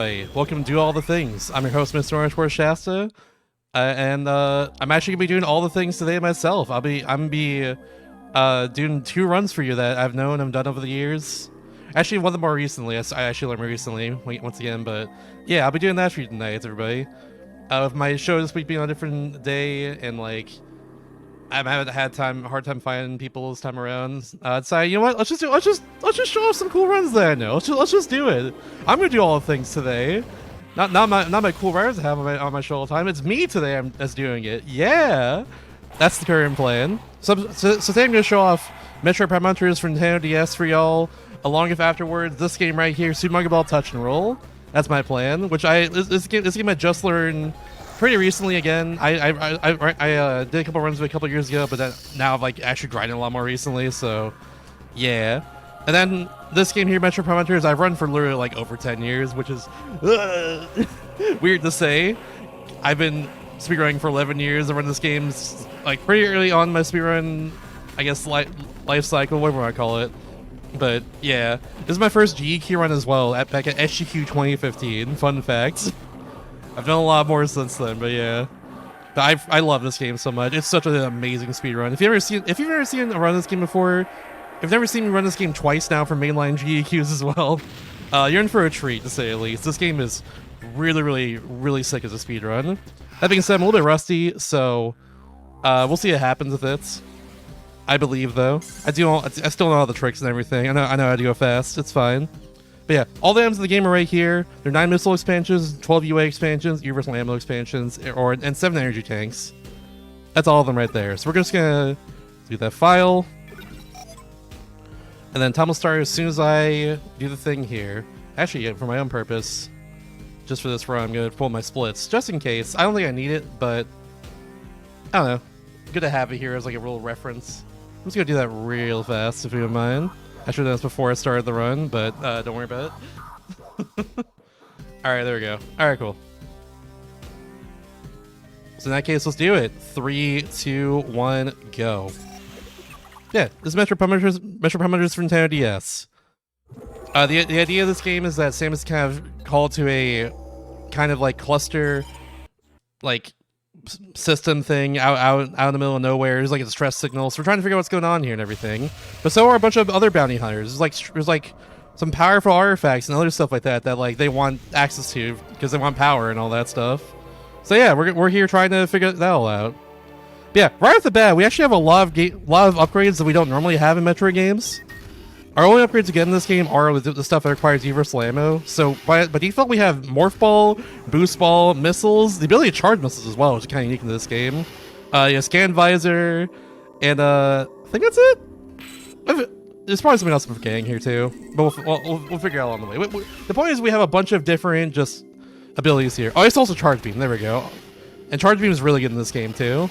Hey, welcome to Do All the Things. I'm your host, Mr. Orange Shasta, and I'm actually gonna be doing all the things today myself. I'm be doing 2 runs for you that I've known and done over the years. Actually, one of them more recently. I actually learned more recently once again, but yeah, I'll be doing that for you tonight, everybody. With my show this week being on a different day, and like I haven't had hard time finding people this time around. So you know what? Let's just show off some cool runs that I know. Let's just do it. I'm gonna do all the things today. Not my cool runners I have on my show all the time. It's me today that's doing it. Yeah, that's the current plan. So today I'm gonna show off Metroid Prime Hunters for Nintendo DS for y'all. Along with afterwards this game right here, Super Mario Ball Touch and Roll. That's my plan. Which this game I just learned pretty recently again. I did a couple runs of it a couple years ago, but then now I've like actually grinded a lot more recently. So yeah. And then this game here, Metroid Prime Hunters, I've run for literally like over 10 years, which is weird to say. I've been speedrunning for 11 years. I run this game like pretty early on in my speedrun, I guess, life cycle, whatever I call it. But yeah, this is my first GDQ run as well, back at SGQ 2015. Fun fact. I've done a lot more since then, but yeah. But I love this game so much. It's such an amazing speedrun. If you've ever seen a run this game before, if you've never seen me run this game twice now for mainline GDQs as well, you're in for a treat, to say the least. This game is really sick as a speedrun. That being said, I'm a little bit rusty, so we'll see what happens with it. I believe, though. I still know all the tricks and everything. I know how to go fast. It's fine. But yeah, all the items in the game are right here. There are 9 missile expansions, 12 UA expansions, universal ammo expansions, and 7 energy tanks. That's all of them right there. So we're just gonna do that file. And then time will start as soon as I do the thing here. Actually, yeah, for my own purpose, just for this run, I'm gonna pull my splits, just in case. I don't think I need it, but I don't know. Good to have it here as like a real reference. I'm just gonna do that real fast, if you don't mind. I should have done this before I started the run, but don't worry about it. Alright, there we go. Alright, cool. So in that case, let's do it. 3, 2, 1, go. Yeah, this is Metroid Prime Hunters for Nintendo DS. The idea of this game is that Samus kind of called to a kind of like cluster, like system thing out in the middle of nowhere. There's like a distress signal, so we're trying to figure out what's going on here and everything. But so are a bunch of other bounty hunters. There's like some powerful artifacts and other stuff like that like they want access to because they want power and all that stuff. So yeah, we're here trying to figure that all out. But yeah, right off the bat, we actually have a lot of upgrades that we don't normally have in Metroid games. Our only upgrades again in this game are the stuff that requires universal ammo. So by default, we have Morph Ball, Boost Ball, missiles, the ability to charge missiles as well, which is kind of unique in this game. Scan Visor, and I think that's it. There's probably something else I'm forgetting here too, but we'll figure out along the way. The point is we have a bunch of different just abilities here. Oh, it's also Charge Beam. There we go. And Charge Beam is really good in this game too.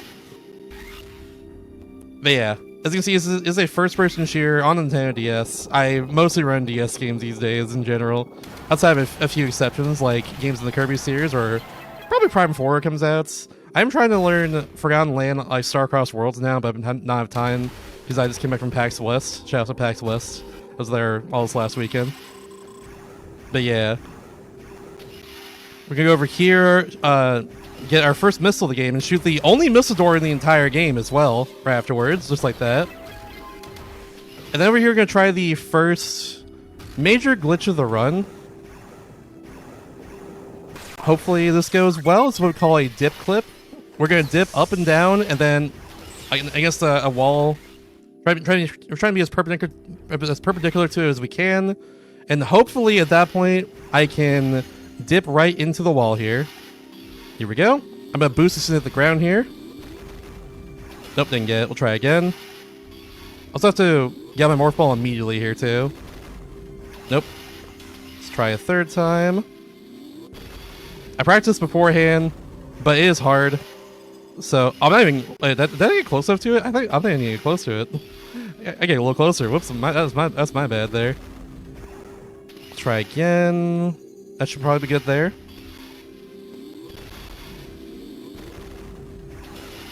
But yeah. As you can see, this is a first-person shooter on Nintendo DS. I mostly run DS games these days in general, outside of a few exceptions, like games in the Kirby series, or probably Prime 4 comes out. I'm trying to learn Forgotten Land, like Starcross Worlds now, but I not have time, because I just came back from PAX West. Shout out to PAX West. I was there all this last weekend. But yeah. We're gonna go over here, get our first missile of the game and shoot the only missile door in the entire game as well, right afterwards, just like that. And then over here, we're going to try the first major glitch of the run. Hopefully this goes well. It's what we call a dip clip. We're going to dip up and down, and then I guess a wall. We're trying to be as perpendicular to it as we can. And hopefully at that point, I can dip right into the wall here. Here we go. I'm going to boost this into the ground here. Nope, didn't get it. We'll try again. Also have to get my Morph Ball immediately here, too. Nope. Let's try a third time. I practiced beforehand, but it is hard. So, I'm not even... Wait, did I get close enough to it? I think I need to get close to it. I get a little closer. Whoops, that's my bad there. Let's try again. That should probably be good there.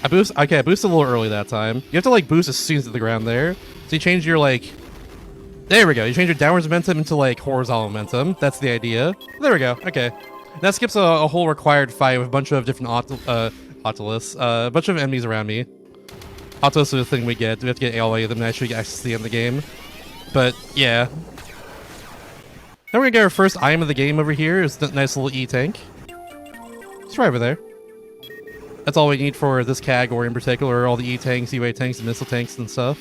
I boosted a little early that time. You have to like boost as soon as you hit the ground there. So you change your like There we go. You change your downwards momentum into like horizontal momentum. That's the idea. There we go. Okay. That skips a whole required fight with a bunch of different Autolus. A bunch of enemies around me. Autolus is the thing we get. We have to get all of them to actually get access to the end of the game. But yeah. Then we're gonna get our first item of the game over here. Is the nice little E-tank. It's right over there. That's all we need for this category in particular. All the E-tanks, E-way tanks, and missile tanks and stuff.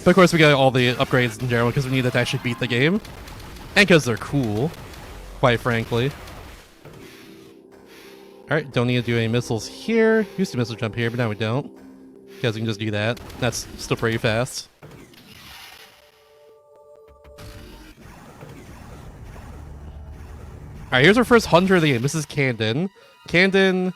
But of course we got all the upgrades in general because we need that to actually beat the game. And because they're cool, quite frankly. Alright, don't need to do any missiles here. Used to missile jump here, but now we don't. Because we can just do that. That's still pretty fast. Alright, here's our first hunter of the game. This is Candon. Candon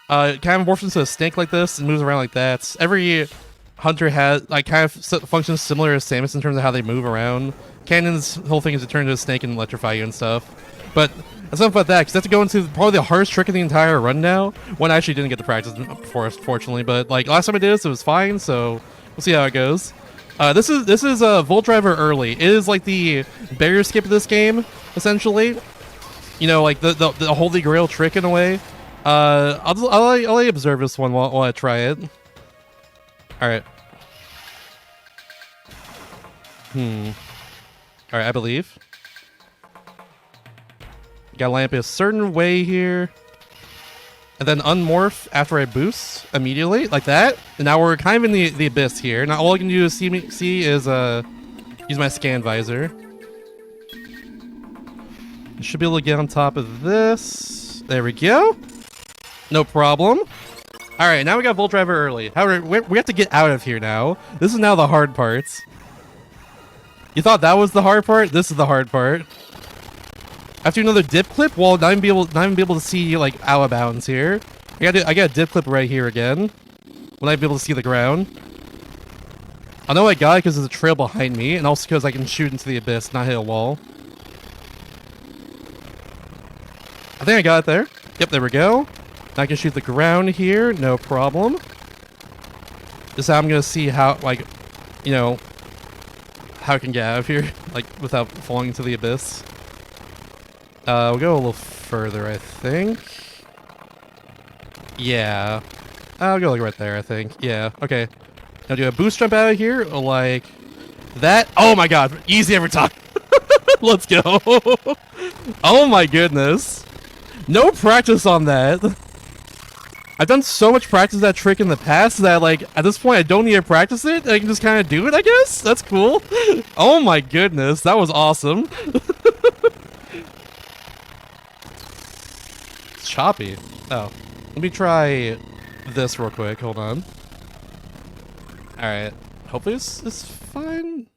kind of morphs into a snake like this and moves around like that. Every hunter has like kind of functions similar to Samus in terms of how they move around. Candon's whole thing is to turn into a snake and electrify you and stuff. But it's not about that, because I have to go into probably the hardest trick in the entire run now. One I actually didn't get to practice before, fortunately, but like last time I did this, it was fine, so we'll see how it goes. This is Volt Driver early. It is like the barrier skip of this game, essentially. You know, like the Holy Grail trick in a way. I'll observe this one while I try it. Alright. Alright, I believe. Gotta lamp it a certain way here. And then unmorph after I boost immediately, like that. And now we're kind of in the abyss here. Now all I can do is see is use my scan visor. I should be able to get on top of this. There we go. No problem. Alright, now we got Volt Driver early. However, we have to get out of here now. This is now the hard part. You thought that was the hard part? This is the hard part. After another dip clip, well, not even be able to see like out of bounds here. I got a dip clip right here again. Will I be able to see the ground? I know I got it because there's a trail behind me, and also because I can shoot into the abyss, not hit a wall. I think I got it there. Yep, there we go. Now I can shoot the ground here, no problem. This is how I'm gonna see how, like, you know, how I can get out of here, like, without falling into the abyss. We'll go a little further, I think. Yeah. I'll go like right there, I think. Yeah, okay. Now do a boost jump out of here, like that. Oh my god, easy every time. Let's go. Oh my goodness. No practice on that. I've done so much practice that trick in the past that, like, at this point I don't need to practice it. I can just kind of do it, I guess? That's cool. Oh my goodness, that was awesome. It's choppy. Oh. Let me try this real quick. Hold on. Alright. Hopefully this is fine.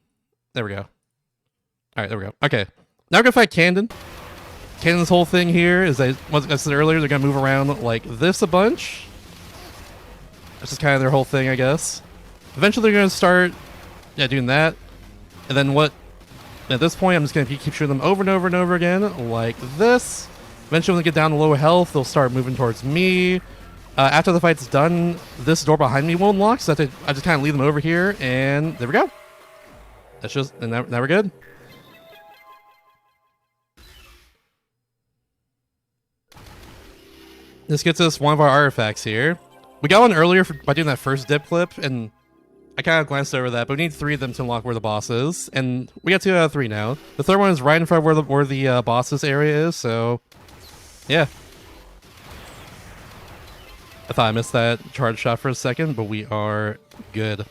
There we go. Alright, there we go. Okay. Now we're gonna fight Candon. Candon's whole thing here is, like I said earlier, they're gonna move around like this a bunch. That's just kind of their whole thing, I guess. Eventually they're gonna start, yeah, doing that. And then what? At this point, I'm just gonna keep shooting them over and over and over again, like this. Eventually, when they get down to low health, they'll start moving towards me. After the fight's done, this door behind me will unlock, so I just kind of leave them over here, and there we go. That's just, and now we're good. This gets us one of our artifacts here. We got one earlier by doing that first dip clip, and I kind of glanced over that, but we need 3 of them to unlock where the boss is, and we got 2 out of 3 now. The third one is right in front of where the boss's area is, so yeah. I thought I missed that charge shot for a second, but we are good.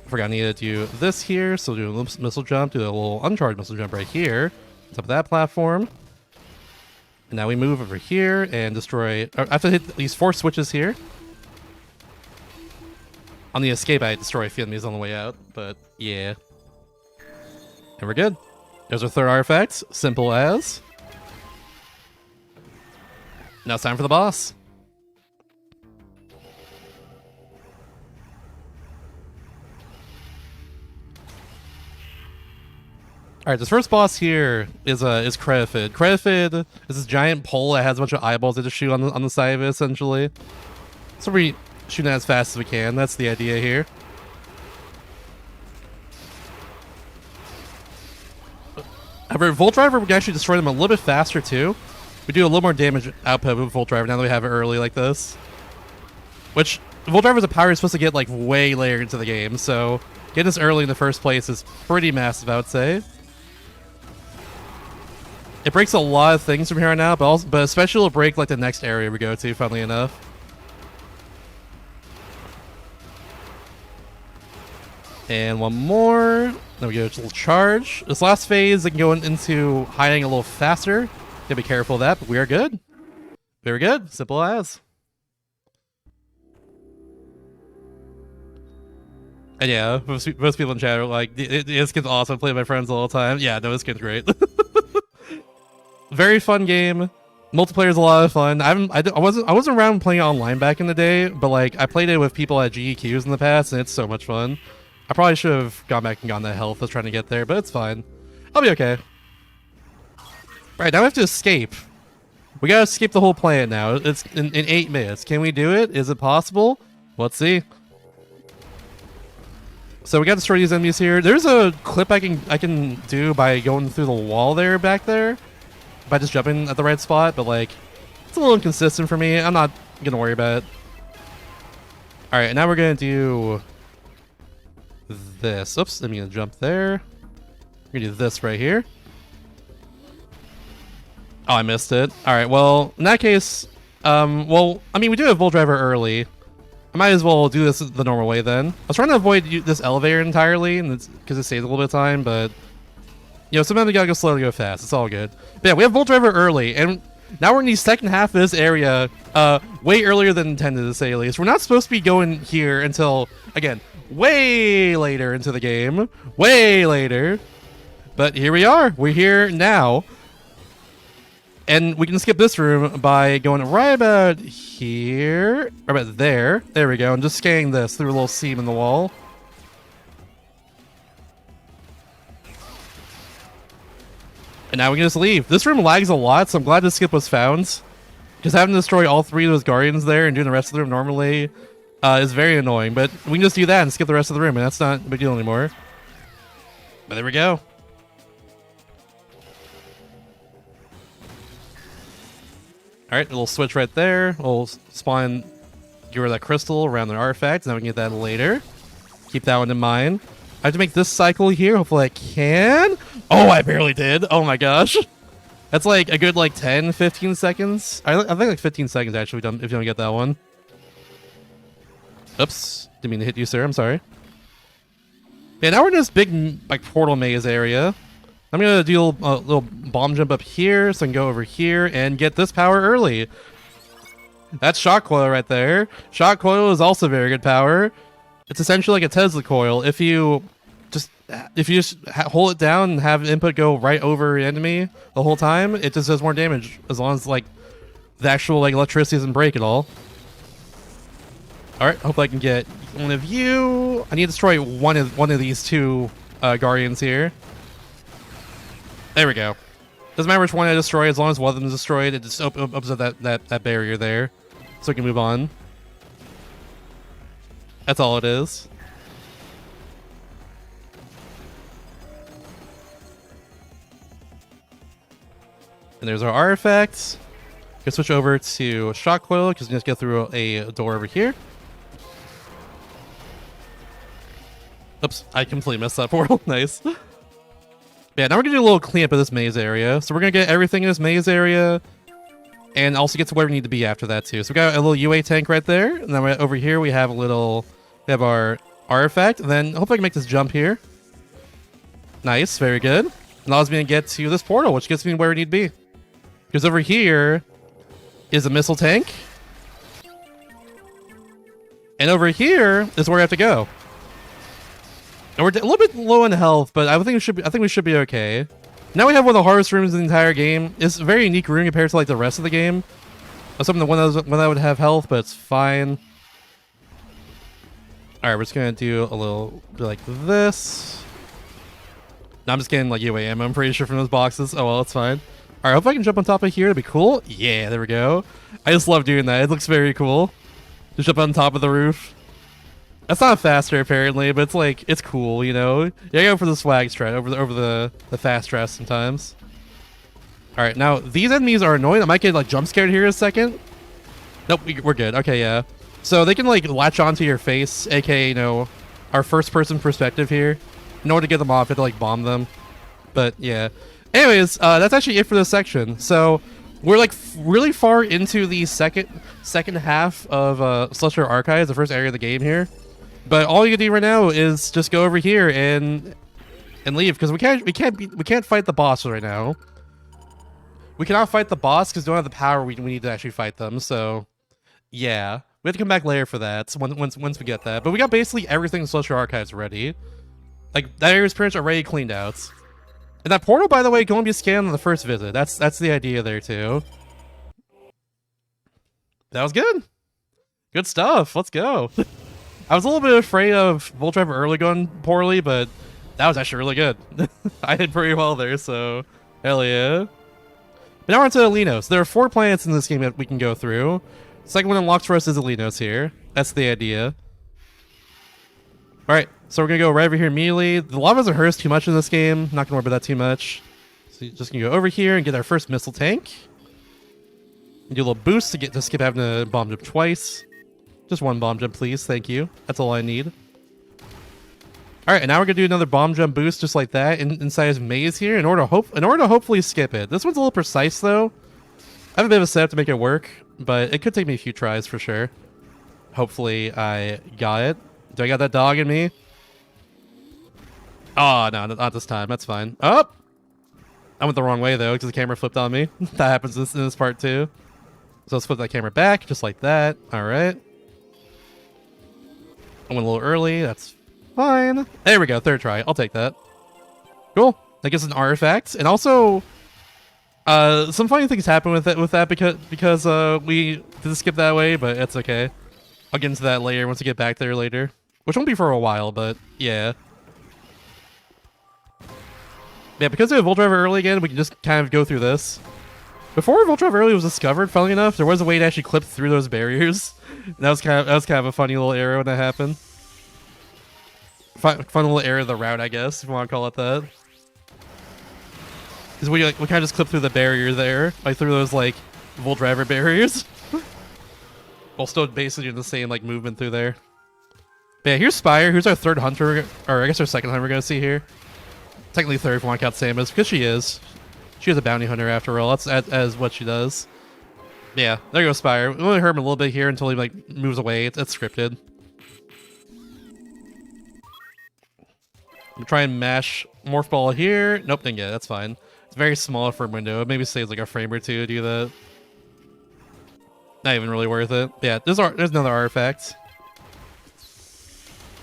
Forgot I needed to do this here, so do a little missile jump, do a little uncharged missile jump right here, on top of that platform. And now we move over here and destroy. I have to hit these 4 switches here. On the escape, I destroy a few enemies on the way out, but yeah. And we're good. There's our third artifact. Simple as. Now it's time for the boss. Alright, this first boss here is Credifid. Credifid is this giant pole that has a bunch of eyeballs that just shoot on the side of it, essentially. So we shoot it as fast as we can. That's the idea here. However, Volt Driver, we can actually destroy them a little bit faster too. We do a little more damage output with Volt Driver now that we have it early like this. Which, Volt Driver is a power you're supposed to get like way later into the game, so getting this early in the first place is pretty massive, I would say. It breaks a lot of things from here on out, but especially it'll break like the next area we go to, funnily enough. And one more. Then we get a little charge. This last phase, it can go into hiding a little faster. Gotta be careful of that, but we are good. Very good. Simple as. And yeah, most people in chat are like, this skin's awesome. I play with my friends all the time. Yeah, no, this skin's great. Very fun game. Multiplayer's a lot of fun. I wasn't around playing it online back in the day, but like I played it with people at GDQs in the past, and it's so much fun. I probably should have gone back and gotten that health I was trying to get there, but it's fine. I'll be okay. Right, now we have to escape. We gotta escape the whole planet now. It's in 8 minutes. Can we do it? Is it possible? Let's see. So we got to destroy these enemies here. There's a clip I can do by going through the wall there, back there, by just jumping at the right spot, but like it's a little inconsistent for me. I'm not gonna worry about it. All right, now we're gonna do this. Oops, I'm gonna jump there. We're gonna do this right here. Oh, I missed it. All right, well, in that case, well, I mean, we do have Volt Driver early. I might as well do this the normal way then. I was trying to avoid this elevator entirely, and because it saves a little bit of time, but you know, sometimes you gotta go slow to go fast. It's all good. But yeah, we have Volt Driver early, and now we're in the second half of this area, way earlier than intended, to say the least. We're not supposed to be going here until, again, way later into the game. Way later. But here we are. We're here now. And we can skip this room by going right about here, right about there. There we go. And just scanning this through a little seam in the wall. And now we can just leave. This room lags a lot, so I'm glad this skip was found. Just having to destroy all 3 of those guardians there and doing the rest of the room normally is very annoying. But we can just do that and skip the rest of the room, and that's not a big deal anymore. But there we go. Alright, a little switch right there. We'll spawn, get rid of that crystal around the artifact. Now we can get that later. Keep that one in mind. I have to make this cycle here. Hopefully I can. Oh, I barely did. Oh my gosh. That's like a good like 10, 15 seconds. I think like 15 seconds actually if you don't get that one. Oops. Didn't mean to hit you, sir. I'm sorry. Yeah, now we're in this big like portal maze area. I'm going to do a little bomb jump up here so I can go over here and get this power early. That's Shock Coil right there. Shock Coil is also very good power. It's essentially like a Tesla coil. If you just hold it down and have input go right over the enemy the whole time, it just does more damage as long as like the actual like electricity doesn't break at all. All right, hopefully I can get one of you. I need to destroy one of these 2 guardians here. There we go. Doesn't matter which one I destroy, as long as one of them is destroyed, it just opens up that barrier there, so we can move on. That's all it is. And there's our artifacts. We can switch over to Shock Coil, because we just get through a door over here. Oops, I completely missed that portal. Nice. Yeah, now we're going to do a little cleanup of this maze area. So we're going to get everything in this maze area and also get to where we need to be after that too. So we got a little UA tank right there. And then over here we have our artifact. And then hopefully I can make this jump here. Nice, very good. Allows me to get to this portal, which gets me where we need to be. Because over here is a missile tank. And over here is where we have to go. And we're a little bit low in health, but I think we should be okay. Now we have one of the hardest rooms in the entire game. It's a very unique room compared to like the rest of the game. Something that when I would have health, but it's fine. All right, we're just gonna do a little bit like this. Now I'm just getting like UA ammo, I'm pretty sure, from those boxes. Oh well, it's fine. All right, hope I can jump on top of here. That'd be cool. Yeah, there we go. I just love doing that. It looks very cool. Just jump on top of the roof. That's not faster apparently, but it's like it's cool, you know. You gotta go for the swag strat over the fast strat sometimes. All right, now these enemies are annoying. I might get like jump scared here in a second. Nope, we're good. Okay, yeah. So they can like latch onto your face, aka you know, our first person perspective here. In order to get them off, you have to like bomb them. But yeah. Anyways, that's actually it for this section. So we're like really far into the second half of Celestial Archives, the first area of the game here. But all you can do right now is just go over here and leave, because we can't fight the boss right now. We cannot fight the boss because we don't have the power we need to actually fight them. So yeah, we have to come back later for that once we get that. But we got basically everything in Celestial Archives ready. Like that area's pretty much already cleaned out. And that portal, by the way, can only be scanned on the first visit. That's the idea there too. That was good. Good stuff. Let's go. I was a little bit afraid of Volt Driver early going poorly, but that was actually really good. I did pretty well there, so hell yeah. But now we're on to Alinos. There are 4 planets in this game that we can go through. The second one unlocked for us is Alinos here. That's the idea. Alright, so we're going to go right over here immediately. The lava doesn't hurt us too much in this game. Not going to worry about that too much. So you're just going to go over here and get our first missile tank. And do a little boost to skip having to bomb jump twice. Just 1 bomb jump, please. Thank you. That's all I need. Alright, and now we're going to do another bomb jump boost just like that inside his maze here in order to hopefully skip it. This one's a little precise, though. I have a bit of a setup to make it work, but it could take me a few tries for sure. Hopefully I got it. Do I got that dog in me? Oh, no, not this time. That's fine. Oh! I went the wrong way, though, because the camera flipped on me. That happens in this part, too. So let's flip that camera back, just like that. Alright. I went a little early. That's fine. There we go. 3rd try. I'll take that. Cool. That gives us an artifact. And also, some funny things happen with that because we did skip that way, but it's okay. I'll get into that later once we get back there later. Which won't be for a while, but yeah. Yeah, because we have Volt Driver early again, we can just kind of go through this. Before Volt Driver early was discovered, funnily enough, there was a way to actually clip through those barriers. And that was kind of a funny little error when that happened. Fun little error of the route, I guess, if you want to call it that. Because we kind of just clip through the barrier there, like through those like Volt Driver barriers, while still basically doing the same like movement through there. But yeah, here's Spire. Here's our 3rd hunter, or I guess our 2nd hunter we're gonna see here. Technically 3rd if you want to count Samus, because she is. She is a bounty hunter after all. That's as what she does. Yeah, there goes Spire. We only hurt him a little bit here until he like moves away. It's scripted. I'm trying to mash Morph Ball here. Nope, didn't get it. That's fine. It's very small for a window. It maybe saves like a frame or two to do that. Not even really worth it. Yeah, there's another artifact.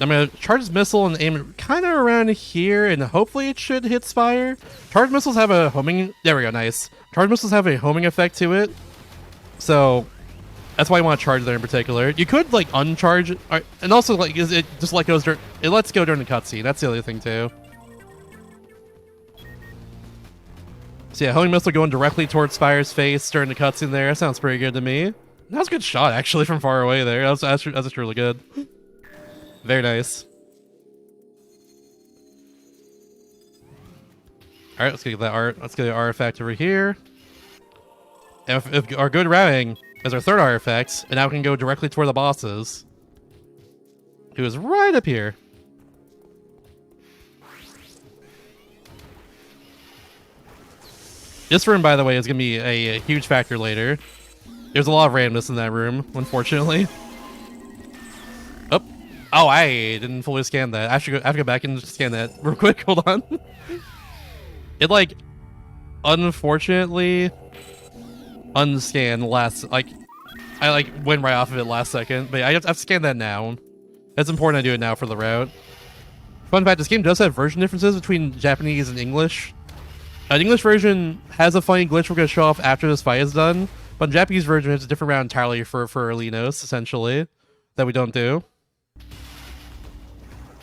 I'm going to charge this missile and aim it kind of around here, and hopefully it should hit Spire. Charged missiles have a homing... There we go, nice. Charged missiles have a homing effect to it. So, that's why you want to charge there in particular. You could, like, uncharge... And also, like, it just like goes... It lets go during the cutscene. That's the other thing, too. So yeah, homing missile going directly towards Spire's face during the cutscene there. That sounds pretty good to me. That was a good shot, actually, from far away there. That was really good. Very nice. All right, let's get that art. Let's get the artifact over here. And if our good routing is our 3rd artifact, and now we can go directly toward the bosses, who is right up here. This room, by the way, is gonna be a huge factor later. There's a lot of randomness in that room, unfortunately. Oh, I didn't fully scan that. I have to go back and scan that real quick. Hold on. It, like, unfortunately unscanned last, like, I, like, went right off of it last second. But yeah, I have to scan that now. It's important I do it now for the route. Fun fact, this game does have version differences between Japanese and English. An English version has a funny glitch we're going to show off after this fight is done. But the Japanese version has a different route entirely for Alinos, essentially, that we don't do.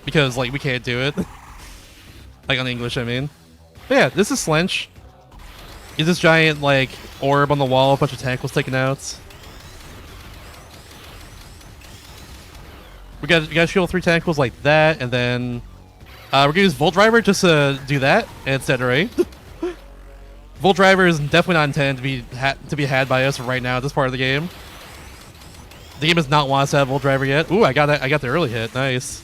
Because, like, we can't do it. Like, on English, I mean. But yeah, this is Slench. He's this giant, like, orb on the wall, a bunch of tentacles taken out. We gotta shield 3 tentacles like that, and then we're gonna use Volt Driver just to do that and etc. Volt Driver is definitely not intended to be had by us right now at this part of the game. The game does not want us to have Volt Driver yet. Ooh, I got the early hit. Nice.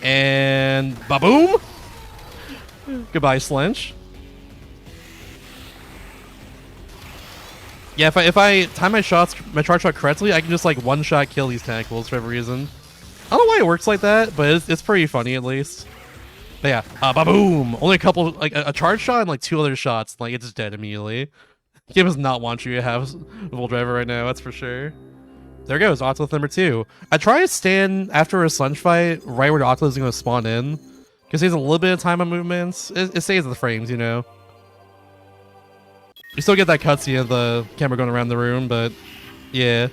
And ba-boom! Goodbye, Slench. Yeah, if I time my charge shot correctly, I can just like one-shot kill these tentacles for every reason. I don't know why it works like that, but it's pretty funny at least. But yeah, ba-boom! Only a couple, like a charge shot and like 2 other shots, like it's just dead immediately. The game does not want you to have Volt Driver right now, that's for sure. There goes Octolith number 2. I try to stand after a Slench fight right where the Octolith is going to spawn in, because he has a little bit of time on movements. It saves the frames, you know. You still get that cutscene of the camera going around the room, but yeah.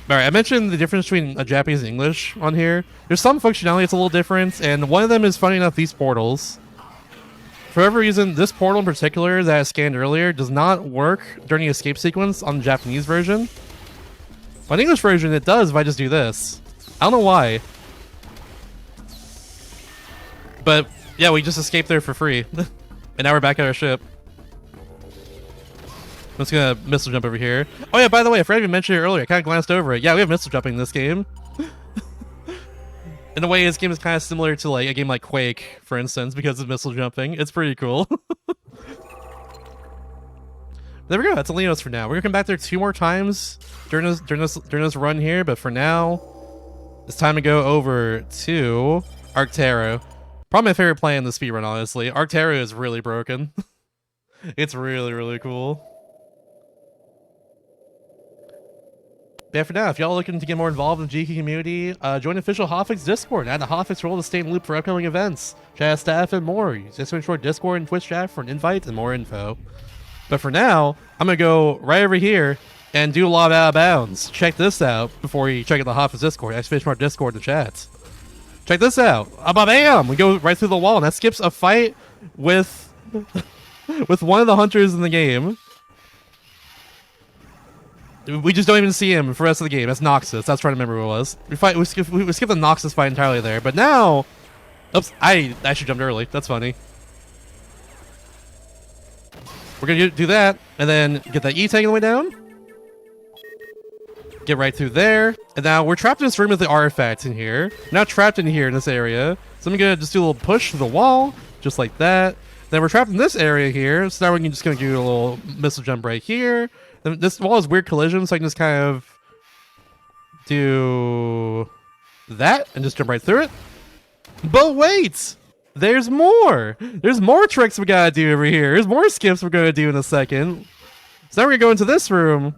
Alright, I mentioned the difference between Japanese and English on here. There's some functionality that's a little different, and one of them is, funny enough, these portals. For whatever reason, this portal in particular that I scanned earlier does not work during the escape sequence on the Japanese version. On the English version, it does if I just do this. I don't know why. But yeah, we just escaped there for free. And now we're back at our ship. I'm just gonna missile jump over here. Oh yeah, by the way, I forgot to mention it earlier. I kind of glanced over it. Yeah, we have missile jumping in this game. In a way, this game is kind of similar to like a game like Quake, for instance, because of missile jumping. It's pretty cool. There we go. That's Alinos for now. We're gonna come back there 2 more times during this run here, but for now, it's time to go over to Arctero. Probably my favorite play in the speedrun, honestly. Arctero is really broken. It's really, really cool. But yeah, for now, if y'all are looking to get more involved in the GDQ community, join the official Hotfix Discord. Add the Hotfix role to stay in the loop for upcoming events, chat staff, and more. Use this Discord and Twitch chat for an invite and more info. But for now, I'm going to go right over here and do a lot of out of bounds. Check this out before you check out the Hotfix Discord. Exclamation Discord in the chat. Check this out. Bam! We go right through the wall, and that skips a fight with with one of the hunters in the game. We just don't even see him for the rest of the game. That's Noxus. That's trying to remember who it was. We skip the Noxus fight entirely there. But now, oops, I actually jumped early. That's funny. We're gonna do that, and then get that E-tank on the way down. Get right through there, and now we're trapped in this room with the artifacts in here. We're not trapped in here in this area, so I'm gonna just do a little push to the wall, just like that. Then we're trapped in this area here, so now we're just gonna do a little missile jump right here. Then this wall has weird collision, so I can just kind of do that and just jump right through it. But wait! There's more! There's more tricks we gotta do over here. There's more skips we're gonna do in a second. So now we're gonna go into this room.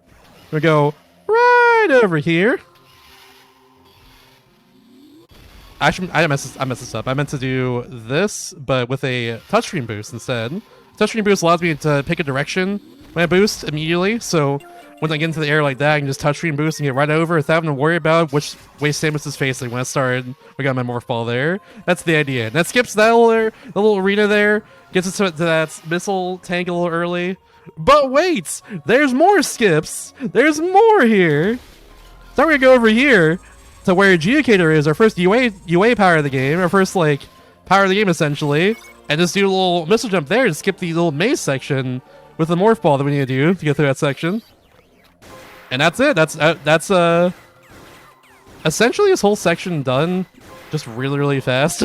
We're gonna go right over here. Actually, I messed this up. I meant to do this, but with a touchscreen boost instead. Touchscreen boost allows me to pick a direction when I boost immediately, so when I get into the air like that, I can just touchscreen boost and get right over without having to worry about which way Samus is facing. When I started, we got my morph ball there. That's the idea. And that skips that little arena there, gets us to that missile tank a little early. But wait! There's more skips! There's more here! So we're gonna go over here to where Adjudicator is, our first UA power of the game, our first, like, power of the game, essentially, and just do a little missile jump there and skip the little maze section with the morph ball that we need to do to get through that section. And that's it. That's essentially this whole section done, just really, really fast.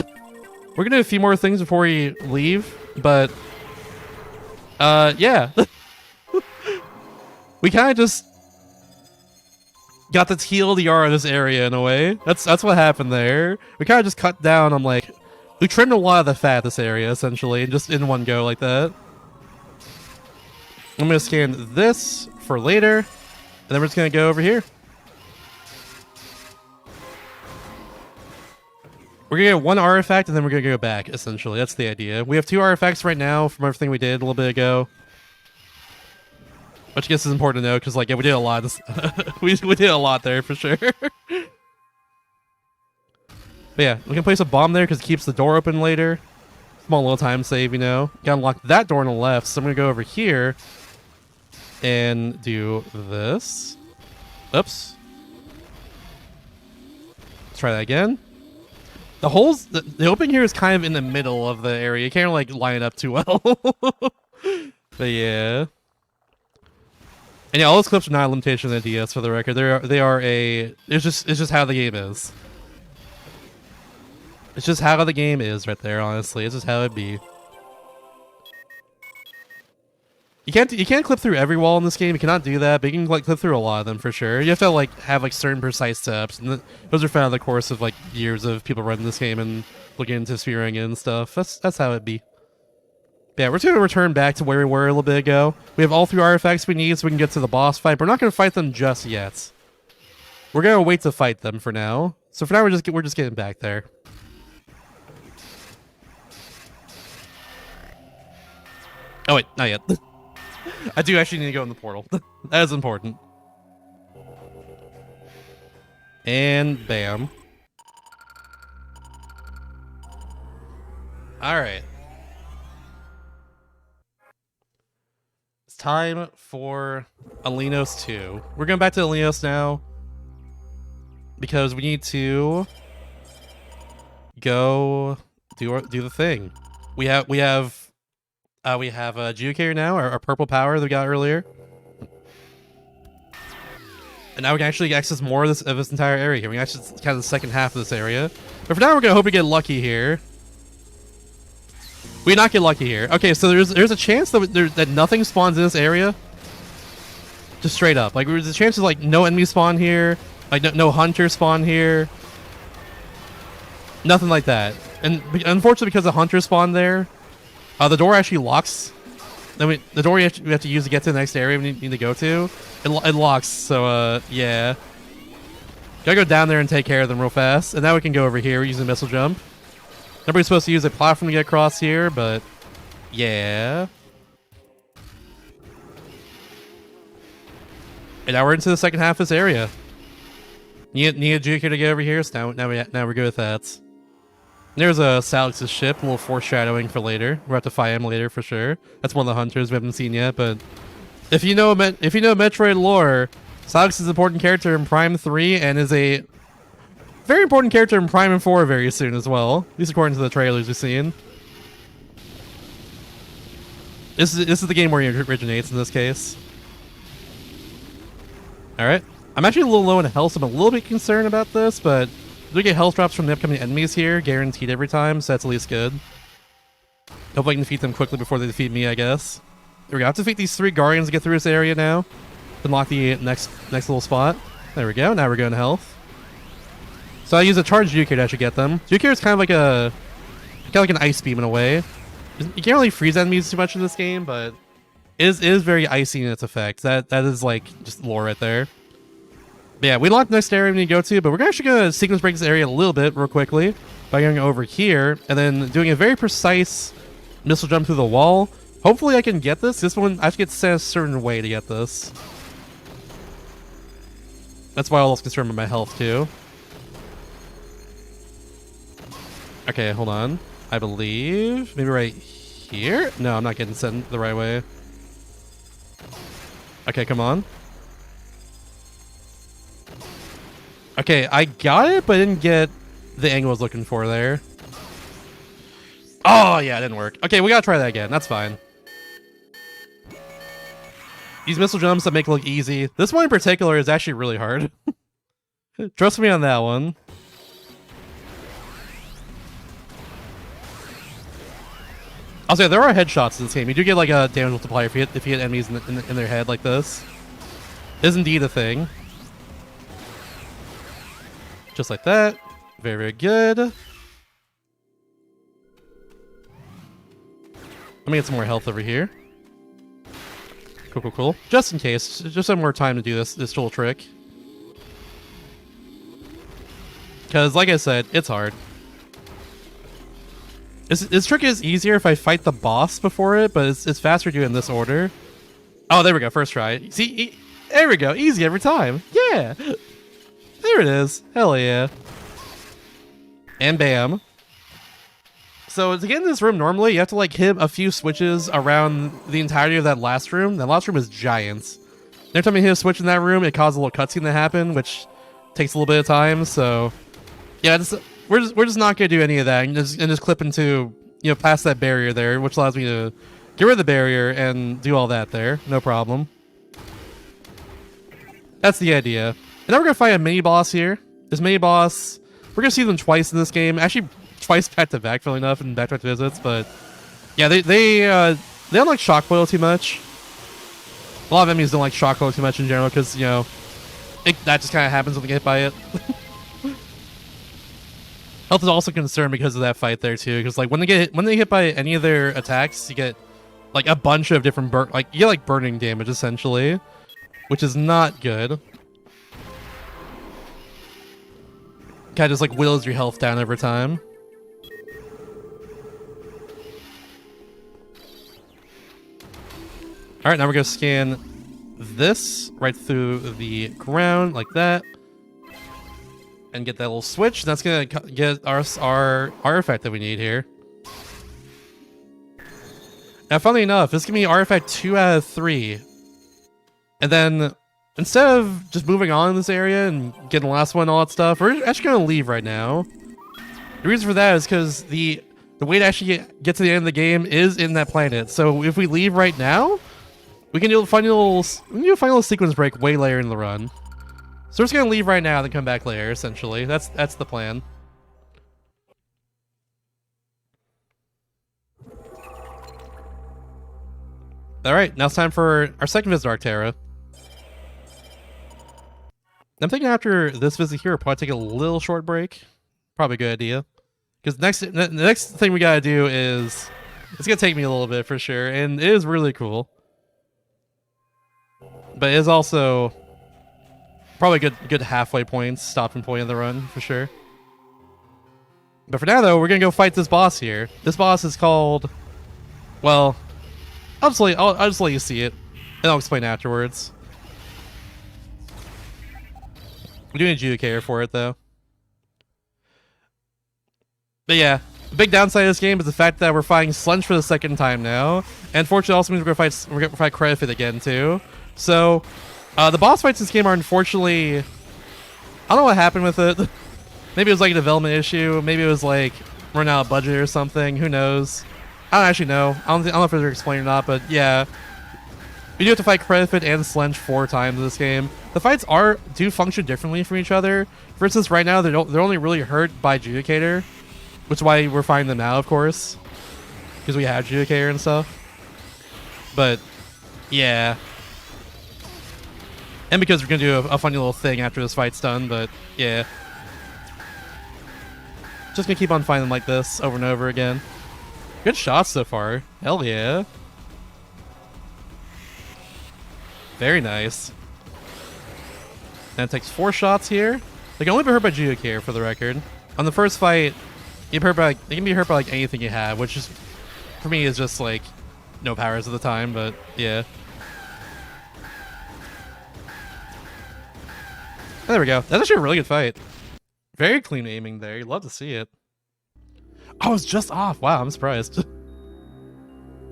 We're gonna do a few more things before we leave, but yeah. We kind of just got the TLDR of this area in a way. That's what happened there. We kind of just cut down on, like, we trimmed a lot of the fat this area, essentially, just in one go like that. I'm gonna scan this for later, and then we're just gonna go over here. We're gonna get one artifact, and then we're gonna go back, essentially. That's the idea. We have 2 artifacts right now from everything we did a little bit ago. Which I guess is important to know, because, like, yeah, we did a lot. We did a lot there, for sure. But yeah, we can place a bomb there, because it keeps the door open later. Small little time save, you know. Gotta unlock that door on the left, so I'm gonna go over here and do this. Oops. Let's try that again. The holes, the opening here is kind of in the middle of the area. You can't like line it up too well. But yeah. And yeah, all those clips are not a limitation of the DS for the record. They are a it's just how the game is. It's just how the game is right there, honestly. It's just how it be. You can't clip through every wall in this game. You cannot do that, but you can like clip through a lot of them for sure. You have to like have like certain precise steps, and those are found in the course of like years of people running this game and looking into speedrunning and stuff. That's how it be. Yeah, we're just gonna return back to where we were a little bit ago. We have all 3 artifacts we need so we can get to the boss fight. But we're not gonna fight them just yet. We're gonna wait to fight them for now. So for now, we're just getting back there. Oh wait, not yet. I do actually need to go in the portal. That is important. And bam. Alright. It's time for Alinos 2. We're going back to Alinos now. Because we need to go do the thing. We have a GDQ now, our purple power that we got earlier. And now we can actually access more of this entire area here. We can access kind of the second half of this area. But for now, we're going to hope we get lucky here. We did not get lucky here. Okay, so there's a chance that nothing spawns in this area. Just straight up. Like, there's a chance of, like, no enemies spawn here. Like, no hunters spawn here. Nothing like that. And unfortunately, because the hunters spawn there, the door actually locks. Then the door we have to use to get to the next area we need to go to, it locks. So yeah, gotta go down there and take care of them real fast. And now we can go over here. We're using missile jump. Nobody's supposed to use a platform to get across here, but yeah. And now we're into the second half of this area. Need a GDQ to get over here. So now we're good with that. There's a Salix's ship, a little foreshadowing for later. We'll have to fight him later for sure. That's one of the hunters we haven't seen yet, but if you know Metroid lore, Salix is an important character in Prime 3 and is a very important character in Prime 4 very soon as well. At least according to the trailers we've seen. This is the game where he originates in this case. Alright. I'm actually a little low in health, so I'm a little bit concerned about this, but we get health drops from the upcoming enemies here, guaranteed every time, so that's at least good. Hopefully I can defeat them quickly before they defeat me, I guess. There we go. I have to defeat these 3 guardians to get through this area now. Unlock the next little spot. There we go. Now we're going to health. So I use a charged GDQ to actually get them. GDQ is kind of like an ice beam in a way. You can't really freeze enemies too much in this game, but it is very icy in its effect. That is like just lore right there. But yeah, we unlocked the next area we need to go to, but we're actually going to sequence break this area a little bit real quickly by going over here and then doing a very precise missile jump through the wall. Hopefully I can get this. This one, I have to get set a certain way to get this. That's why I was concerned with my health too. Okay, hold on. I believe maybe right here? No, I'm not getting set the right way. Okay, come on. Okay, I got it, but I didn't get the angle I was looking for there. Oh, yeah, it didn't work. Okay, we gotta try that again. That's fine. These missile jumps that make it look easy. This one in particular is actually really hard. Trust me on that one. I'll say there are headshots in this game. You do get like a damage multiplier if you hit enemies in their head like this. It is indeed a thing. Just like that. Very, very good. Let me get some more health over here. Cool, cool, cool. Just in case. Just some more time to do this little trick. Because, like I said, it's hard. This trick is easier if I fight the boss before it, but it's faster to do it in this order. Oh, there we go. First try. See? There we go. Easy every time. Yeah! There it is. Hell yeah. And bam. So to get in this room normally, you have to like hit a few switches around the entirety of that last room. That last room is giant. Every time you hit a switch in that room, it causes a little cutscene to happen, which takes a little bit of time, so Yeah, we're just not gonna do any of that, and just clip into, you know, past that barrier there, which allows me to get rid of the barrier and do all that there, no problem. That's the idea. And now we're gonna fight a mini boss here. This mini boss, we're gonna see them twice in this game. Actually, twice back to back, funnily enough, in back-to-back visits. But yeah, they don't like shock coil too much. A lot of enemies don't like shock coil too much in general because, you know, that just kind of happens when they get hit by it. Health is also concerned because of that fight there too, because like when they get hit by any of their attacks, you get like a bunch of different you get like burning damage essentially, which is not good. Kind of just like whittles your health down over time. All right, now we're gonna scan this right through the ground like that. And get that little switch. That's gonna get our artifact that we need here. Now, funnily enough, this is gonna be artifact 2 out of 3. And then instead of just moving on in this area and getting the last one and all that stuff, we're actually gonna leave right now. The reason for that is because the way to actually get to the end of the game is in that planet. So if we leave right now, we can do a final little sequence break way later in the run. So we're just gonna leave right now and then come back later, essentially. That's the plan. Alright, now it's time for our second visit to Arctera. I'm thinking after this visit here, we'll probably take a little short break. Probably a good idea. Because the next thing we gotta do is... It's gonna take me a little bit for sure, and it is really cool. But it is also... probably good halfway point, stopping point of the run, for sure. But for now, though, we're gonna go fight this boss here. This boss is called... Well, I'll just let you see it, and I'll explain afterwards. We're doing a adjudicator for it, though. But yeah, the big downside of this game is the fact that we're fighting Slunge for the second time now. And fortunately, it also means we're gonna fight Credifit again, too. So... the boss fights in this game are unfortunately... I don't know what happened with it. Maybe it was like a development issue. Maybe it was like running out of budget or something. Who knows? I don't actually know. I don't know if they're explained or not, but yeah. We do have to fight Credifit and Slenge 4 times in this game. The fights do function differently from each other. For instance, right now they're only really hurt by Adjudicator, which is why we're fighting them now, of course. Because we have Adjudicator and stuff. But, yeah. And because we're going to do a funny little thing after this fight's done, but yeah. Just going to keep on fighting them like this over and over again. Good shots so far. Hell yeah. Very nice. And it takes 4 shots here. They can only be hurt by Judicator, for the record. On the first fight, they can be hurt by like anything you have, which is, for me, is just like no powers at the time, but yeah. There we go. That's actually a really good fight. Very clean aiming there. You'd love to see it. Oh, it's just off. Wow, I'm surprised.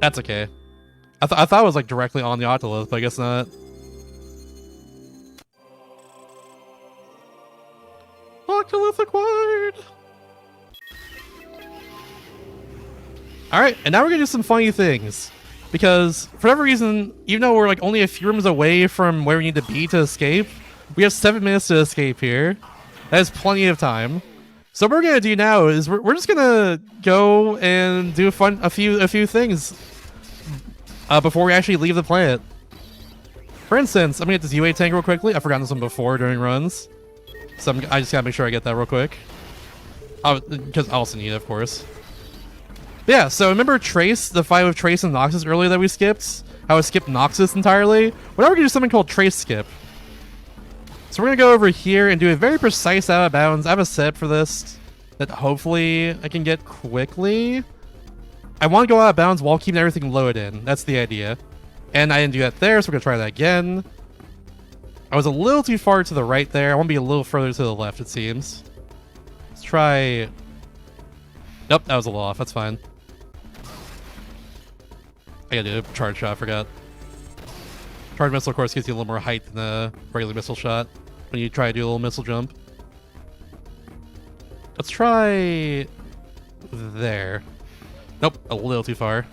That's okay. I thought it was like directly on the Octolith, but I guess not. Octolith acquired! Alright, and now we're gonna do some funny things. Because, for whatever reason, even though we're like only a few rooms away from where we need to be to escape, we have 7 minutes to escape here. That is plenty of time. So what we're gonna do now is we're just gonna go and do a few things before we actually leave the planet. For instance, I'm gonna get this UA tank real quickly. I've forgotten this one before during runs, so I just gotta make sure I get that real quick. Because I also need it, of course. But yeah, so remember Trace, the fight with Trace and Noxus earlier that we skipped? How I skipped Noxus entirely? Well, now we're gonna do something called Trace Skip. So we're gonna go over here and do a very precise out of bounds. I have a setup for this that hopefully I can get quickly. I want to go out of bounds while keeping everything loaded in. That's the idea. And I didn't do that there, so we're gonna try that again. I was a little too far to the right there. I want to be a little further to the left, it seems. Let's try... Nope, that was a little off. That's fine. I gotta do a charge shot, I forgot. Charge missile, of course, gives you a little more height than the regular missile shot when you try to do a little missile jump. Let's try there. Nope, a little too far.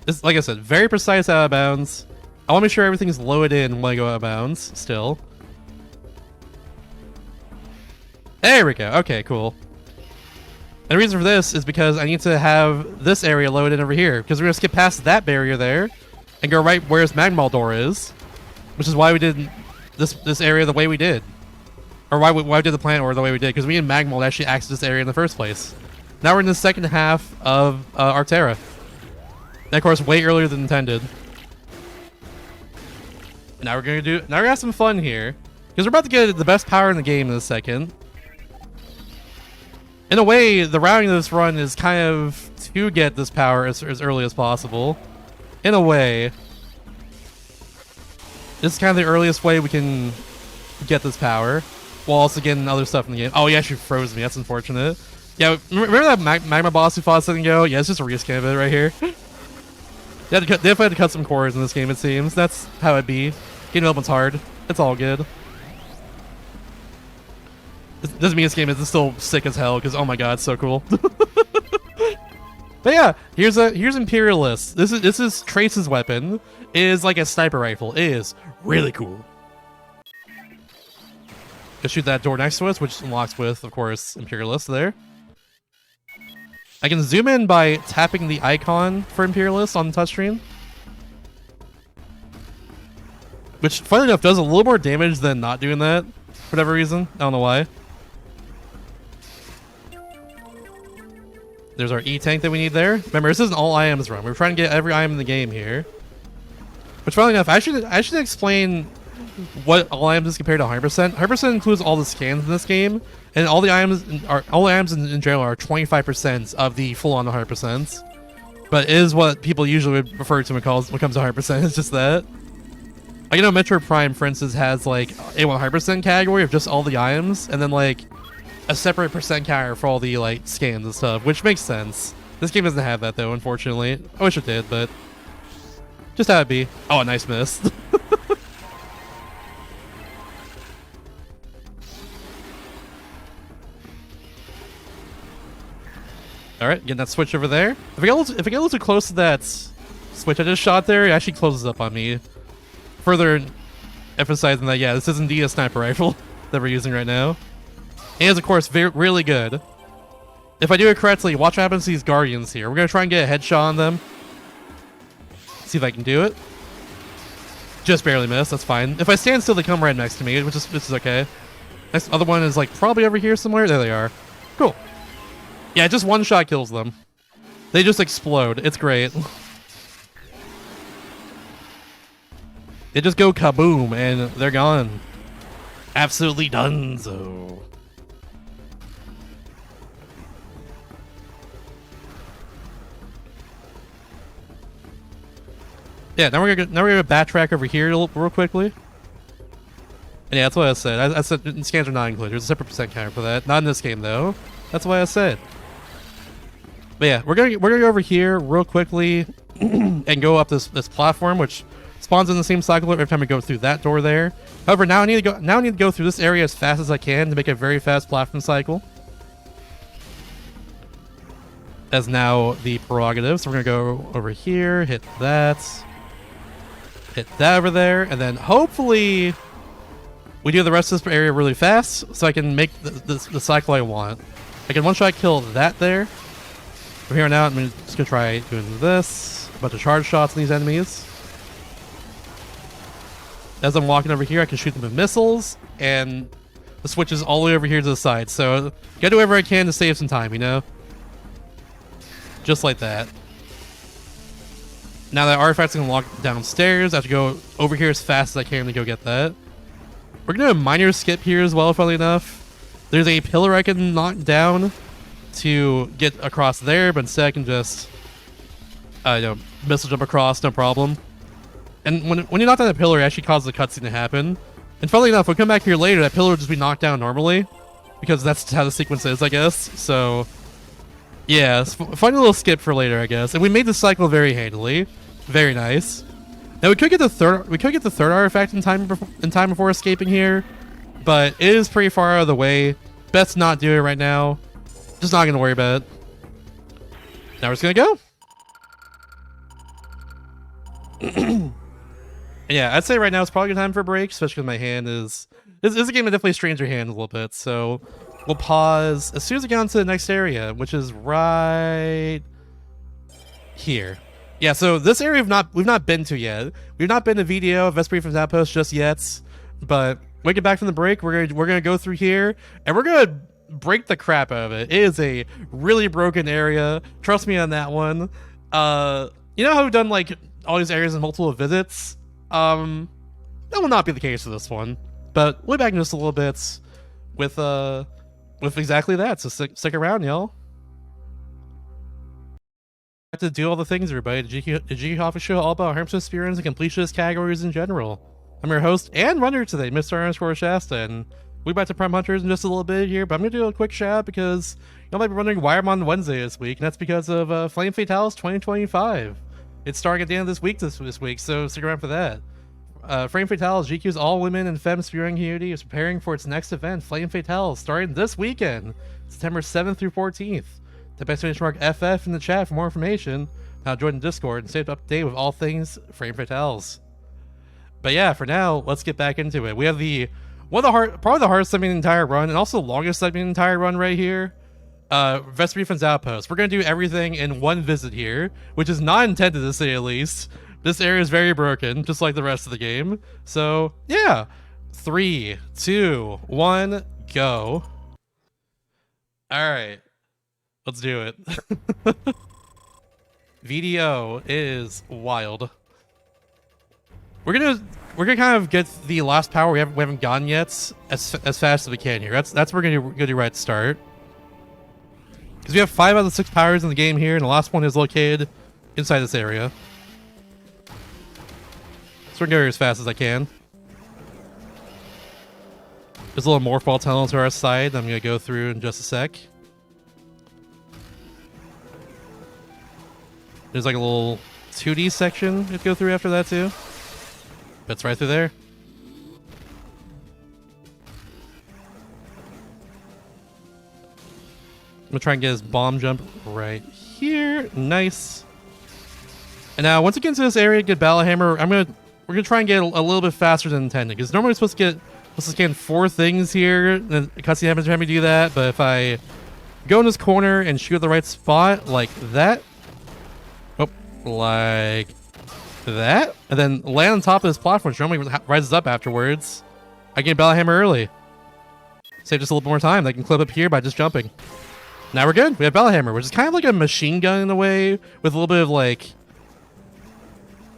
This, like I said, very precise out of bounds. I want to make sure everything's loaded in when I go out of bounds still. There we go. Okay, cool. And the reason for this is because I need to have this area loaded over here, because we're going to skip past that barrier there and go right where this magma door is, which is why we did this area the way we did. Or why we did the planet or the way we did, because we needed magma to actually access this area in the first place. Now we're in the second half of Arterra. And of course, way earlier than intended. Now we're gonna have some fun here, because we're about to get the best power in the game in a second. In a way, the routing of this run is kind of to get this power as early as possible. In a way, this is kind of the earliest way we can get this power, while also getting other stuff in the game. Oh, he actually froze me. That's unfortunate. Yeah, remember that magma boss we fought a second ago? Yeah, it's just a reskin of it right here. They definitely had to cut some corners in this game, it seems. That's how it be. Getting up one's hard. It's all good. It doesn't mean this game isn't still sick as hell, because oh my god, it's so cool. But yeah, here's Imperialist. This is Trace's weapon. It is like a sniper rifle. It is really cool. Let's shoot that door next to us, which unlocks with, of course, Imperialist there. I can zoom in by tapping the icon for Imperialist on the touchscreen, which, funny enough, does a little more damage than not doing that, for whatever reason. I don't know why. There's our E-tank that we need there. Remember, this is an all items run. We're trying to get every item in the game here. Which, funny enough, I should explain what all items is compared to 100%. 100% includes all the scans in this game, and all the items in general are 25% of the full-on 100%. But it is what people usually would refer to when it comes to 100%. It's just that. Like, you know, Metroid Prime, for instance, has like a 100% category of just all the items, and then like a separate percent counter for all the like scans and stuff, which makes sense. This game doesn't have that though, unfortunately. I wish it did, but just how it be. Oh, a nice miss. All right, getting that switch over there. If I get a little too close to that switch I just shot there, it actually closes up on me. Further emphasizing that, yeah, this is indeed a sniper rifle that we're using right now. And it's, of course, really good. If I do it correctly, watch what happens to these Guardians here. We're going to try and get a headshot on them. See if I can do it. Just barely missed, that's fine. If I stand still, they come right next to me, which is okay. Next other one is like probably over here somewhere. There they are. Cool. Yeah, just one shot kills them. They just explode. It's great. They just go kaboom and they're gone. Absolutely donezo. Yeah, now we're gonna backtrack over here real quickly. And yeah, that's what I said. I said scans are not included. There's a separate percent counter for that. Not in this game though. That's what I said. But yeah, we're gonna go over here real quickly and go up this platform, which spawns in the same cycle every time we go through that door there. However, now I need to go through this area as fast as I can to make a very fast platform cycle. As now the prerogative. So we're gonna go over here, hit that over there, and then hopefully we do the rest of this area really fast so I can make the cycle I want. I can one-shot kill that there. From here on out, I'm just gonna try doing this. A bunch of charge shots on these enemies. As I'm walking over here, I can shoot them with missiles, and the switch is all the way over here to the side. So, gotta do whatever I can to save some time, you know? Just like that. Now that artifact's gonna lock downstairs, I have to go over here as fast as I can to go get that. We're gonna do a minor skip here as well, funnily enough. There's a pillar I can knock down to get across there, but instead I can just, missile jump across, no problem. And when you knock down the pillar, it actually causes the cutscene to happen. And funnily enough, when we come back here later, that pillar will just be knocked down normally, because that's how the sequence is, I guess. So, yeah, it's a funny little skip for later, I guess. And we made the cycle very handily. Very nice. Now we could get the third artifact in time before escaping here, but it is pretty far out of the way. Best not do it right now. Just not gonna worry about it. Now we're just gonna go. Yeah, I'd say right now it's probably a good time for a break, especially because my hand is... This is a game that definitely strains your hand a little bit, so we'll pause as soon as we get on to the next area, which is right here. Yeah, so this area we've not been to yet. We've not been to VDO, Vesperia from Outpost just yet, but when we get back from the break, we're gonna go through here, and we're gonna break the crap out of it. It is a really broken area. Trust me on that one. You know how we've done like all these areas in multiple visits? That will not be the case for this one. But we'll be back in just a little bit with exactly that. So stick around, y'all. I have to do all the things, everybody. The GDQ Hotfix show all about Hunters, Speedruns, and completionist categories in general. I'm your host and runner today, Mr. Shasta, and we're back to Prime Hunters in just a little bit here, but I'm going to do a quick shout out because y'all might be wondering why I'm on Wednesday this week, and that's because of Flame Fatales 2025. It's starting at the end of this week, so stick around for that. Flame Fatales, GQ's all-women and femme speedrunning community, is preparing for its next event, Flame Fatales, starting this weekend, September 7th through 14th. Type exclamation mark FF in the chat for more information. Now join the Discord and stay up to date with all things Flame Fatales. But yeah, for now, let's get back into it. We have probably the hardest segment in the entire run, and also the longest segment in the entire run right here. Vesperia from Outpost. We're gonna do everything in one visit here, which is not intended to say at least. This area is very broken, just like the rest of the game. So yeah, 3, 2, 1, go. All right, let's do it. VDO is wild. We're gonna kind of get the last power we haven't gotten yet as fast as we can here. That's what we're gonna do right at the start. Because we have 5 out of the 6 powers in the game here, and the last one is located inside this area. So we're gonna go here as fast as I can. There's a little morph ball tunnel to our side that I'm gonna go through in just a sec. There's like a little 2D section to go through after that too. It's right through there. I'm gonna try and get his bomb jump right here. Nice. And now once we get into this area, get Battle Hammer, we're gonna try and get a little bit faster than intended. Because normally we're supposed to scan 4 things here, and the cutscene happens to have me do that, but if I go in this corner and shoot at the right spot, like that. Oh, like that, and then land on top of this platform, which normally rises up afterwards, I get Battle Hammer early. Save just a little bit more time. I can clip up here by just jumping. Now we're good. We have Battle Hammer, which is kind of like a machine gun in a way, with a little bit of like,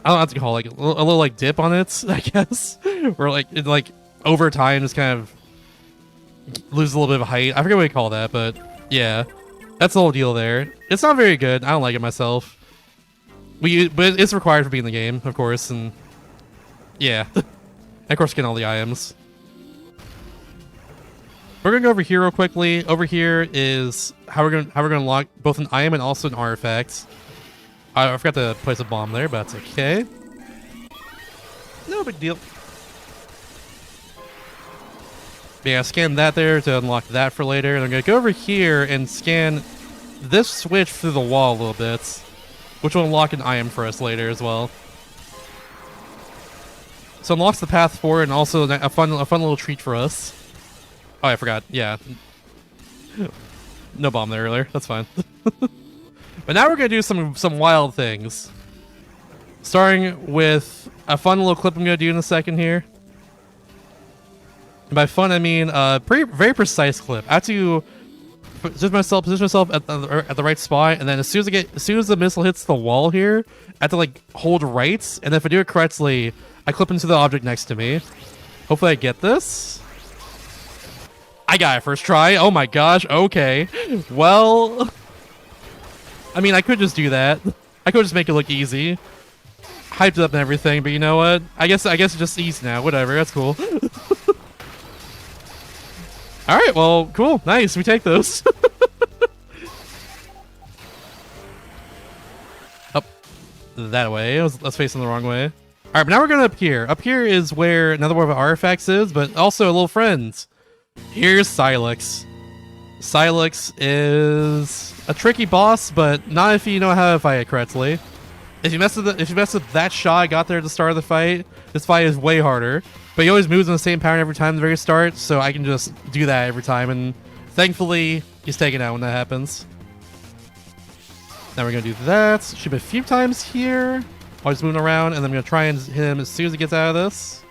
I don't know what to call it, like a little like dip on it, I guess, or like it like over time just kind of loses a little bit of height. I forget what we call that, but yeah, that's the whole deal there. It's not very good. I don't like it myself. But it's required for being in the game, of course, and yeah, and of course, getting all the items. We're gonna go over here real quickly. Over here is how we're gonna unlock both an item and also an artifact. I forgot to place a bomb there, but that's okay. No big deal. But yeah, scan that there to unlock that for later. And I'm gonna go over here and scan this switch through the wall a little bit, which will unlock an item for us later as well. So it unlocks the path forward and also a fun little treat for us. Oh, I forgot. Yeah. No bomb there earlier. That's fine. But now we're going to do some wild things. Starting with a fun little clip I'm going to do in a second here. And by fun, I mean very precise clip. I have to position myself at the right spot, and then as soon as the missile hits the wall here, I have to like hold right, and if I do it correctly, I clip into the object next to me. Hopefully I get this. I got it first try. Oh my gosh. Okay. Well, I mean, I could just do that. I could just make it look easy. Hyped it up and everything, but you know what? I guess it's just easy now. Whatever. That's cool. All right. Well, cool. Nice. We take those. Up that way. I was facing the wrong way. All All right, but now we're going up here. Up here is where another one of our artifacts is, but also a little friend. Here's Silex. Silex is a tricky boss, but not if you know how to fight it correctly. If you mess with that shot I got there at the start of the fight, this fight is way harder. But he always moves in the same pattern every time at the very start, so I can just do that every time, and thankfully, he's taken out when that happens. Now we're gonna do that. Shoot him a few times here while he's moving around, and then I'm gonna try and hit him as soon as he gets out of this.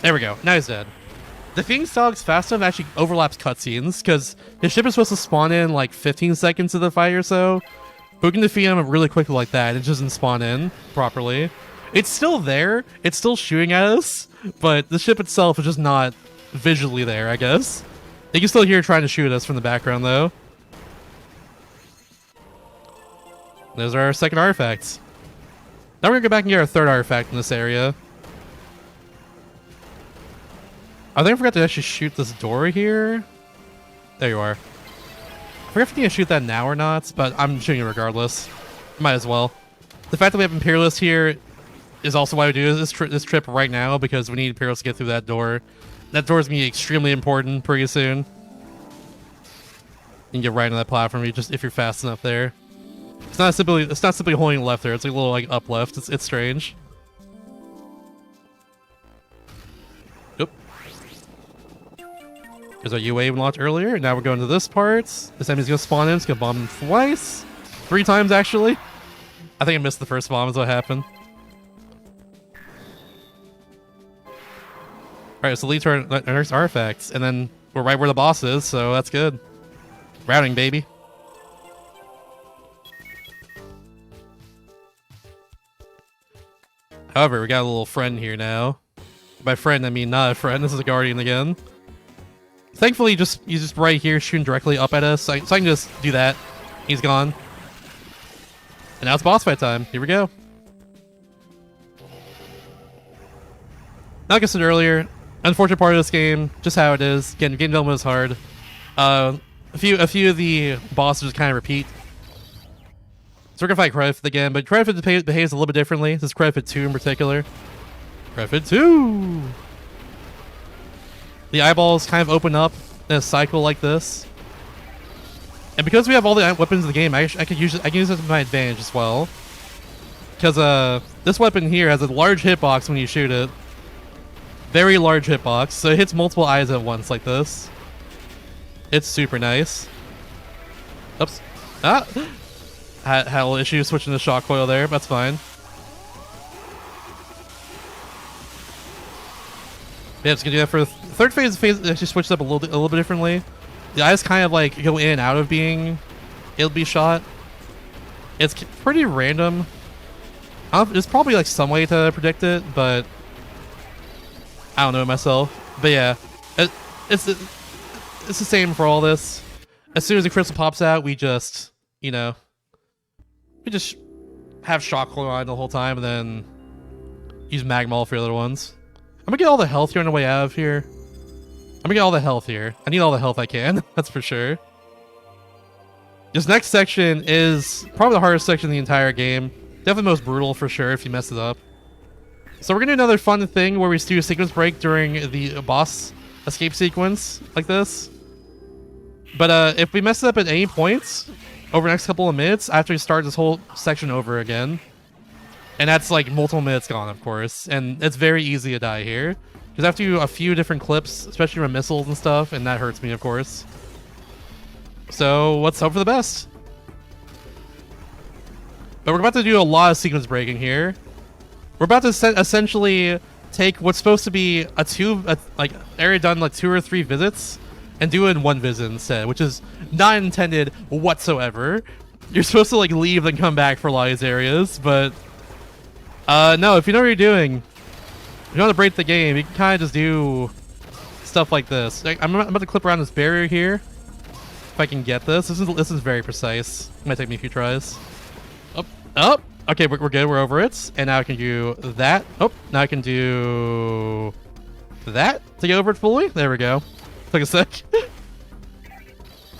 There we go. Now he's dead. The thing Silex fast enough actually overlaps cutscenes, because his ship is supposed to spawn in like 15 seconds of the fight or so. But we can defeat him really quickly like that. It doesn't spawn in properly. It's still there. It's still shooting at us, but the ship itself is just not visually there, I guess. You can still hear it trying to shoot us from the background, though. Those are our second artifacts. Now we're gonna go back and get our third artifact in this area. I think I forgot to actually shoot this door here. There you are. I forgot if you can shoot that now or not, but I'm shooting it regardless. Might as well. The fact that we have Imperialist here is also why we do this trip right now, because we need Imperialist to get through that door. That door is going to be extremely important pretty soon. You can get right on that platform if you're fast enough there. It's not simply holding left there. It's like a little like up left. It's strange. Oop. There's our UA we launched earlier. Now we're going to this part. This time he's going to spawn in. It's going to bomb him twice. 3 times, actually. I think I missed the first bomb is what happened. Alright, so lead to our next artifacts. And then we're right where the boss is, so that's good. Routing, baby. However, we got a little friend here now. By friend, I mean not a friend. This is a guardian again. Thankfully, he's just right here shooting directly up at us. So I can just do that. He's gone. And now it's boss fight time. Here we go. Like I said earlier, unfortunate part of this game, just how it is. Again, game development is hard. A few of the bosses just kind of repeat. So we're gonna fight Credit again, but Credit behaves a little bit differently. This is Credit 2 in particular. Credit 2! The eyeballs kind of open up in a cycle like this. And because we have all the weapons in the game, I can use it to my advantage as well. Because this weapon here has a large hitbox when you shoot it. Very large hitbox, so it hits multiple eyes at once like this. It's super nice. Oops. Ah! Had a little issue switching the shock coil there, but that's fine. Yeah, just gonna do that for the third phase. Actually switched up a little bit differently. The eyes kind of like go in and out of being able to be shot. It's pretty random. There's probably like some way to predict it, but I don't know it myself. But yeah, it's the same for all this. As soon as the crystal pops out, we just, you know, we just have shock coil on the whole time, and then use magma for the other ones. I'm gonna get all the health here on the way out of here. I'm gonna get all the health here. I need all the health I can, that's for sure. This next section is probably the hardest section in the entire game. Definitely the most brutal for sure if you mess it up. So we're gonna do another fun thing where we do a sequence break during the boss escape sequence like this. But if we mess it up at any points over the next couple of minutes, I have to start this whole section over again. And that's like multiple minutes gone, of course. And it's very easy to die here. Because I have to do a few different clips, especially from missiles and stuff, and that hurts me, of course. So let's hope for the best. But we're about to do a lot of sequence breaking here. We're about to essentially take what's supposed to be like area done like 2 or 3 visits and do it in 1 visit instead, which is not intended whatsoever. You're supposed to like leave and come back for a lot of these areas, but no, if you know what you're doing, if you want to break the game, you can kind of just do stuff like this. Like, I'm about to clip around this barrier here. If I can get this. This is very precise. It might take me a few tries. Up. Okay, we're good. We're over it. And now I can do that. Oh, now I can do that to get over it fully. There we go. Took a sec.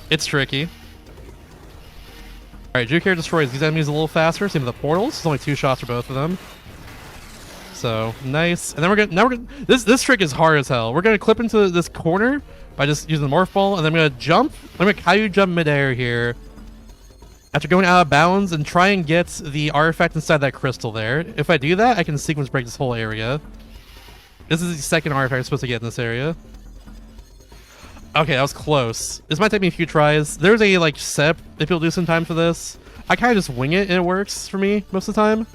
It's tricky. Alright, GDQ destroys these enemies a little faster. Same with the portals. It's only 2 shots for both of them. So nice. And then we're gonna this trick is hard as hell. We're gonna clip into this corner by just using the morph ball, and then I'm gonna jump. I'm gonna Caillou jump midair here after going out of bounds and try and get the artifact inside that crystal there. If I do that, I can sequence break this whole area. This is the second artifact I'm supposed to get in this area. Okay, that was close. This might take me a few tries. There's a like setup that people do sometimes for this. I kind of just wing it and it works for me most of the time.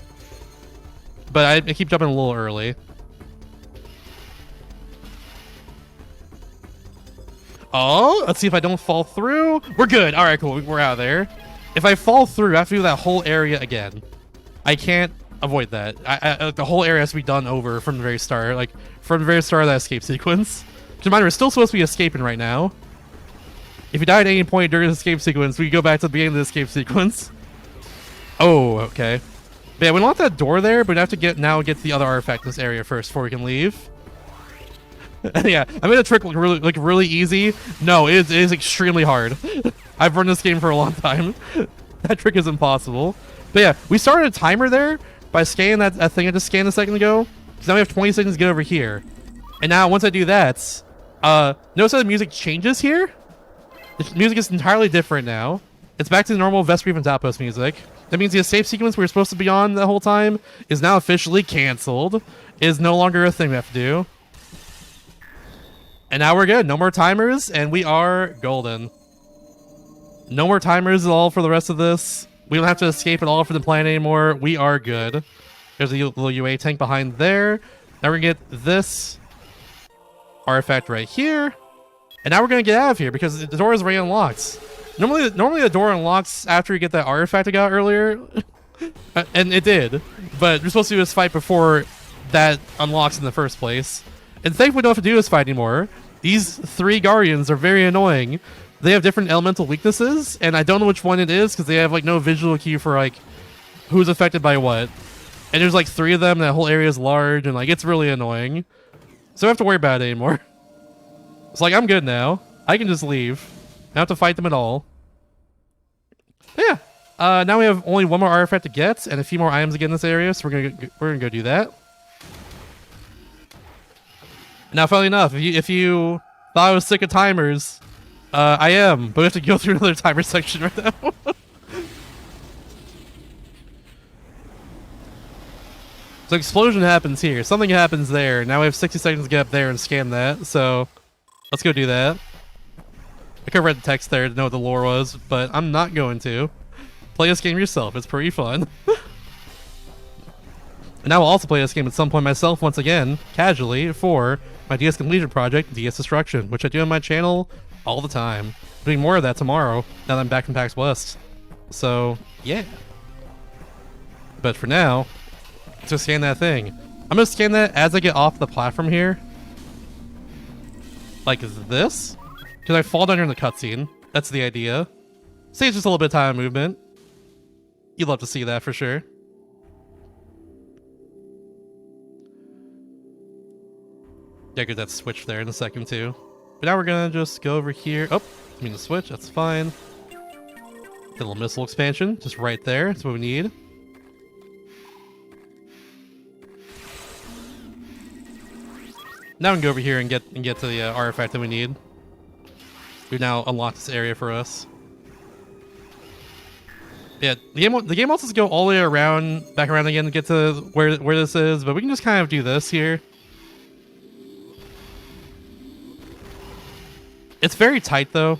But I keep jumping a little early. Oh, let's see if I don't fall through. We're good. All right, cool. We're out of there. If I fall through, I have to do that whole area again. I can't avoid that. The whole area has to be done over from the very start. Like, from the very start of that escape sequence. Keep in mind, we're still supposed to be escaping right now. If you die at any point during the escape sequence, we go back to the beginning of the escape sequence. Oh, okay. But yeah, we don't want that door there, but we have to get to the other artifact in this area first before we can leave. Yeah, I made a trick look really easy. No, it is extremely hard. I've run this game for a long time. That trick is impossible. But yeah, we started a timer there by scanning that thing I just scanned a second ago. So now we have 20 seconds to get over here. And now once I do that, notice how the music changes here? The music is entirely different now. It's back to the normal Vesper's Outpost music. That means the escape sequence we were supposed to be on the whole time is now officially canceled. It is no longer a thing we have to do. And now we're good. No more timers, and we are golden. No more timers at all for the rest of this. We don't have to escape at all from the planet anymore. We are good. There's a little UA tank behind there. Now we're gonna get this artifact right here. And now we're gonna get out of here because the door is already unlocked. Normally the door unlocks after you get that artifact I got earlier. And it did. But we're supposed to do this fight before that unlocks in the first place. And thankfully we don't have to do this fight anymore. These 3 guardians are very annoying. They have different elemental weaknesses, and I don't know which one it is because they have like no visual cue for like who's affected by what. And there's like 3 of them, and that whole area is large, and like it's really annoying. So I don't have to worry about it anymore. It's like I'm good now. I can just leave. I don't have to fight them at all. But yeah. Now we have only one more artifact to get, and a few more items to get in this area, so we're gonna go do that. Now, funnily enough, if you thought I was sick of timers, I am, but we have to go through another timer section right now. So explosion happens here. Something happens there. Now we have 60 seconds to get up there and scan that. So let's go do that. I could have read the text there to know what the lore was, but I'm not going to. Play this game yourself. It's pretty fun. And I will also play this game at some point myself once again, casually, for my DS completion project, DS Destruction, which I do on my channel all the time. I'm doing more of that tomorrow, now that I'm back from PAX West. So, yeah. But for now, let's just scan that thing. I'm gonna scan that as I get off the platform here. Like this? Because I fall down during the cutscene. That's the idea. Saves just a little bit of time movement. You'd love to see that for sure. Yeah, get that switch there in a second too. But now we're gonna just go over here. Oh, I mean the switch, that's fine. Get a little missile expansion, just right there. That's what we need. Now we can go over here and get to the artifact that we need. We've now unlocked this area for us. Yeah, the game wants us to go all the way around, back around again to get to where this is, but we can just kind of do this here. It's very tight though.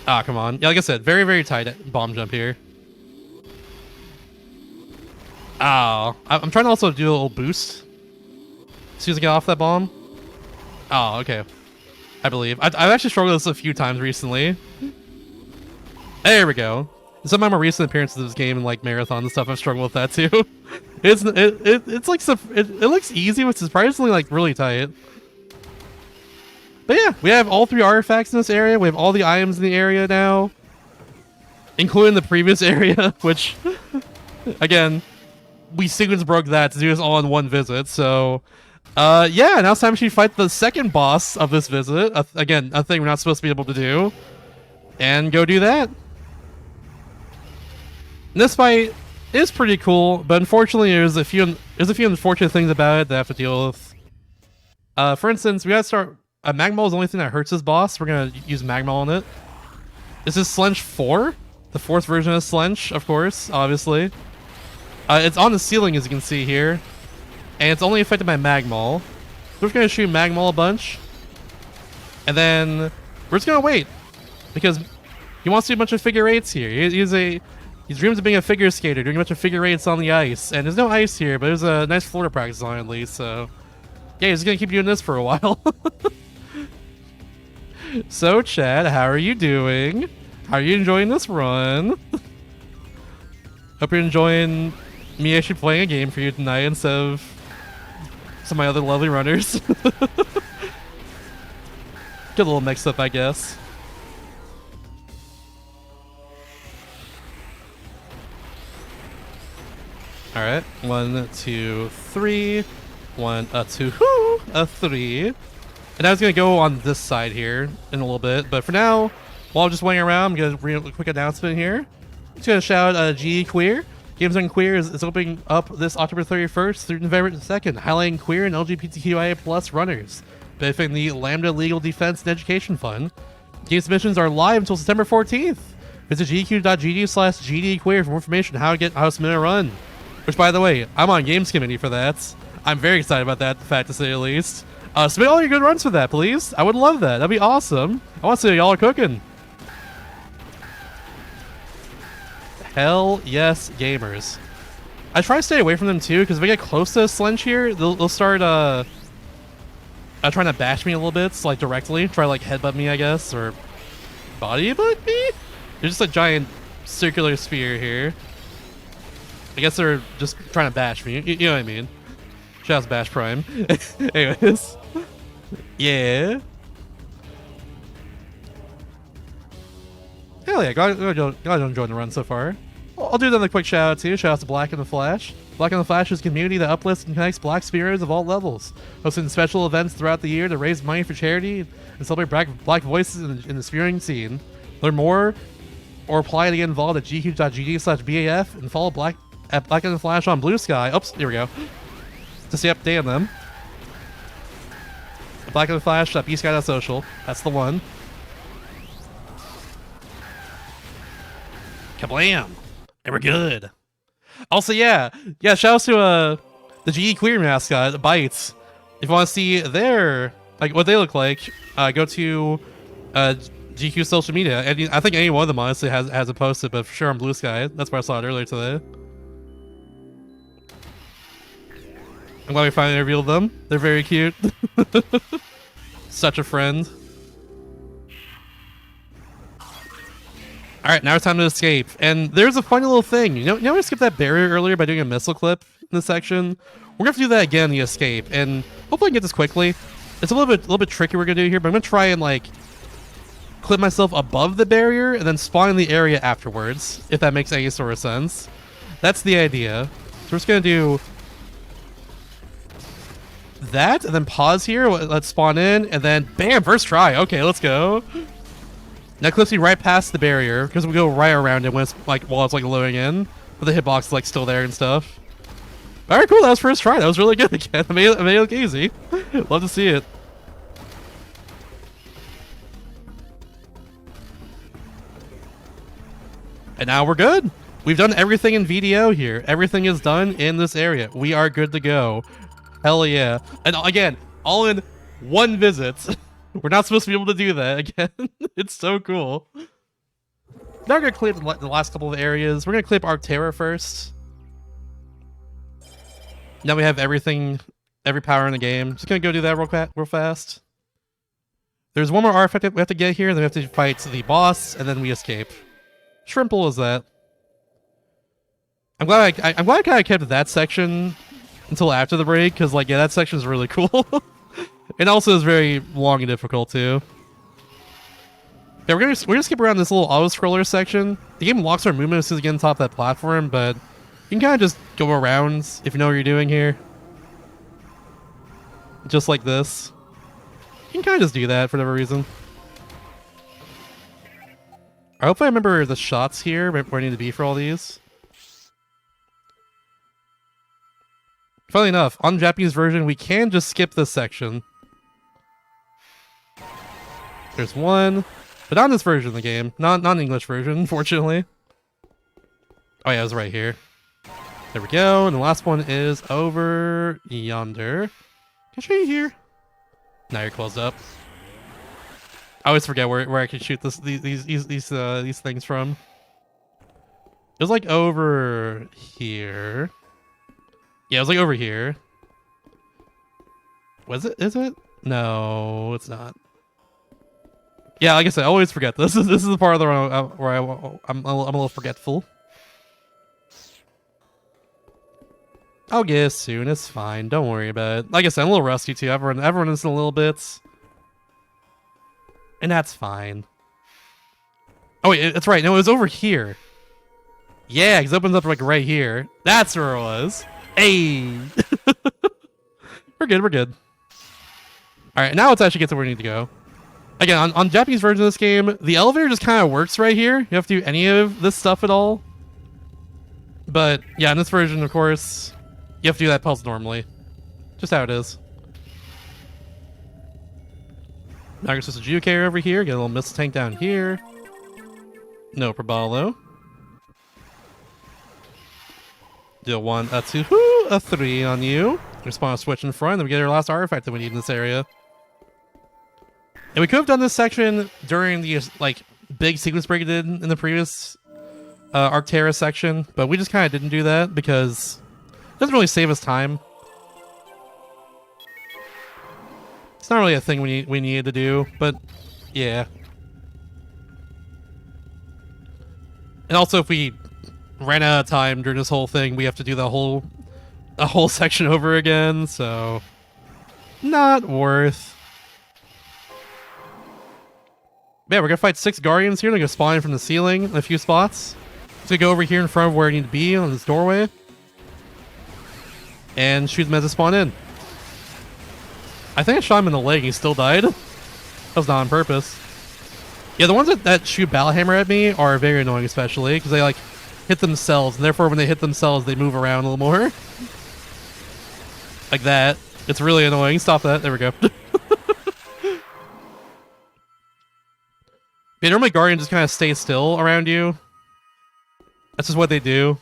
Ah, come on. Yeah, like I said, very, very tight bomb jump here. Oh, I'm trying to also do a little boost as soon as I get off that bomb. Oh, okay. I believe. I've actually struggled with this a few times recently. There we go. Some of my more recent appearances of this game and like marathon and stuff, I've struggled with that too. It's like it looks easy, but it's surprisingly like really tight. But yeah, we have all 3 artifacts in this area. We have all the items in the area now, including the previous area, which, again, we sequence broke that to do this all in one visit. So, yeah, now it's time to fight the second boss of this visit. Again, a thing we're not supposed to be able to do. And go do that. In this fight, It is pretty cool, but unfortunately there's a few unfortunate things about it that I have to deal with. For instance, we gotta start. Magma is the only thing that hurts this boss. We're gonna use Magma on it. This is Slench 4, the 4th version of Slench, of course, obviously. It's on the ceiling, as you can see here, and it's only affected by Magma. We're just gonna shoot Magma a bunch, and then we're just gonna wait because he wants to do a bunch of figure eights here. He dreams of being a figure skater, doing a bunch of figure eights on the ice, and there's no ice here, but there's a nice floor to practice on at least. So yeah, he's gonna keep doing this for a while. So, Chad, how are you doing? How are you enjoying this run? Hope you're enjoying me actually playing a game for you tonight instead of some of my other lovely runners. Get a little mixed up, I guess. Alright, 1, 2, 3. 1, 2, 3. And I was going to go on this side here in a little bit, but for now, while I'm just waiting around, I'm going to read a quick announcement here. I'm just going to shout out GDQ Queer. Games on Queer is opening up this October 31st through November 2nd, highlighting queer and LGBTQIA plus runners, benefiting the Lambda Legal Defense and Education Fund. Game submissions are live until September 14th. Visit gdq.gg/gdqueer for more information on how to submit a run. Which, by the way, I'm on Games Committee for that. I'm very excited about that, fact to say the least. Submit all your good runs for that, please. I would love that. That'd be awesome. I want to see y'all are cooking. Hell yes, gamers. I try to stay away from them too, because if I get close to a Slench here, they'll start trying to bash me a little bit, like directly. Try to like headbutt me, I guess, or body butt me? There's just a giant circular sphere here. I guess they're just trying to bash me. You know what I mean? Shouts Bash Prime. Anyways. Yeah. Hell yeah, glad I'm enjoying the run so far. I'll do another quick shout out too. Shout out to Black and the Flash. Black and the Flash is a community that uplifts and connects black speedrunners of all levels, hosting special events throughout the year to raise money for charity and celebrate black voices in the speedrunning scene. Learn more or apply to get involved at gq.gg/BAF and follow Black and the Flash on Blue Sky. Oops, here we go. To stay up to date on them. Black and the Flash.bsky.social. That's the one. Kablam! And we're good. Also, yeah, shout out to the GE Queer mascot, Bites. If you want to see their what they look like, go to GQ social media. And I think any one of them honestly has it posted, but for sure on Blue Sky. That's where I saw it earlier today. I'm glad we finally revealed them. They're very cute. Such a friend. Alright, now it's time to escape. And there's a funny little thing. You know we skipped that barrier earlier by doing a missile clip in this section? We're gonna have to do that again in the escape. And hopefully I can get this quickly. It's a little bit tricky we're gonna do here, but I'm gonna try and like clip myself above the barrier and then spawn in the area afterwards, if that makes any sort of sense. That's the idea. So we're just gonna do that and then pause here. Let's spawn in and then bam, first try. Okay, let's go. Now clips me right past the barrier because we go right around it when it's while it's loading in, but the hitbox is still there and stuff. All right, cool. That was first try. That was really good again. I made it look easy. Love to see it. And now we're good. We've done everything in VDO here. Everything is done in this area. We are good to go. Hell yeah. And again, all in one visit. We're not supposed to be able to do that again. It's so cool. Now we're going to clip the last couple of areas. We're going to clip Arcterra first. Now we have everything, every power in the game. Just going to go do that real fast. There's one more artifact we have to get here. Then we have to fight the boss, and then we escape. Shrimple is that. I'm glad I kind of kept that section until after the break, because yeah, that section is really cool. It also is very long and difficult too. Yeah, we're gonna skip around this little auto scroller section. The game locks our movement as soon as we get on top of that platform, but you can kind of just go around if you know what you're doing here. Just like this. You can kind of just do that for whatever reason. I hope I remember the shots here where I need to be for all these. Funnily enough, on the Japanese version, we can just skip this section. There's one, but not in this version of the game. Not English version, unfortunately. Oh yeah, it was right here. There we go. And the last one is over yonder. Can I show you here? Now you're closed up. I always forget where I can shoot these things from. It was like over here. Yeah, it was like over here. Was it? Is it? No, it's not. Yeah, like I said, I always forget this. This is the part of the run where I'm a little forgetful. I'll get it soon. It's fine. Don't worry about it. Like I said, I'm a little rusty too. Everyone is in a little bits. And that's fine. Oh wait, it's right. No, it was over here. Yeah, because it opens up like right here. That's where it was. Hey! We're good, we're good. Alright, now let's actually get to where we need to go. Again, on Japanese version of this game, the elevator just kind of works right here. You don't have to do any of this stuff at all. But yeah, in this version, of course, you have to do that puzzle normally. Just how it is. Now there's just a GDQ over here. Get a little missile tank down here. No probalo. Do a 1, a 2, a 3 on you. Respawn a switch in front, then we get our last artifact that we need in this area. And we could have done this section during the like big sequence break it did in the previous Arctera section, but we just kind of didn't do that because it doesn't really save us time. It's not really a thing we needed to do, but yeah. And also, if we ran out of time during this whole thing, we have to do a whole section over again, so not worth. Yeah, we're gonna fight 6 Guardians here. They're gonna spawn in from the ceiling in a few spots. So go over here in front of where I need to be on this doorway. And shoot them as they spawn in. I think I shot him in the leg and he still died. That was not on purpose. Yeah, the ones that shoot Battle Hammer at me are very annoying, especially because they like hit themselves, and therefore when they hit themselves, they move around a little more. Like that. It's really annoying. Stop that. There we go. Yeah, normally Guardians just kind of stay still around you. That's just what they do.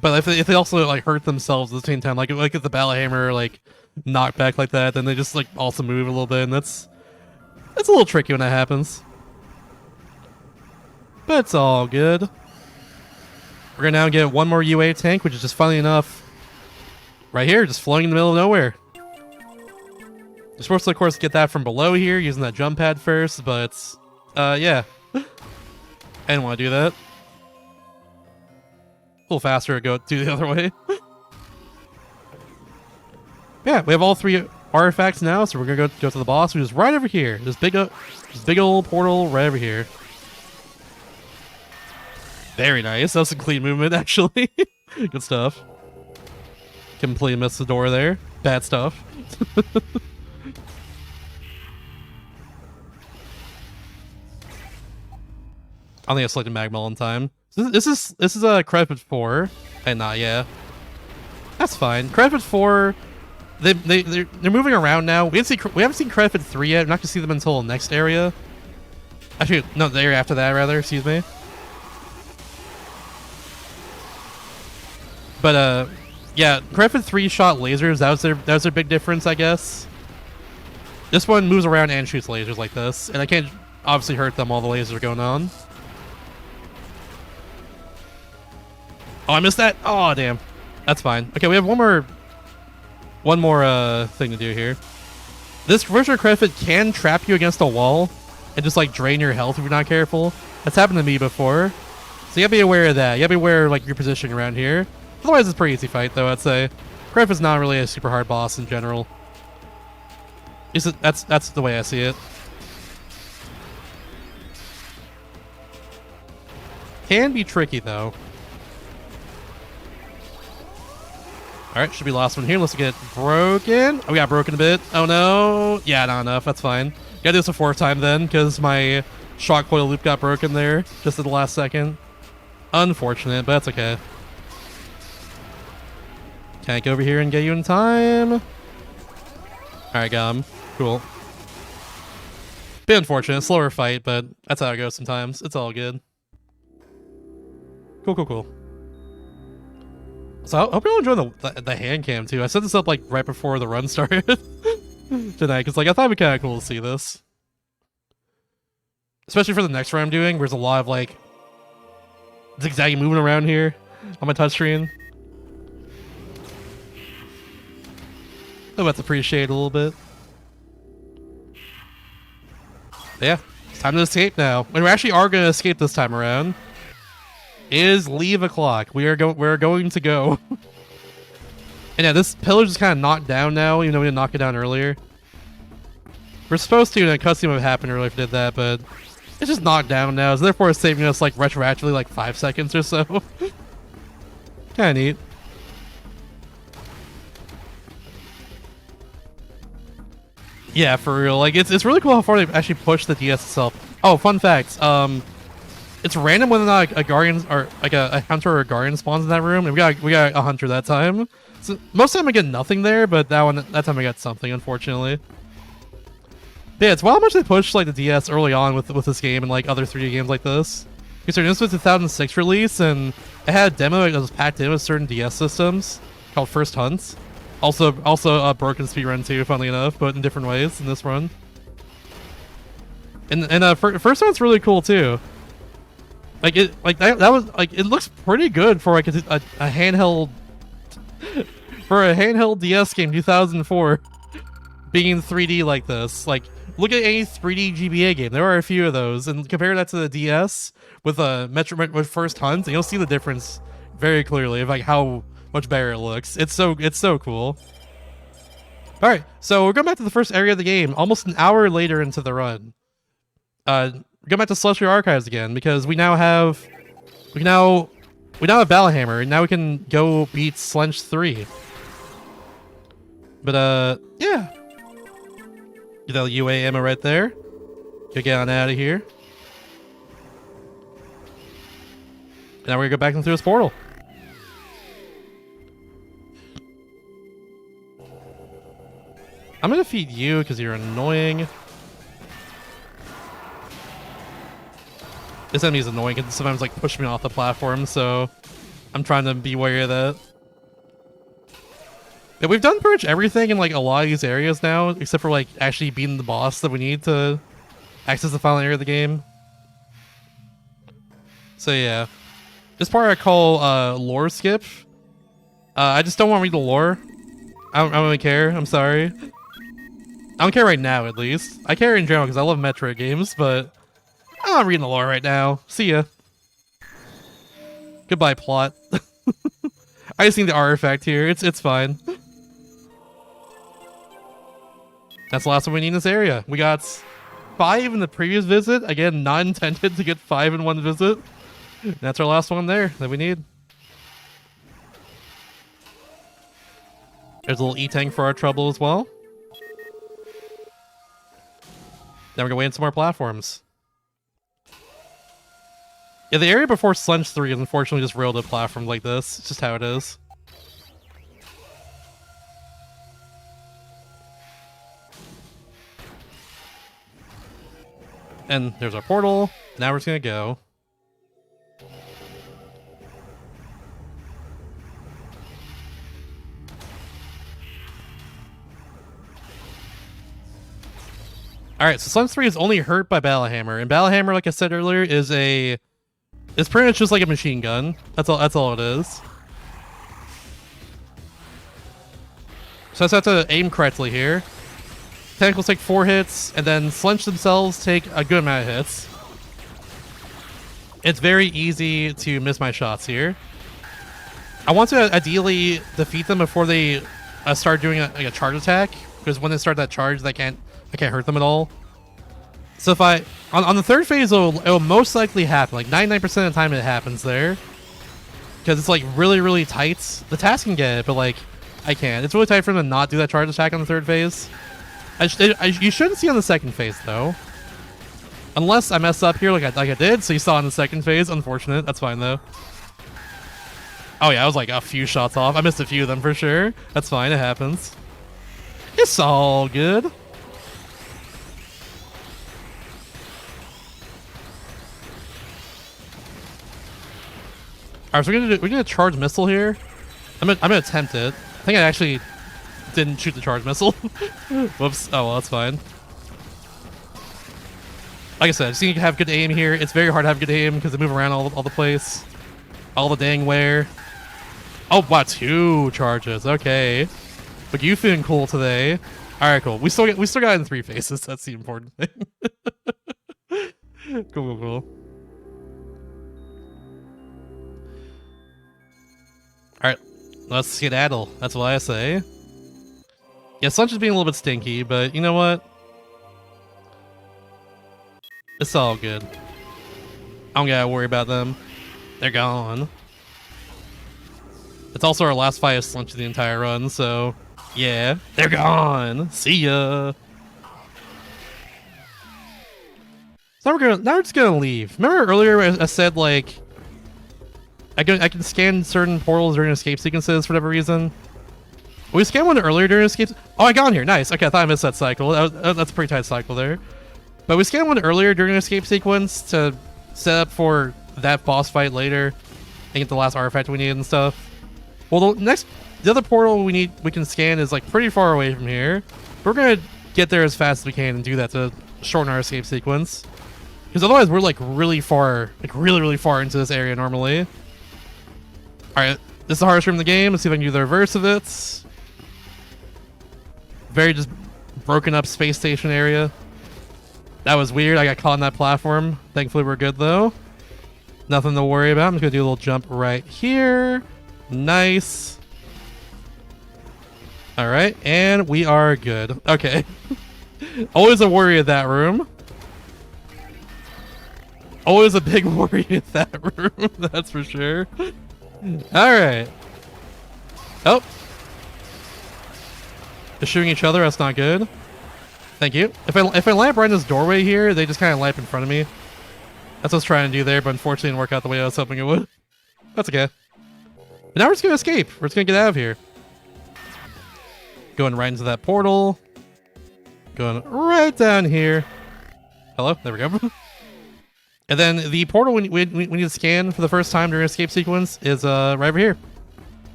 But if they also like hurt themselves at the same time, like if the Battle Hammer like knock back like that, then they just like also move a little bit, and that's a little tricky when that happens. But it's all good. We're gonna now get one more UA tank, which is just funny enough right here, just floating in the middle of nowhere. You're supposed to, of course, get that from below here using that jump pad first, but yeah. I didn't want to do that. A little faster to go do the other way. Yeah, we have all 3 artifacts now, so we're gonna go to the boss, who's right over here. This big old portal right over here. Very nice. That was some clean movement, actually. Good stuff. Completely missed the door there. Bad stuff. I don't think I selected Magma in time. This is a Credit 4, and yeah, that's fine. Credit 4, they're moving around now. We haven't seen Credit 3 yet. We're not gonna see them until the next area. Actually, no, the area after that rather. Excuse me. But yeah, Credit 3 shot lasers. That was their big difference, I guess. This one moves around and shoots lasers like this, and I can't obviously hurt them while the lasers are going on. Oh, I missed that. Oh, damn. That's fine. Okay, we have one more thing to do here. This version of Credit can trap you against a wall and just like drain your health if you're not careful. That's happened to me before, so you gotta be aware of that. You gotta be aware of like your positioning around here. Otherwise, it's a pretty easy fight, though. I'd say Credit is not really a super hard boss in general. That's the way I see it. Can be tricky though. Alright, should be the last one here. Let's get broken. Oh, we got broken a bit. Oh no. Yeah, not enough. That's fine. Gotta do this a 4th time then, because my shock coil loop got broken there just at the last second. Unfortunate, but that's okay. Can't go over here and get you in time. Alright, got him. Cool. Bit unfortunate, slower fight, but that's how it goes sometimes. It's all good. Cool. So I hope you're enjoying the hand cam too. I set this up like right before the run started tonight, because like I thought it'd be kind of cool to see this. Especially for the next run I'm doing, where there's a lot of like zigzagging movement around here on my touchscreen. I'm about to appreciate it a little bit. Yeah, it's time to escape now. And we actually are going to escape this time around. It is leave o'clock. We're going to go. And yeah, this pillar just kind of knocked down now, even though we didn't knock it down earlier. We're supposed to, and a cutscene would have happened earlier if we did that, but it's just knocked down now, so therefore it's saving us like retroactively like 5 seconds or so. Kinda neat. Yeah, for real. Like it's really cool how far they've actually pushed the DS itself. Oh, fun fact. It's random whether or not a guardian or like a hunter or a guardian spawns in that room, and we got a hunter that time. So most of the time I get nothing there, but that time I got something, unfortunately. But yeah, it's wild how much they pushed like the DS early on with this game and like other 3D games like this. Considering this was a 2006 release, and it had a demo that was packed in with certain DS systems called First Hunts. Also a broken speedrun too, funnily enough, but in different ways in this run. And First Hunt's really cool too. Like that was like, it looks pretty good for like a handheld for a handheld DS game 2004 being 3D like this. Like, look at any 3D GBA game. There are a few of those, and compare that to the DS with Metroid with First Hunt, and you'll see the difference very clearly of like how much better it looks. It's so cool. All right, so we're going back to the first area of the game, almost an hour later into the run. We're going back to Celestial Archives again because we now have Battlehammer, and now we can go beat Slench 3. But yeah. Get that UA ammo right there. Go get on out of here. And now we're gonna go back in through this portal. I'm gonna defeat you because you're annoying. This enemy is annoying and sometimes like push me off the platform, so I'm trying to be wary of that. Yeah, we've done pretty much everything in like a lot of these areas now, except for like actually beating the boss that we need to access the final area of the game. So yeah, this part I call lore skip. I just don't want to read the lore. I don't really care. I'm sorry. I don't care right now, at least. I care in general because I love Metroid games, but I'm not reading the lore right now. See ya. Goodbye, plot. I just need the artifact here. It's fine. That's the last one we need in this area. We got 5 in the previous visit. Again, not intended to get 5 in one visit. And that's our last one there that we need. There's a little E-Tank for our trouble as well. Then we're gonna wait on some more platforms. Yeah, the area before Slench 3 is unfortunately just railed a platform like this. It's just how it is. And there's our portal. Now we're just gonna go. Alright, so Slench 3 is only hurt by Battlehammer, and Battlehammer, like I said earlier, is it's pretty much just like a machine gun. That's all it is. So I just have to aim correctly here. Tentacles take 4 hits, and then Slench themselves take a good amount of hits. It's very easy to miss my shots here. I want to ideally defeat them before they start doing a charge attack, because when they start that charge, I can't hurt them at all. So if on the third phase, it'll most likely happen. Like 99% of the time, it happens there, because it's like really tight. The task can get it, but like I can't. It's really tight for them to not do that charge attack on the third phase. You shouldn't see on the second phase though, unless I mess up here like I did. So you saw in the second phase. Unfortunate. That's fine though. Oh yeah, I was like a few shots off. I missed a few of them for sure. That's fine, it happens. It's all good. Alright, so we're gonna charge missile here. I'm gonna attempt it. I think I actually didn't shoot the charge missile. Whoops. Oh well, that's fine. Like I said, I just need to have good aim here. It's very hard to have good aim because they move around all the place. All the dang where. Oh wow, 2 charges. Okay. But you feeling cool today. Alright, cool. We still got it in 3 phases. That's the important thing. Cool. Alright, let's skedaddle. That's what I say. Yeah, Sun's just being a little bit stinky, but you know what? It's all good. I don't gotta worry about them. They're gone. It's also our last fight of Slunch of the entire run, so yeah. They're gone! See ya! So now we're just gonna leave. Remember earlier I said, like, I can scan certain portals during escape sequences for whatever reason? We scanned one earlier during escape. Oh, I got in here. Nice. Okay, I thought I missed that cycle. That's a pretty tight cycle there. But we scanned one earlier during an escape sequence to set up for that boss fight later and get the last artifact we need and stuff. Well, the other portal we can scan is like pretty far away from here. We're gonna get there as fast as we can and do that to shorten our escape sequence. Because otherwise we're like really far, like really far into this area normally. Alright, this is the hardest room in the game. Let's see if I can do the reverse of it. Very just broken up space station area. That was weird. I got caught on that platform. Thankfully we're good though. Nothing to worry about. I'm just gonna do a little jump right here. Nice. Alright, and we are good. Okay. Always a worry of that room. Always a big worry of that room, that's for sure. Alright. Oh. They're shooting each other, that's not good. Thank you. If I line up right in this doorway here, they just kind of line up in front of me. That's what I was trying to do there, but unfortunately it didn't work out the way I was hoping it would. That's okay. But now we're just gonna escape. We're just gonna get out of here. Going right into that portal. Going right down here. Hello? There we go. And then the portal we need to scan for the first time during escape sequence is right over here.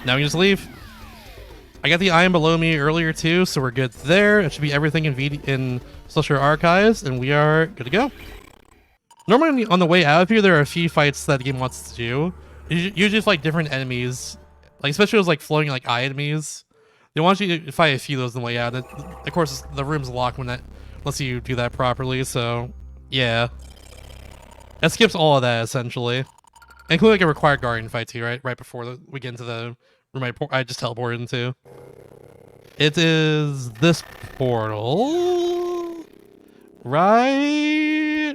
Now we can just leave. I got the iron below me earlier too, so we're good there. It should be everything in Social Archives, and we are good to go. Normally on the way out of here, there are a few fights that the game wants to do. Usually just like different enemies, like especially those like floating like eye enemies. They want you to fight a few of those on the way out. Of course, the room's locked unless you do that properly. So yeah, that skips all of that essentially, including like a required guardian fight too, right before we get into the room I just teleported into. It is this portal, right?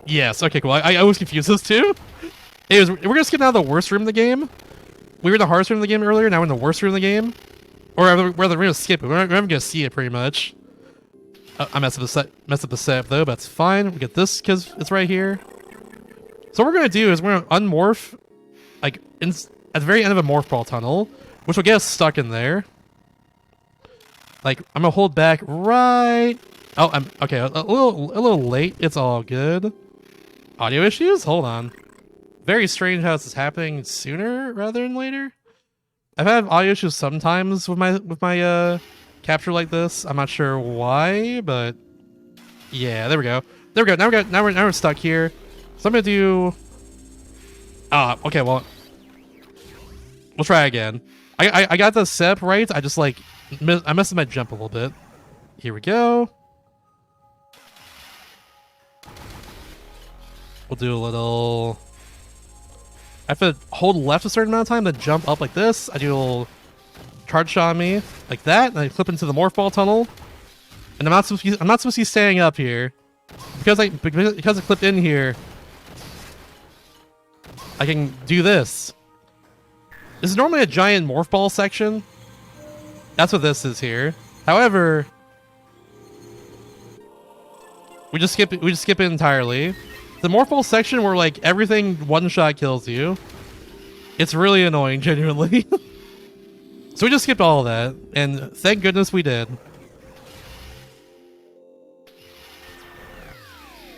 Yes. Okay. Cool. I always confuse those two. Anyways, we're gonna skip out of the worst room in the game. We were in the hardest room in the game earlier. Now we're in the worst room in the game. Or rather, we're gonna skip it. We're not gonna see it pretty much. I messed up the setup though, but that's fine. We get this because it's right here. So what we're gonna do is we're gonna unmorph, like at the very end of a morph ball tunnel, which will get us stuck in there. Like I'm gonna hold back right. Oh, I'm okay. A little late. It's all good. Audio issues? Hold on. Very strange how this is happening sooner rather than later. I've had audio issues sometimes with my capture like this. I'm not sure why, but yeah, there we go. There we go. Now we're stuck here. So I'm gonna do. Okay. Well, we'll try again. I got the setup right. I just like I messed up my jump a little bit. Here we go. We'll do a little. I have to hold left a certain amount of time, then jump up like this. I do a little charge shot on me like that, and I clip into the morph ball tunnel. And I'm not supposed to be standing up here because I clipped in here. I can do this. This is normally a giant morph ball section. That's what this is here. However, we just skip it entirely. the Morphle section where like everything one-shot kills you, it's really annoying, genuinely. So we just skipped all of that, and thank goodness we did.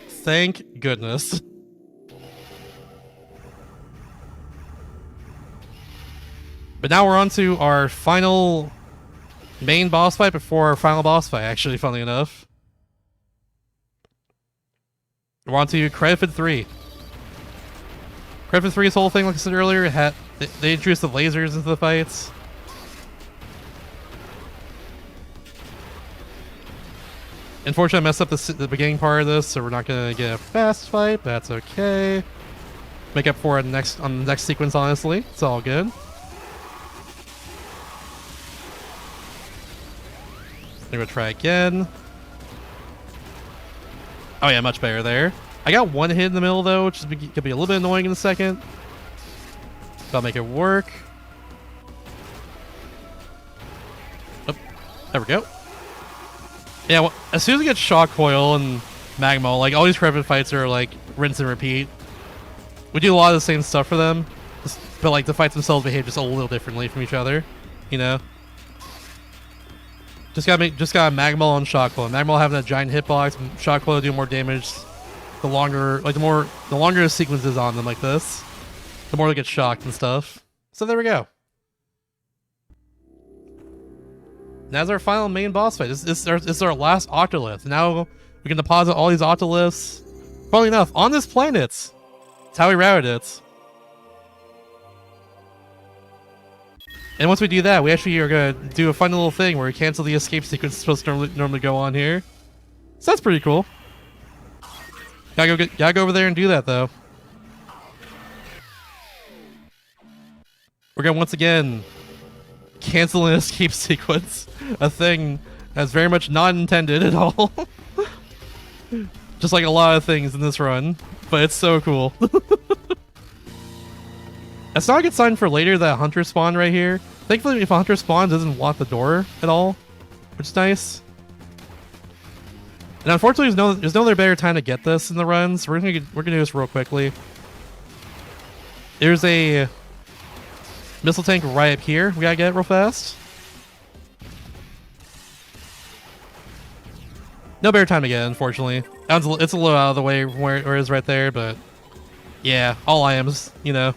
Thank goodness. But now we're on to our final main boss fight before our final boss fight, actually, funnily enough. We're on to Credit 3. Credit 3's whole thing, like I said earlier, they introduced the lasers into the fights. Unfortunately, I messed up the beginning part of this, so we're not gonna get a fast fight, but that's okay. Make up for it on the next sequence, honestly. It's all good. I'm gonna try again. Oh yeah, much better there. I got one hit in the middle though, which could be a little bit annoying in a second. But I'll make it work. Oh, there we go. Yeah, well, as soon as we get Shock Coil and Magma, like all these Credit fights are like rinse and repeat. We do a lot of the same stuff for them, but like the fights themselves behave just a little differently from each other, you know. Just got Magma on Shock Coil. Magma having a giant hitbox, and Shock Coil do more damage. The longer the sequences on them like this, the more they get shocked and stuff. So there we go. That's our final main boss fight. This is our last Octolith. Now we can deposit all these Octoliths. Funnily enough, on this planet. That's how we routed it. And once we do that, we actually are going to do a fun little thing where we cancel the escape sequence that's supposed to normally go on here. So that's pretty cool. Gotta go over there and do that, though. We're going to once again cancel an escape sequence. A thing that's very much not intended at all. Just like a lot of things in this run. But it's so cool. That's not a good sign for later that Hunter spawned right here. Thankfully, if a Hunter spawns, it doesn't lock the door at all, which is nice. And unfortunately, there's no other better time to get this in the runs. So we're gonna do this real quickly. There's a missile tank right up here. We gotta get it real fast. No better time to get it, unfortunately. It's a little out of the way from where it is right there, but yeah, all IMs, you know.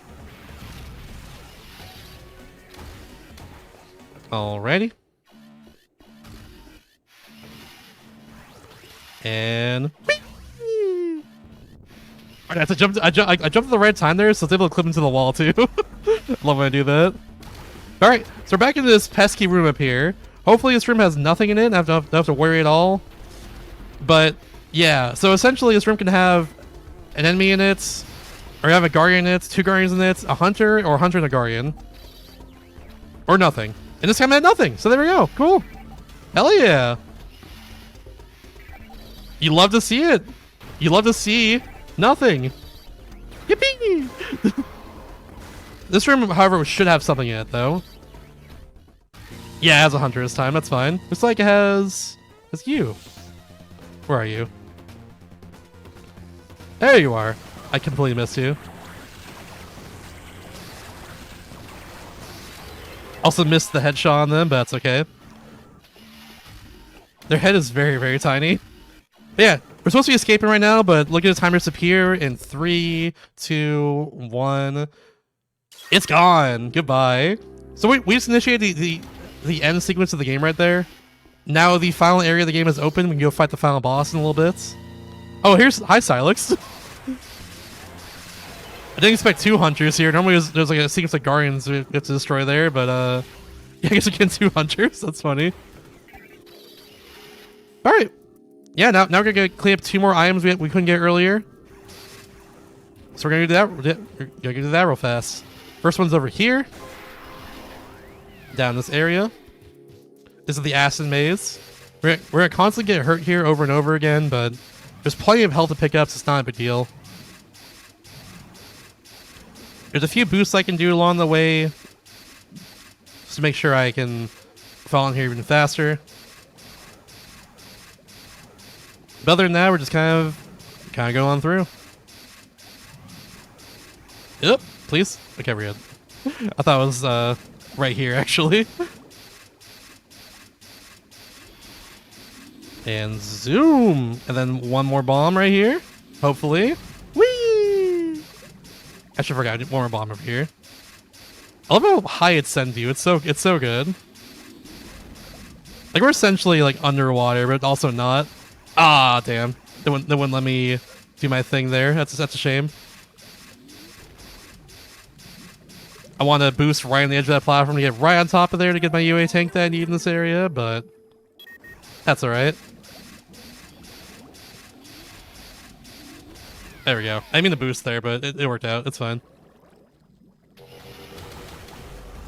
Alrighty. And I jumped at the right time there, so it's able to clip into the wall too. Love when I do that. Alright, so we're back into this pesky room up here. Hopefully this room has nothing in it, I don't have to worry at all. But yeah, so essentially this room can have an enemy in it, or have a Guardian in it, two Guardians in it, a Hunter, or a Hunter and a Guardian. Or nothing. And this time I had nothing, so there we go. Cool. Hell yeah. You love to see it. You love to see nothing. Yippee! This room, however, should have something in it, though. Yeah, it has a Hunter this time. That's fine. Looks like it has... It's you. Where are you? There you are. I completely missed you. Also missed the headshot on them, but that's okay. Their head is very, very tiny. But yeah, we're supposed to be escaping right now, but look at the timer disappear in 3, 2, 1. It's gone. Goodbye. So we just initiated the end sequence of the game right there. Now the final area of the game is open. We can go fight the final boss in a little bit. Oh, hi Silex. I didn't expect 2 Hunters here. Normally there's like a sequence of Guardians we have to destroy there, but yeah, I guess we get 2 Hunters. That's funny. Alright. Yeah, now we're gonna clean up 2 more items we couldn't get earlier. So we're gonna do that. We're gonna do that real fast. First one's over here. Down this area. This is the Acid Maze. We're gonna constantly get hurt here over and over again, but there's plenty of health to pick up, so it's not a big deal. There's a few boosts I can do along the way, just to make sure I can fall in here even faster. But other than that, we're just kind of going through. Yep, please. Okay, we're good. I thought it was right here actually. And zoom, and then one more bomb right here. Hopefully. Whee! Actually, forgot one more bomb over here. I love how high it sends you. It's so good. Like we're essentially like underwater, but also not. Ah, damn. They wouldn't let me do my thing there. That's a shame. I want to boost right on the edge of that platform to get right on top of there to get my UA tank that I need in this area, but that's alright. There we go. I mean the boost there, but it worked out. It's fine.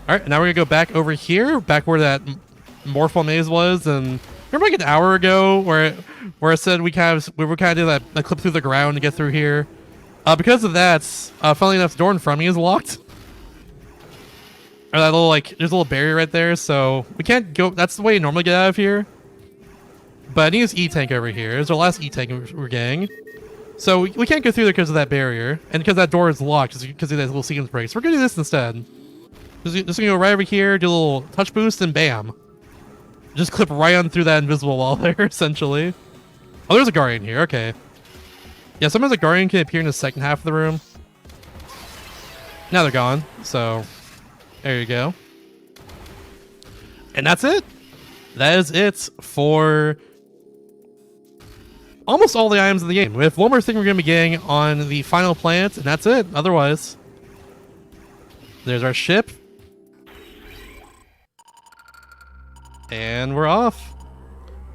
Alright, now we're gonna go back over here, back where that Morphle maze was, and remember like an hour ago where I said we were kind of do that clip through the ground to get through here. Because of that, funnily enough, the door in front of me is locked. Or that little there's a little barrier right there, so we can't go. That's the way you normally get out of here. But I need this E-tank over here. It's our last E-tank we're getting. So we can't go through there because of that barrier, and because that door is locked because of that little sequence break. So we're gonna do this instead. Just gonna go right over here, do a little touch boost, and bam. Just clip right on through that invisible wall there, essentially. Oh, there's a guardian here, okay. Yeah, sometimes a guardian can appear in the second half of the room. Now they're gone, so there you go. And that's it. That is it for almost all the items in the game. We have one more thing we're going to be getting on the final planet, and that's it. Otherwise, there's our ship. And we're off.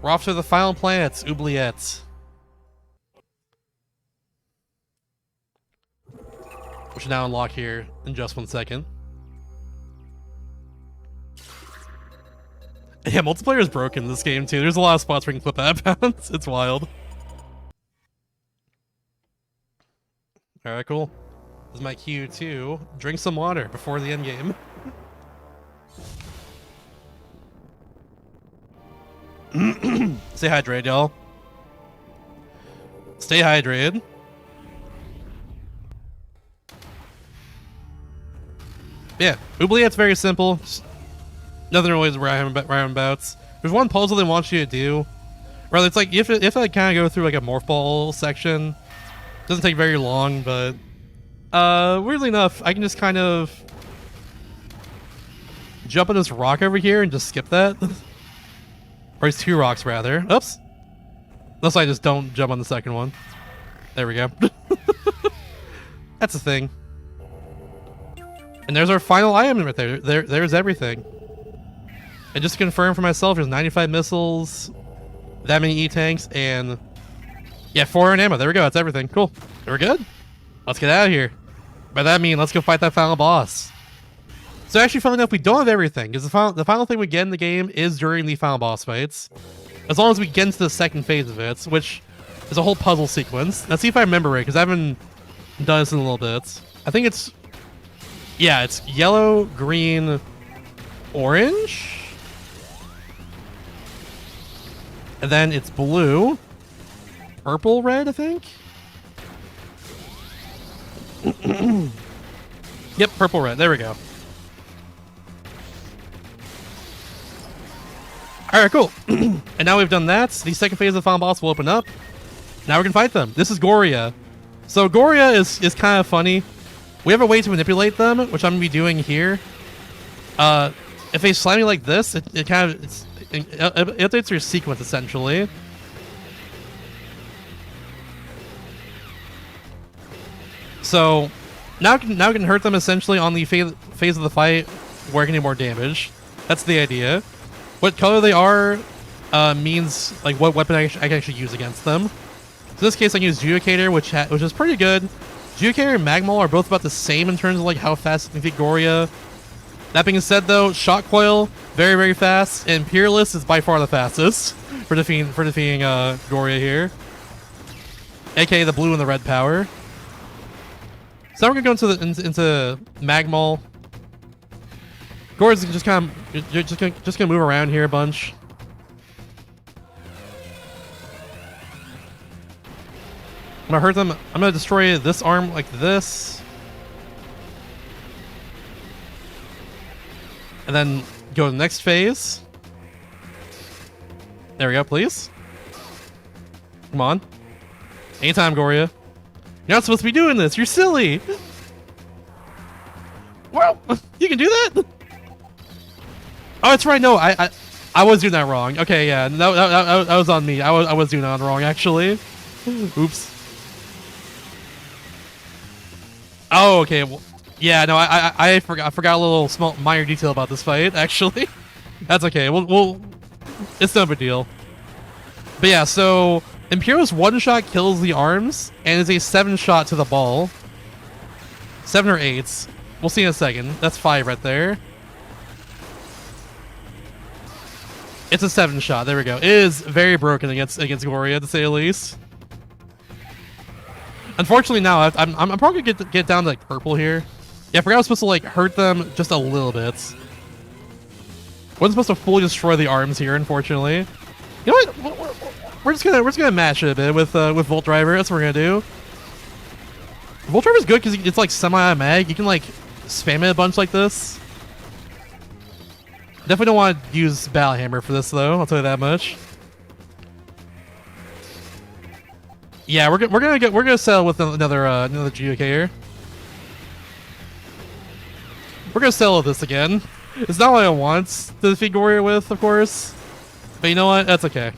We're off to the final planet, Oubliette. Which should now unlock here in just 1 second. Yeah, multiplayer is broken in this game too. There's a lot of spots where you can flip out of bounds. It's wild. Alright, cool. This is my cue to drink some water before the end game. Stay hydrated, y'all. Stay hydrated. Yeah, Oubliette's very simple. Just nothing really is roundabouts. There's one puzzle they want you to do. Rather, it's like if I kind of go through like a morph ball section, it doesn't take very long, but weirdly enough, I can just kind of jump on this rock over here and just skip that. Or it's 2 rocks rather. Oops. Unless I just don't jump on the second one. There we go. That's the thing. And there's our final item right there. There's everything. And just to confirm for myself, there's 95 missiles, that many E-tanks, and yeah, 400 ammo. There we go. That's everything. Cool. We're good. Let's get out of here. By that I mean, let's go fight that final boss. So actually, funnily enough, we don't have everything, because the final thing we get in the game is during the final boss fights. As long as we get into the second phase of it, which is a whole puzzle sequence. Let's see if I remember right, because I haven't done this in a little bit. I think it's... yeah, it's yellow, green, orange. And then it's blue, purple, red, I think? Yep, purple, red. There we go. Alright, cool. And now we've done that. The second phase of the final boss will open up. Now we can fight them. This is Goria. So Goria is kind of funny. We have a way to manipulate them, which I'm going to be doing here. If they slam you like this, it updates your sequence, essentially. So now we can hurt them, essentially, on the phase of the fight where I can do more damage. That's the idea. What color they are means like what weapon I can actually use against them. So in this case, I can use Judicator, which is pretty good. Judicator and Magmal are both about the same in terms of like how fast you can defeat Goria. That being said, though, Shock Coil very, very fast, and Peerless is by far the fastest for defeating Goria here, aka the blue and the red power. So now we're gonna go into Magmal. Goria's just kind of just gonna move around here a bunch. I'm gonna hurt them. I'm gonna destroy this arm like this. And then go to the next phase. There we go, please. Come on. Anytime, Goria. You're not supposed to be doing this. You're silly. Well, you can do that? Oh, that's right. No, I was doing that wrong. Okay, yeah. That was on me. I was doing that wrong, actually. Oops. Oh, okay. Well, yeah, no, I forgot a little small minor detail about this fight, actually. That's okay. We'll it's no big deal. But yeah, so Imperial's one-shot kills the arms and is a 7-shot to the ball. 7 or 8. We'll see in a second. That's 5 right there. It's a 7-shot. There we go. It is very broken against Goria, to say the least. Unfortunately, now I'm probably gonna get down to like purple here. Yeah, I forgot I was supposed to like hurt them just a little bit. Wasn't supposed to fully destroy the arms here, unfortunately. You know what? We're just gonna match it a bit with Volt Driver. That's what we're gonna do. Volt Driver is good because it's like semi-mag. You can like spam it a bunch like this. Definitely don't want to use Battle Hammer for this though. I'll tell you that much. Yeah, we're gonna settle with another GDQ here. We're gonna settle with this again. It's not what I want to defeat Goria with, of course. But you know what? That's okay.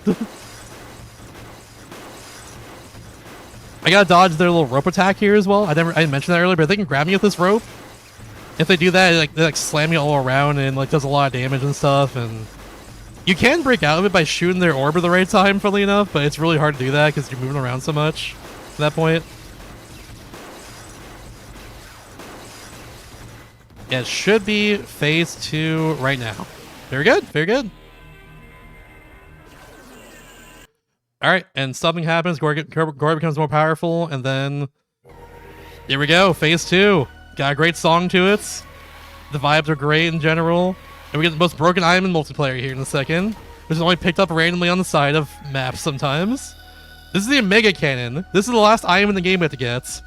I gotta dodge their little rope attack here as well. I didn't mention that earlier, but they can grab me with this rope. If they do that, they slam you all around and like does a lot of damage and stuff. And you can break out of it by shooting their orb at the right time, funnily enough, but it's really hard to do that because you're moving around so much at that point. Yeah, it should be phase 2 right now. Very good, very good. Alright, and something happens, Goria becomes more powerful, and then here we go, phase 2. Got a great song to it. The vibes are great in general. And we get the most broken item in multiplayer here in a second, which is only picked up randomly on the side of maps sometimes. This is the Omega Cannon. This is the last item in the game we have to get.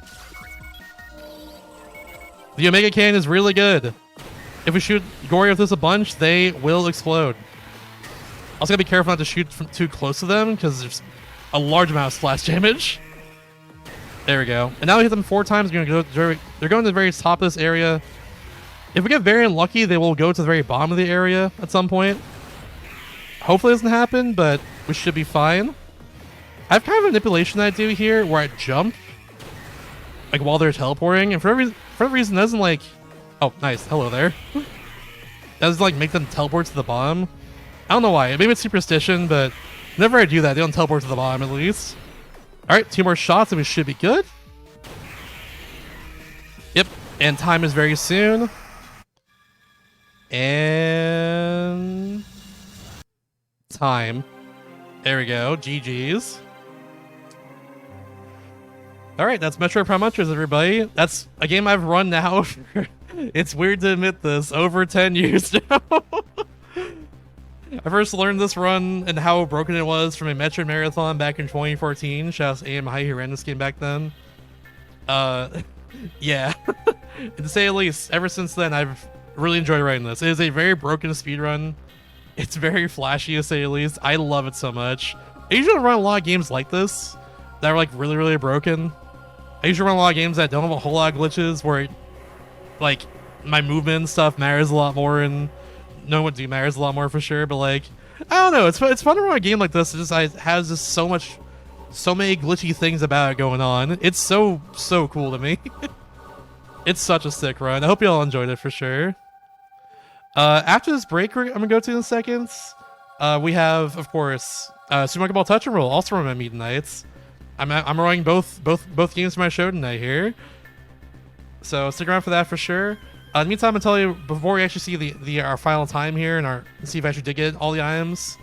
The Omega Cannon is really good. If we shoot Goria with this a bunch, they will explode. Also gotta be careful not to shoot from too close to them, because there's a large amount of splash damage. There we go. And now we hit them 4 times. They're going to the very top of this area. If we get very unlucky, they will go to the very bottom of the area at some point. Hopefully it doesn't happen, but we should be fine. I have kind of a manipulation that I do here where I jump like while they're teleporting, and for every reason doesn't like... Oh, nice. Hello there. Doesn't like make them teleport to the bottom. I don't know why. Maybe it's superstition, but whenever I do that, they don't teleport to the bottom at least. Alright, 2 more shots and we should be good. Yep, and time is very soon. And... time. There we go, GG's. Alright, that's Metroid Prime Hunters, everybody. That's a game I've run now for, it's weird to admit this, over 10 years now. I first learned this run and how broken it was from a Metroid Marathon back in 2014. Shout out to AM High, who ran this game back then. Yeah. To say the least, ever since then, I've really enjoyed writing this. It is a very broken speedrun. It's very flashy, to say the least. I love it so much. I usually run a lot of games like this that are like really, really broken. I usually run a lot of games that don't have a whole lot of glitches where like my movement and stuff matters a lot more, and knowing what to do matters a lot more for sure. But like, I don't know, it's fun to run a game like this. It just has just so many glitchy things about it going on. It's so cool to me. It's such a sick run. I hope you all enjoyed it for sure. After this break I'm gonna go to in a second, we have, of course, Super Monkey Ball Touch and Roll, also from my meet tonight. I'm running both games for my show tonight here, so stick around for that for sure. In the meantime, I'm gonna tell you before we actually see our final time here and see if I actually did get all the items.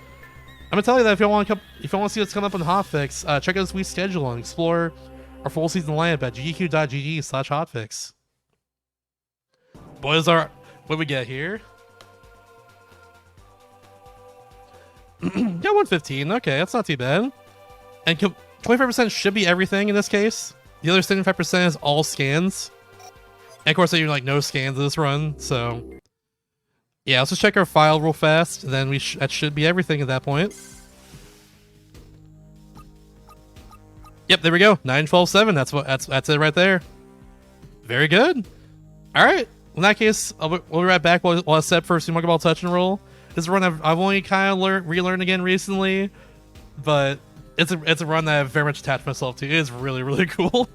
I'm gonna tell you that if you want to see what's coming up on Hotfix, check out this week's schedule and explore our full season lineup at gdq.gg/hotfix. Boys, what we get here? Got 115. Okay, that's not too bad. And 25% should be everything in this case. The other 75% is all scans. And of course, there are like no scans in this run, so Yeah, let's just check our file real fast, and then that should be everything at that point. Yep, there we go. 912.7. That's it right there. Very good. All right. In that case, we'll be right back. We'll set for Super Monkey Ball Touch and Roll. This is a run I've only kind of relearned again recently, but it's a run that I've very much attached myself to. It is really, really cool.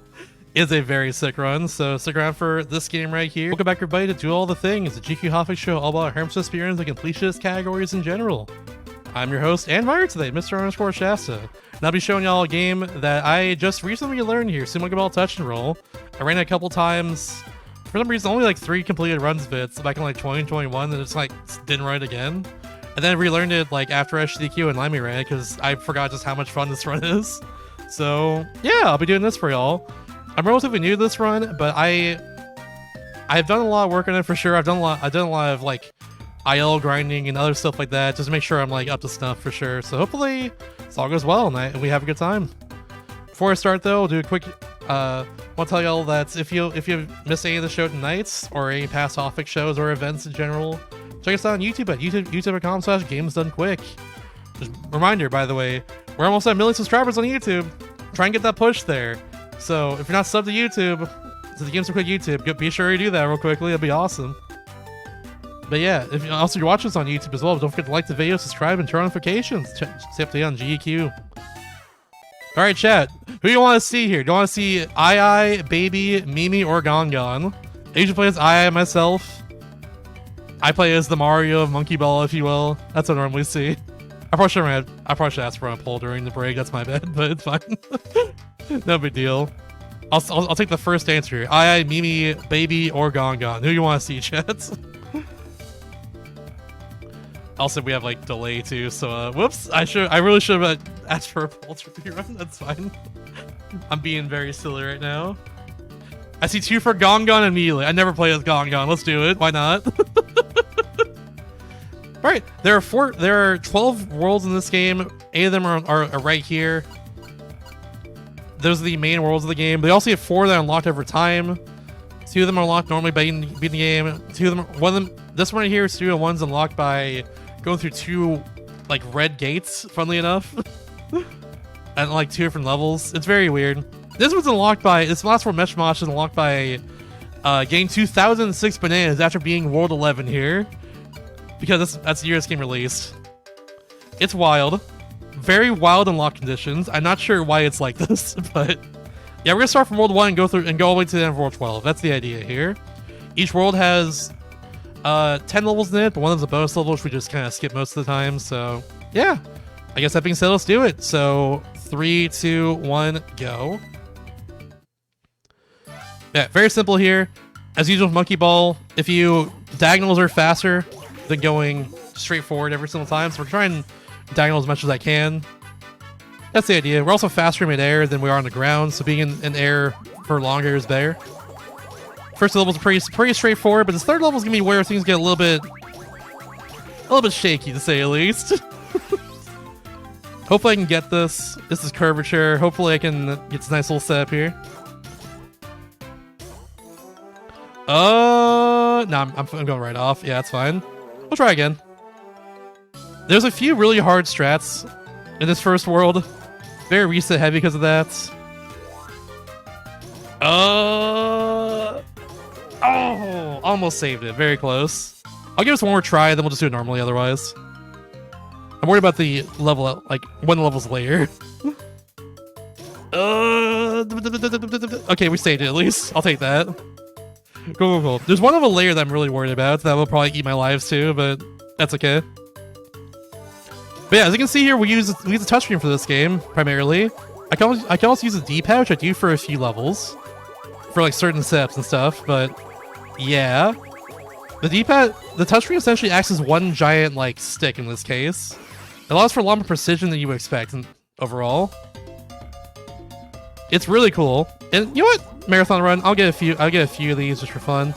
It's a very sick run, so stick around for this game right here. Welcome back, everybody, to Do All the Things, the GDQ Hotfix show all about Herm's Speedruns and completionist categories in general. I'm your host and moderator today, Mr. Shasta, and I'll be showing y'all a game that I just recently learned here, Super Monkey Ball Touch and Roll. I ran it a couple times. For some reason, only like 3 completed runs of it back in like 2021, and it's like didn't run it again. And then I relearned it like after GDQ and Limey ran it because I forgot just how much fun this run is. So yeah, I'll be doing this for y'all. I'm relatively new to this run, but I've done a lot of work on it for sure. I've done a lot of like IL grinding and other stuff like that just to make sure I'm like up to snuff for sure. So hopefully this all goes well and we have a good time. Before I start though, I'll do a quick I want to tell y'all that if you missed any of the show tonights or any past Hotfix shows or events in general, check us out on YouTube at youtube.com/gamesdonequick. Just reminder, by the way, we're almost at 1 million subscribers on YouTube. Try and get that push there. So if you're not subbed to YouTube, to the Games Done Quick YouTube, be sure you do that real quickly. It'll be awesome. But yeah, if you're watching us on YouTube as well, don't forget to like the video, subscribe, and turn on notifications. Stay up to date on GDQ. All right, chat. Who do you want to see here? Do you want to see I, Baby, Mimi, or Gongon? I usually play as I myself. I play as the Mario of Monkey Ball, if you will. That's what I normally see. I probably should ask for a poll during the break. That's my bad, but it's fine. No big deal. I'll take the first answer here. I, Mimi, Baby, or Gongon. Who do you want to see, chat? Also, we have like delay too, so whoops. I really should have asked for a poll to rerun. That's fine. I'm being very silly right now. I see 2 for Gongon immediately. I never play as Gongon. Let's do it. Why not? All right. There are 12 worlds in this game. 8 of them are right here. Those are the main worlds of the game. They also have 4 that are unlocked over time. 2 of them are unlocked normally by beating the game. One of them. This one right here is 2 and one's unlocked by going through 2 like red gates, funnily enough. And like 2 different levels. It's very weird. This last world Mesh Mosh is unlocked by getting 2006 bananas after being World 11 here. Because that's the year this game released. It's wild. Very wild unlock conditions. I'm not sure why it's like this, but yeah, we're gonna start from World 1 and go all the way to the end of World 12. That's the idea here. Each world has 10 levels in it, but one of them's a bonus level, which we just kind of skip most of the time. So yeah, I guess that being said, let's do it. So 3, 2, 1, go. Yeah, very simple here. As usual with Monkey Ball, diagonals are faster than going straight forward every single time, so we're trying diagonal as much as I can. That's the idea. We're also faster mid-air than we are on the ground, so being in air for longer is better. First level is pretty straightforward, but this third level is gonna be where things get a little bit shaky, to say the least. Hopefully I can get this. This is curvature. Hopefully I can get this nice little setup here. No, I'm going right off. Yeah, that's fine. We'll try again. There's a few really hard strats in this first world. Very reset heavy because of that. Oh, almost saved it. Very close. I'll give us one more try, then we'll just do it normally otherwise. I'm worried about the level, like, when the level's later. Okay, we saved it at least. I'll take that. Cool. There's one of a layer that I'm really worried about that will probably eat my lives too, but that's okay. But yeah, as you can see here, we use the touchscreen for this game primarily. I can also use a D-pad, which I do for a few levels, for like certain steps and stuff. But yeah, the D-pad, the touchscreen essentially acts as one giant like stick in this case. It allows for a lot more precision than you would expect overall. It's really cool. And you know what? Marathon run. I'll get a few of these just for fun.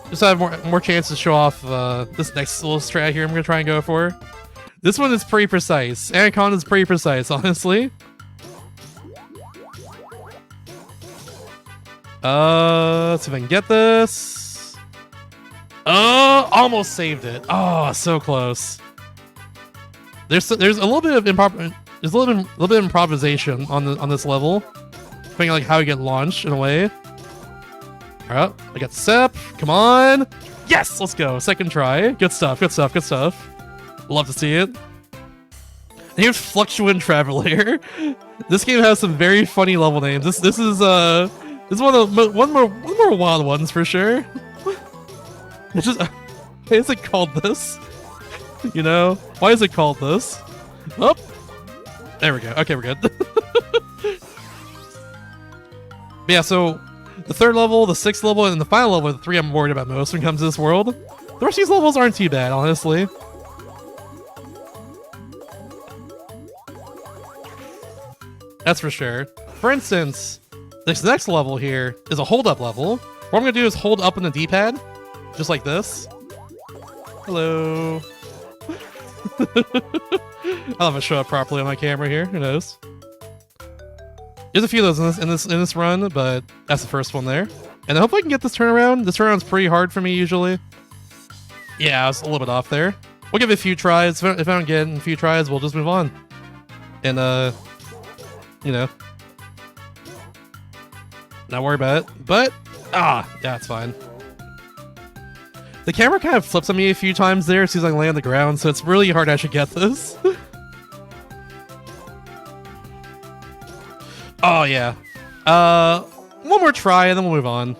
Just to have more chance to show off this next little strat here I'm gonna try and go for. This one is pretty precise. Anaconda is pretty precise, honestly. Let's see if I can get this. Oh Almost saved it. Oh, so close. There's a little bit of there's a little bit of improvisation on this level, depending on like how you get launched in a way. Alright, I got Sep. Come on. Yes, let's go. Second try. Good stuff. Good stuff. Good stuff. Love to see it. And here's Fluctuant Traveler. This game has some very funny level names. This is one more wild ones for sure. It's just, why is it called this? You know, why is it called this? Oh, there we go. Okay, we're good. Yeah, so the third level, the sixth level, and the final level are the three I'm worried about most when it comes to this world. The rest of these levels aren't too bad, honestly. That's for sure. For instance, this next level here is a hold-up level. What I'm going to do is hold up on the D-pad, just like this. Hello. I'll have it show up properly on my camera here. Who knows? There's a few of those in this run, but that's the first one there. And I hope I can get this turnaround. This turnaround's pretty hard for me usually. Yeah, I was a little bit off there. We'll give it a few tries. If I don't get it in a few tries, we'll just move on. And you know, not worry about it. But yeah, it's fine. The camera kind of flips on me a few times there as soon as I land on the ground, so it's really hard to actually get this. Oh yeah. One more try and then we'll move on.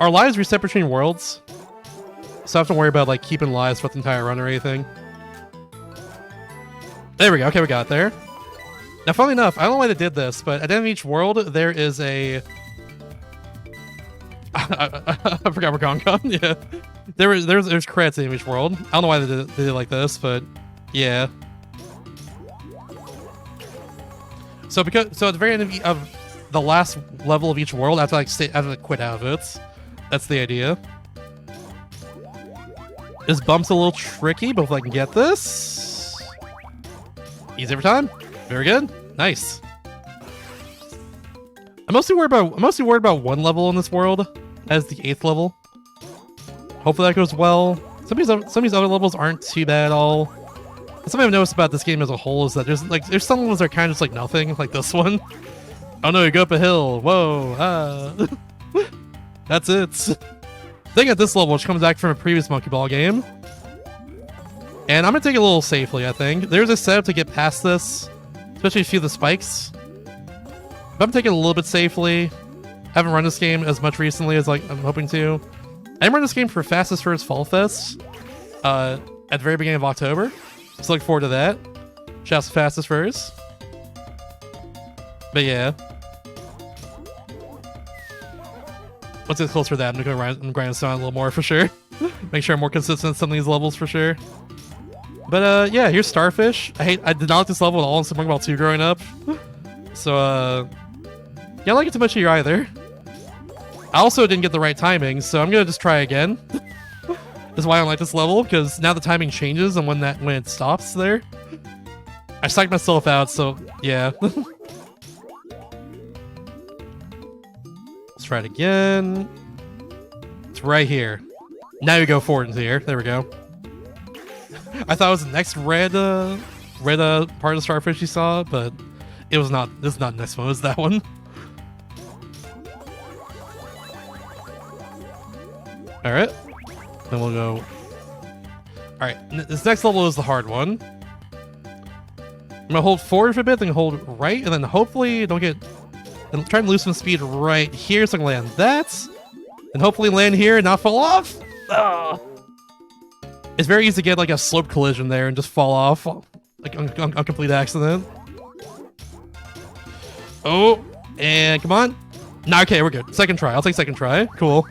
Our lives reset between worlds, so I have to worry about like keeping lives for the entire run or anything. There we go. Okay, we got it there. Now, funnily enough, I don't know why they did this, but at the end of each world, there is a... I forgot we're gone. Yeah. There's credits in each world. I don't know why they did it like this, but yeah. So at the very end of the last level of each world, I have to quit out of it. That's the idea. This bump's a little tricky, but if I can get this, easy every time. Very good. Nice. I'm mostly worried about one level in this world, as the 8th level. Hopefully that goes well. Some of these other levels aren't too bad at all. Something I've noticed about this game as a whole is that there's some levels that are kind of just like nothing, like this one. Oh no, you go up a hill. Whoa. That's it. Thing at this level, which comes back from a previous Monkey Ball game. And I'm gonna take it a little safely, I think. There's a setup to get past this, especially a few of the spikes. But I'm taking it a little bit safely. Haven't run this game as much recently as I'm hoping to. I run this game for Fastest First Fall Fest at the very beginning of October. So look forward to that. Shouts to Fastest First. But yeah. Once it gets closer to that, I'm gonna grind this on a little more for sure. Make sure I'm more consistent in some of these levels for sure. But yeah, here's Starfish. I did not like this level at all in Super Monkey Ball 2 growing up. So yeah, I don't like it too much here either. I also didn't get the right timing, so I'm gonna just try again. That's why I don't like this level, because now the timing changes and when it stops there. I psyched myself out, so yeah. Let's try it again. It's right here. Now you go forward into here. There we go. I thought it was the next red part of the Starfish you saw, but it was not. This is not the next one. It was that one. All right. Then we'll go. All right. This next level is the hard one. I'm gonna hold forward for a bit, then hold right, and then hopefully don't get. And try and lose some speed right here, so I can land that, and hopefully land here and not fall off. Ugh. It's very easy to get like a slope collision there and just fall off, like on complete accident. Oh, and come on. Nah, okay, we're good. Second try. I'll take second try. Cool.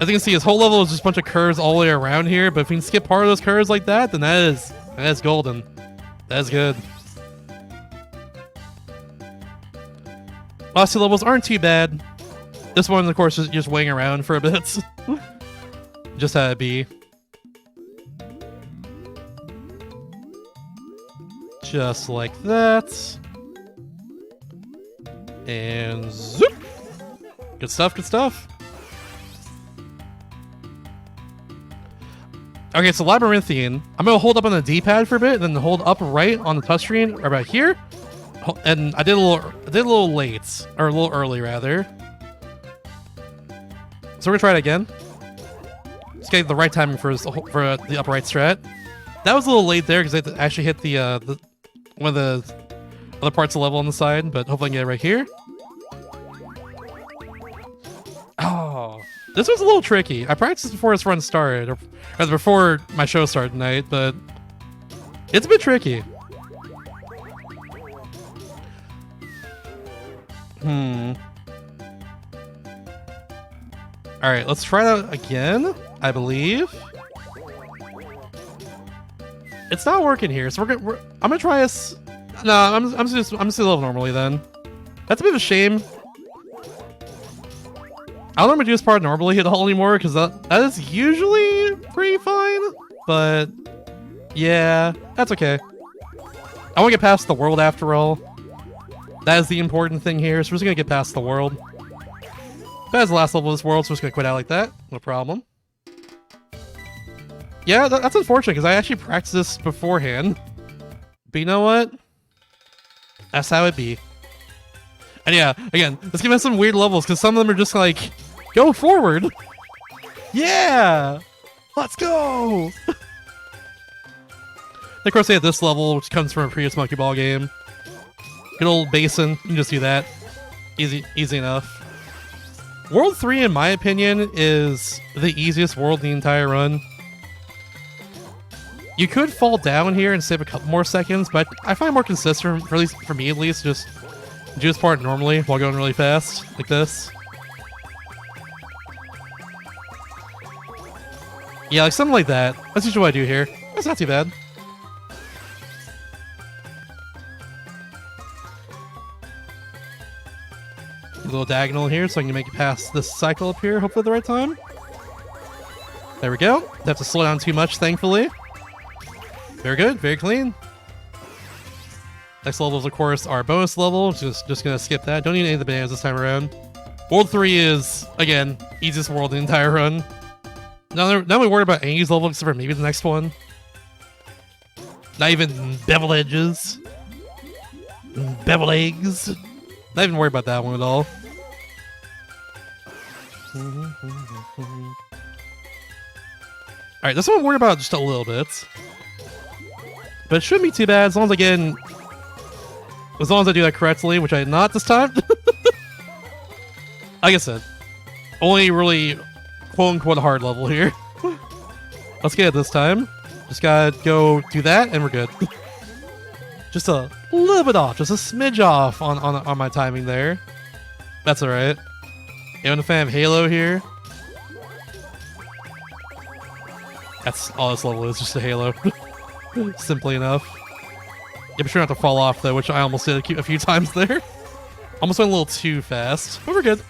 As you can see, this whole level is just a bunch of curves all the way around here, but if we can skip part of those curves like that, then that is golden. That's good. Last two levels aren't too bad. This one, of course, is just waiting around for a bit. Just had it be. Just like that. And zoop! Good stuff, good stuff. Okay, so Labyrinthian. I'm gonna hold up on the D-pad for a bit, and then hold up right on the touchscreen, right about here. And I did a little late, or a little early rather. So we're gonna try it again. Let's get the right timing for the upright strat. That was a little late there because I actually hit the one of the other parts of the level on the side, but hopefully I can get it right here. Oh, this was a little tricky. I practiced before this run started, or before my show started tonight, but it's a bit tricky. Alright, let's try that again, I believe. It's not working here, so I'm gonna try this. No, I'm just gonna level normally then. That's a bit of a shame. I don't normally do this part normally at all anymore, because that is usually pretty fine. But yeah, that's okay. I want to get past the world after all. That is the important thing here, so we're just gonna get past the world. That's the last level of this world, so we're just gonna quit out like that. No problem. Yeah, that's unfortunate, because I actually practiced this beforehand. But you know what? That's how it be. And yeah, again, let's give us some weird levels, because some of them are just like, go forward! Yeah! Let's go! Of course, they have this level, which comes from a previous Monkey Ball game. Good old basin, you can just do that. Easy enough. World 3, in my opinion, is the easiest world in the entire run. You could fall down here and save a couple more seconds, but I find it more consistent, for at least for me at least, just do this part normally while going really fast, like this. Yeah, like something like that. That's usually what I do here. That's not too bad. A little diagonal here so I can make it past this cycle up here, hopefully at the right time. There we go. Don't have to slow down too much, thankfully. Very good, very clean. Next levels, of course, are bonus level. Just gonna skip that. Don't need any of the bananas this time around. World 3 is, again, easiest world in the entire run. Not we worried about any of these levels except for maybe the next one. Not even beveled edges. Beveled eggs. Not even worried about that one at all. Alright, this one I'm worried about just a little bit. But it shouldn't be too bad as long as I do that correctly, which I did not this time. Like I said, only really quote-unquote hard level here. Let's get it this time. Just gotta go do that and we're good. Just a little bit off, just a smidge off on my timing there. That's alright. I'm a fan of Halo here. That's all this level is, just a Halo. Simply enough. Yeah, be sure not to fall off though, which I almost did a few times there. Almost went a little too fast, but we're good.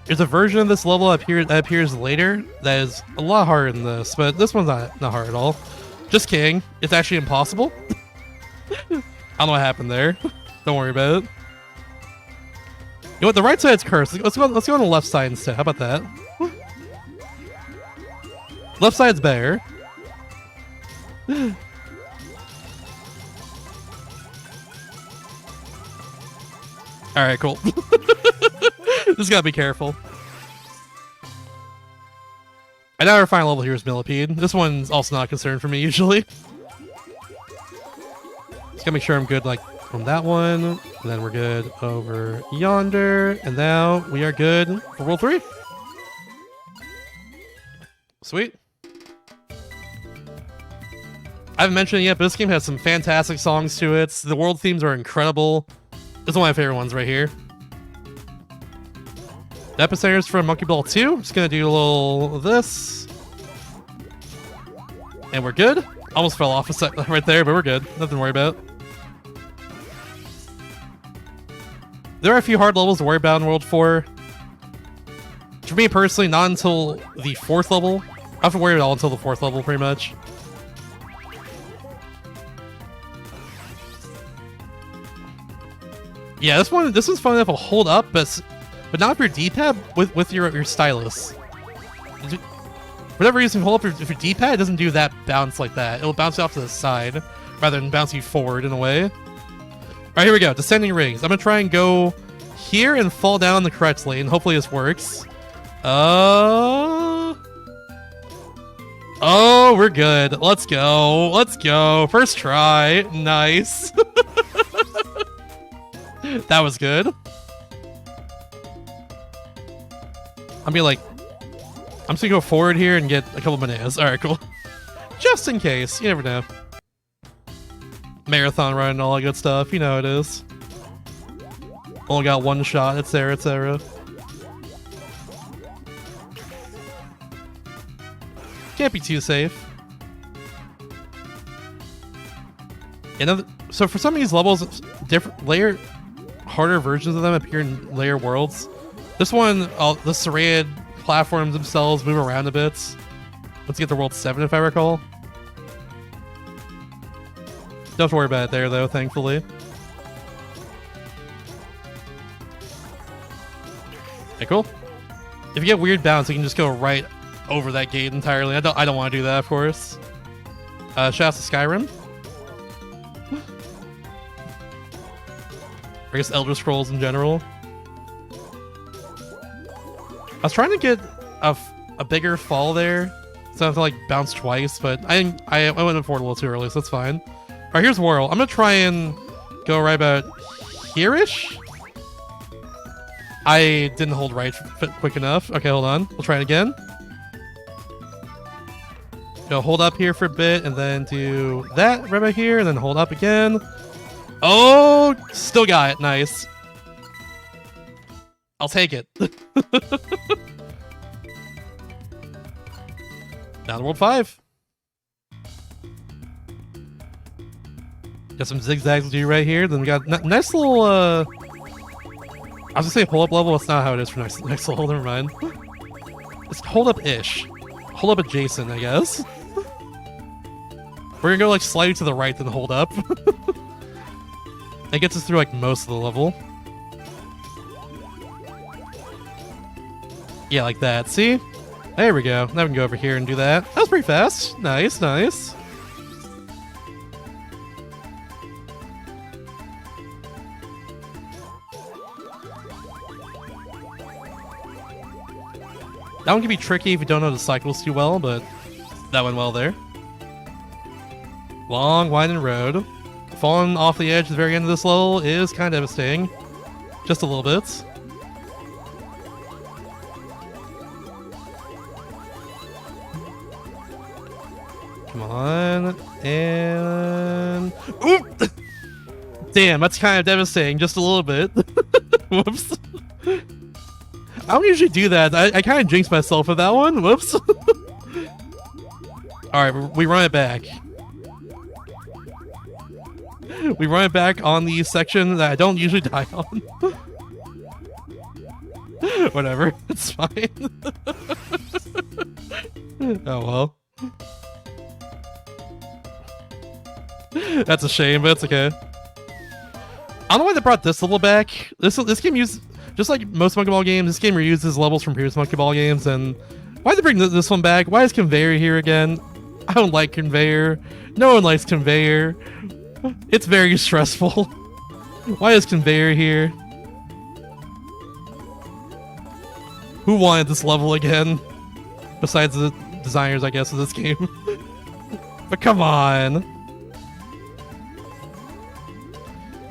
There's a version of this level that appears later that is a lot harder than this, but this one's not hard at all. Just kidding. It's actually impossible. I don't know what happened there. Don't worry about it. You know what? The right side's cursed. Let's go on the left side instead. How about that? Left side's better. Alright, cool. Just gotta be careful. I know our final level here is Millipede. This one's also not a concern for me usually. Just gotta make sure I'm good like from that one. And then we're good over yonder. And now we are good for World 3. Sweet. I haven't mentioned it yet, but this game has some fantastic songs to it. The world themes are incredible. This is one of my favorite ones right here. The epicenter's from Monkey Ball 2. Just gonna do a little of this. And we're good. Almost fell off a sec right there, but we're good. Nothing to worry about. There are a few hard levels to worry about in World 4. For me personally, not until the 4th level. I don't have to worry at all until the 4th level, pretty much. Yeah, this one's fun enough to hold up, but but not for your D-pad with your stylus. For whatever reason, hold up if your D-pad doesn't do that bounce like that. It'll bounce you off to the side rather than bounce you forward in a way. All right, here we go. Descending rings. I'm gonna try and go here and fall down the correct lane. Hopefully this works. Oh, we're good. Let's go. Let's go. First try. Nice. That was good. I'm just gonna go forward here and get a couple bananas. All right, cool. Just in case. You never know. Marathon run and all that good stuff. You know how it is. Only got one shot, etc., etc. Can't be too safe. So for some of these levels, different harder versions of them appear in layer worlds. This one, the serrated platforms themselves move around a bit. Let's get to world 7 if I recall. Don't have to worry about it there though, thankfully. Okay, cool. If you get weird bounce, you can just go right over that gate entirely. I don't want to do that, of course. Shouts to Skyrim. I guess Elder Scrolls in general. I was trying to get a bigger fall there, so I have to like bounce twice, but I went forward a little too early, so that's fine. All right, here's Whirl. I'm gonna try and go right about here-ish. I didn't hold right quick enough. Okay, hold on. We'll try it again. Go hold up here for a bit, and then do that right about here, and then hold up again. Oh, still got it. Nice. I'll take it. Down to world 5. Got some zigzags to do right here. Then we got nice little, I was gonna say hold up level. That's not how it is for next level. Never mind. It's hold up-ish. Hold up adjacent, I guess. We're gonna go like slightly to the right, then hold up. That gets us through like most of the level. Yeah, like that. See? There we go. Now we can go over here and do that. That was pretty fast. Nice, nice. That one can be tricky if you don't know the cycles too well, but that went well there. Long, winding road. Falling off the edge at the very end of this level is kind of devastating. Just a little bit. Come on. And... Oop! Damn, that's kind of devastating. Just a little bit. Whoops. I don't usually do that. I kind of jinxed myself with that one. Whoops. Alright, we run it back. We run it back on the section that I don't usually die on. Whatever, it's fine. Oh well. That's a shame, but it's okay. I don't know why they brought this level back. This game uses, just like most Monkey Ball games, this game reuses levels from previous Monkey Ball games, and why'd they bring this one back? Why is Conveyor here again? I don't like Conveyor. No one likes Conveyor. It's very stressful. Why is Conveyor here? Who wanted this level again? Besides the designers, I guess, of this game. But come on.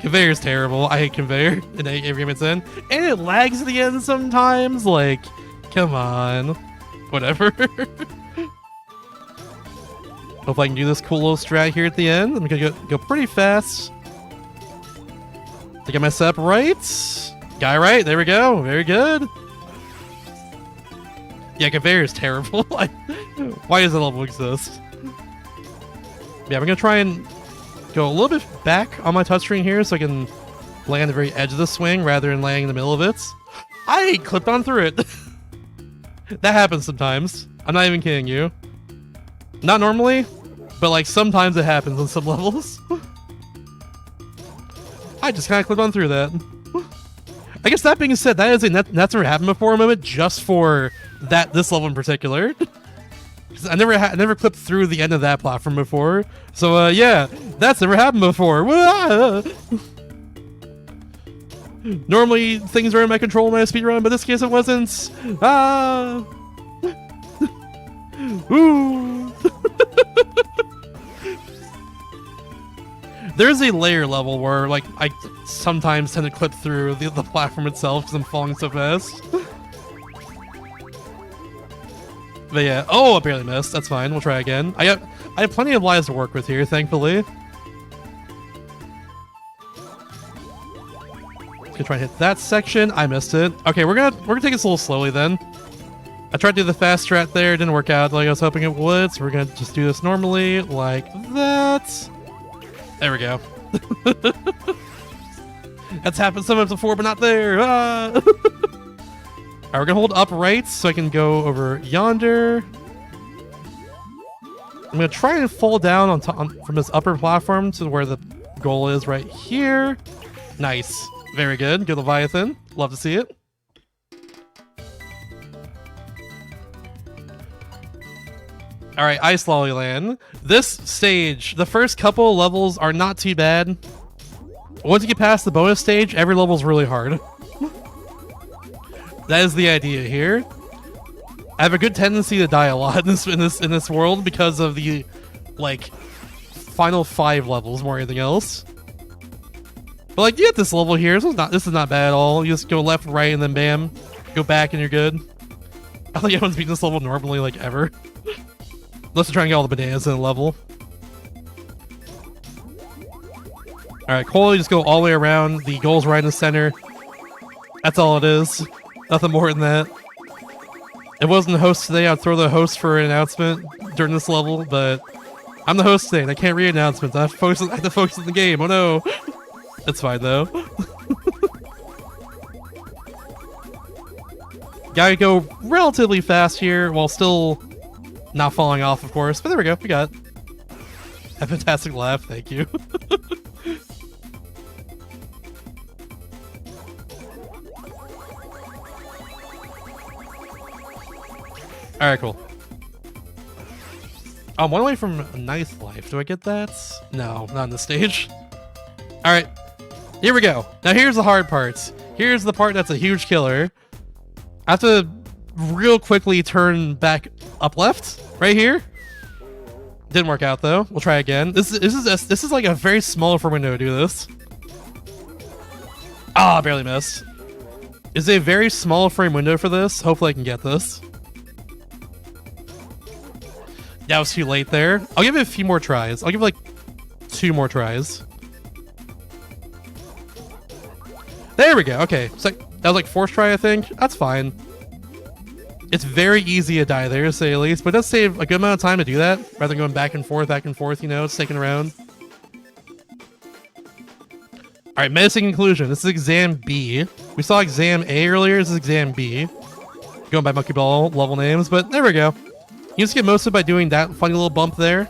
Conveyor's terrible. I hate Conveyor in every game it's in. And it lags at the end sometimes. Like, come on. Whatever. Hope I can do this cool little strat here at the end. I'm gonna go pretty fast. To get my setup right. Guy right. There we go. Very good. Yeah, Conveyor is terrible. Why does that level exist? Yeah, we're gonna try and go a little bit back on my touchscreen here so I can land the very edge of the swing rather than landing in the middle of it. I clipped on through it. That happens sometimes. I'm not even kidding you. Not normally, but like sometimes it happens on some levels. I just kind of clipped on through that. I guess that being said, that is that's never happened before moment just for this level in particular. I never clipped through the end of that platform before. So yeah, that's never happened before. Normally things are in my control when I speedrun, but in this case it wasn't. Ah. Ooh. There's a layer level where like I sometimes tend to clip through the platform itself because I'm falling so fast. But yeah, oh, I barely missed. That's fine. We'll try again. I have plenty of lives to work with here, thankfully. Gonna try and hit that section. I missed it. Okay, we're gonna take this a little slowly then. I tried to do the fast strat there. It didn't work out like I was hoping it would. So we're gonna just do this normally, like that. There we go. That's happened so much before, but not there. Ah. Alright, we're gonna hold up right so I can go over yonder. I'm gonna try and fall down on top from this upper platform to where the goal is right here. Nice. Very good. Good Leviathan. Love to see it. Alright, Ice Lolly Land. This stage, the first couple levels are not too bad. Once you get past the bonus stage, every level's really hard. That is the idea here. I have a good tendency to die a lot in this world because of the like final 5 levels more than anything else. But like you get this level here, this is not bad at all. You just go left, right, and then bam, go back and you're good. I don't think anyone's beaten this level normally like ever. Unless you're trying to get all the bananas in the level. Alright, Cole, you just go all the way around. The goal's right in the center. That's all it is. Nothing more than that. If it wasn't the host today, I'd throw the host for an announcement during this level, but I'm the host today and I can't read announcements. I have to focus on the game. Oh no. It's fine though. Gotta go relatively fast here while still not falling off, of course. But there we go. We got a fantastic laugh. Thank you. Alright, cool. I'm one away from a nice life. Do I get that? No, not on this stage. Alright, here we go. Now here's the hard part. Here's the part that's a huge killer. I have to real quickly turn back up left, right here. Didn't work out though. We'll try again. This is like a very small for window to do this. Ah, barely missed. It's a very small frame window for this. Hopefully I can get this. That was too late there. I'll give it a few more tries. I'll give it like 2 more tries. There we go. Okay. So that was like 4th try, I think. That's fine. It's very easy to die there, to say the least, but it does save a good amount of time to do that, rather than going back and forth, you know, sticking around. Alright, menacing conclusion. This is exam B. We saw exam A earlier. This is exam B. Going by Monkey Ball level names, but there we go. You just get most of it by doing that funny little bump there.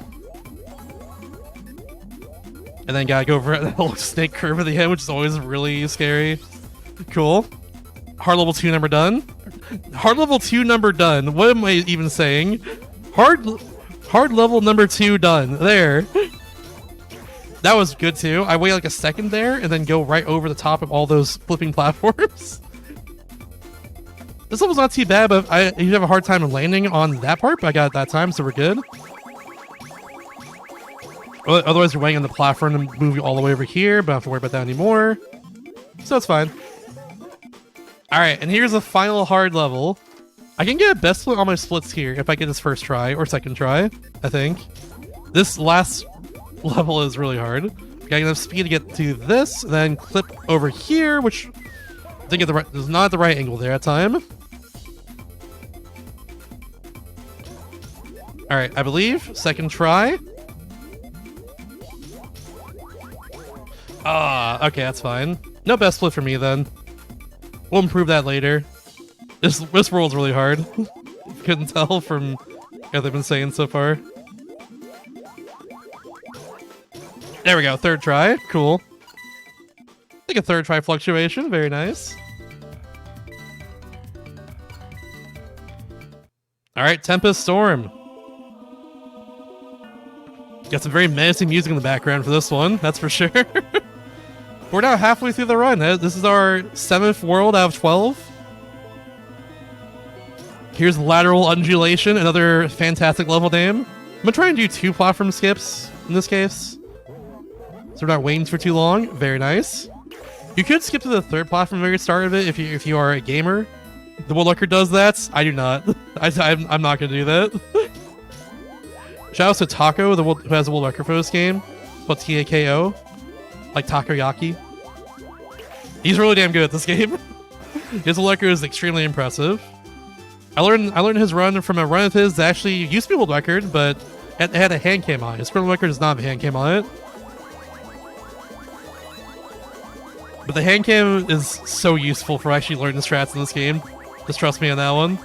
And then gotta go over that little snake curve at the end, which is always really scary. Cool. Hard level 2 number done. Hard level 2 number done. What am I even saying? Hard level number 2 done. There. That was good too. I wait like a second there and then go right over the top of all those flipping platforms. This level's not too bad, but I usually have a hard time landing on that part, but I got it that time, so we're good. Otherwise, you're waiting on the platform and move you all the way over here, but I don't have to worry about that anymore. So it's fine. Alright, and here's the final hard level. I can get a best split on my splits here if I get this first try, or second try, I think. This last level is really hard. Got enough speed to get to this, then clip over here, which I think is not at the right angle there at time. Alright, I believe. Second try. Ah, okay, that's fine. No best split for me then. We'll improve that later. This world's really hard. Couldn't tell from what they've been saying so far. There we go, 3rd try. Cool. I think a 3rd try fluctuation, very nice. All right, Tempest Storm. Got some very menacing music in the background for this one, that's for sure. We're now halfway through the run. This is our 7th world out of 12. Here's Lateral Undulation, another fantastic level name. I'm gonna try and do 2 platform skips in this case, so we're not waiting for too long. Very nice. You could skip to the 3rd platform at the very start of it if you are a gamer. The Woodlucker does that. I do not. I'm not gonna do that. Shout out to Taco, who has a Woodlucker for this game. Spelled T-A-K-O, like takoyaki. He's really damn good at this game. His Woodlucker is extremely impressive. I learned his run from a run of his that actually used to be Woodlucker, but it had a hand cam on it. His current Woodlucker does not have a hand cam on it. But the hand cam is so useful for actually learning the strats in this game. Just trust me on that one.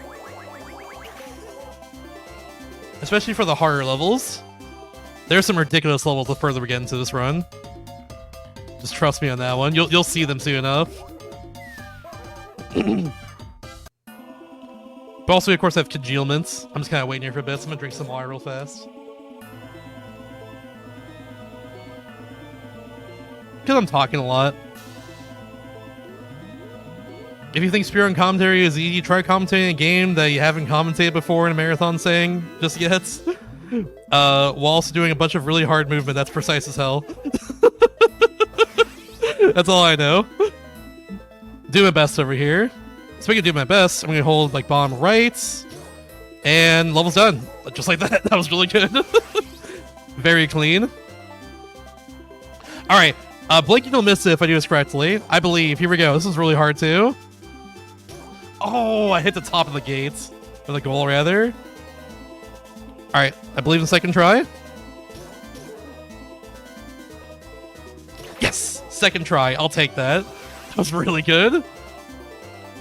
Especially for the harder levels. There's some ridiculous levels the further we get into this run. Just trust me on that one. You'll see them soon enough. But also, of course, I have congealments. I'm just kind of waiting here for a bit, so I'm gonna drink some water real fast. Because I'm talking a lot. If you think speedrun commentary is easy, try commentating a game that you haven't commentated before in a marathon saying just yet. While also doing a bunch of really hard movement that's precise as hell. That's all I know. Do my best over here. Speaking of doing my best, I'm gonna hold like bottom right. And level's done. Just like that. That was really good. Very clean. Alright. Blink you'll miss it if I do this correctly. I believe. Here we go. This is really hard too. Oh, I hit the top of the gates. Or the goal, rather. Alright, I believe the second try. Yes! Second try. I'll take that. That was really good.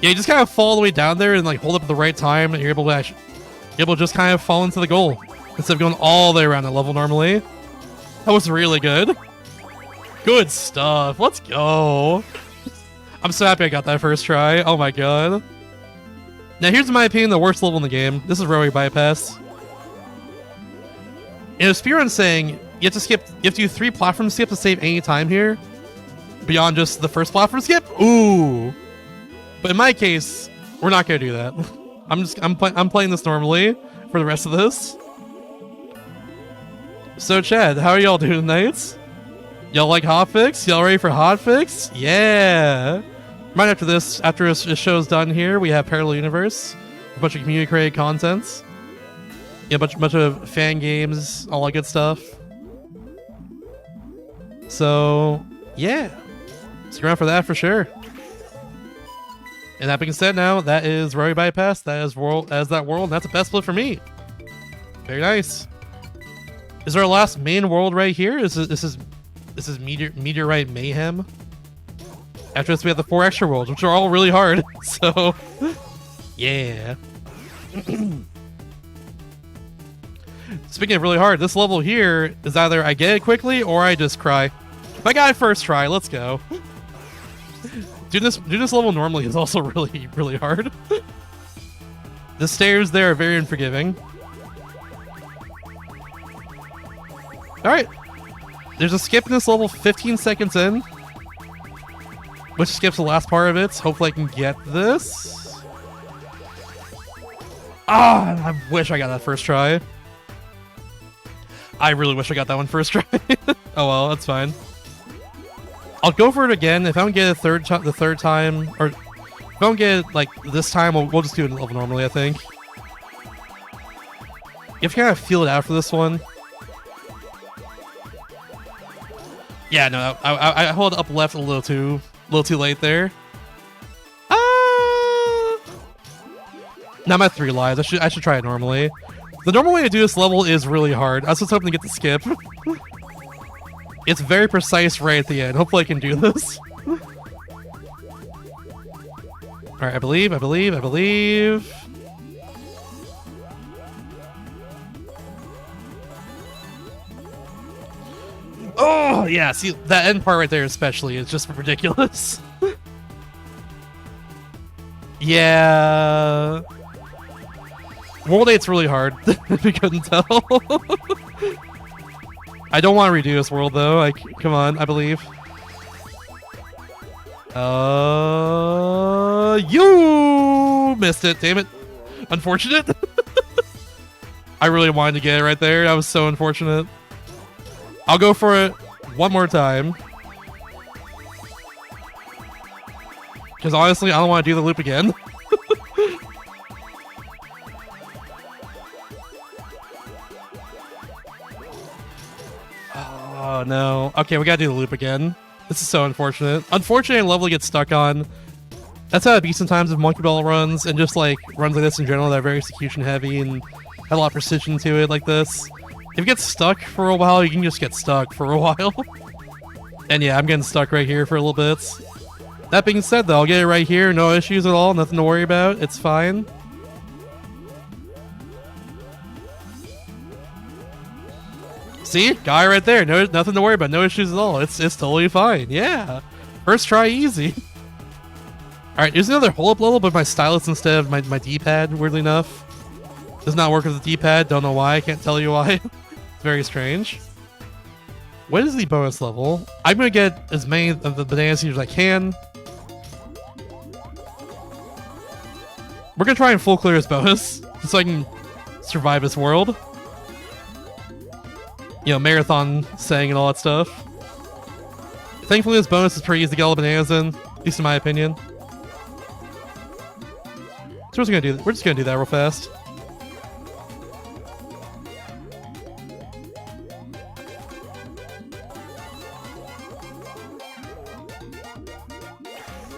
Yeah, you just kind of fall all the way down there and like hold up at the right time, and you're able to just kind of fall into the goal instead of going all the way around the level normally. That was really good. Good stuff. Let's go. I'm so happy I got that first try. Oh my god. Now here's, in my opinion, the worst level in the game. This is Railway Bypass. In a speedrun saying you have to do 3 platform skips to save any time here beyond just the first platform skip. Ooh. But in my case, we're not gonna do that. I'm playing this normally for the rest of this. So Chad, how are y'all doing tonight? Y'all like Hotfix? Y'all ready for Hotfix? Yeah. Right after this show's done here, we have Parallel Universe, a bunch of community created content, yeah, a bunch of fan games, all that good stuff. So yeah, stick around for that for sure. And that being said, now that is Railway Bypass. That is that world. And that's a best split for me. Very nice. Is our last main world right here? This is Meteorite Mayhem. After this, we have the 4 extra worlds, which are all really hard. So, yeah. Speaking of really hard, this level here is either I get it quickly or I just cry. If I got it first try, let's go. Doing this level normally is also really, really hard. The stairs there are very unforgiving. Alright. There's a skip in this level 15 seconds in, which skips the last part of it. So hopefully I can get this. Ah, I wish I got that first try. I really wish I got that one first try. Oh well, that's fine. I'll go for it again. If I don't get it the third time, or if I don't get it like this time, we'll just do it level normally, I think. You have to kind of feel it out for this one. Yeah, no, I hold up left a little too late there. Now I'm at 3 lives. I should try it normally. The normal way to do this level is really hard. I was just hoping to get the skip. It's very precise right at the end. Hopefully I can do this. Alright, I believe. Oh, yeah, see, that end part right there especially is just ridiculous. Yeah. World 8's really hard, if you couldn't tell. I don't want to redo this world, though. Like, come on, I believe. You missed it, damn it. Unfortunate. I really wanted to get it right there. That was so unfortunate. I'll go for it one more time. Because honestly, I don't want to do the loop again. Oh no. Okay, we gotta do the loop again. This is so unfortunate. Unfortunate level to get stuck on. That's how I beat sometimes with Monkey Ball runs, and just like runs like this in general that are very execution heavy and have a lot of precision to it like this. If you get stuck for a while, you can just get stuck for a while. And yeah, I'm getting stuck right here for a little bit. That being said though, I'll get it right here, no issues at all, nothing to worry about, it's fine. See? Guy right there, no, nothing to worry about, no issues at all, it's totally fine, yeah. First try easy. Alright, here's another hole-up level, but my stylus instead of my D-pad, weirdly enough. Does not work with the D-pad, don't know why, I can't tell you why. It's very strange. What is the bonus level? I'm gonna get as many of the banana seeds as I can. We're gonna try and full clear this bonus, just so I can survive this world. You know, marathon saying and all that stuff. Thankfully, this bonus is pretty easy to get all the bananas in, at least in my opinion. So we're just gonna do that real fast.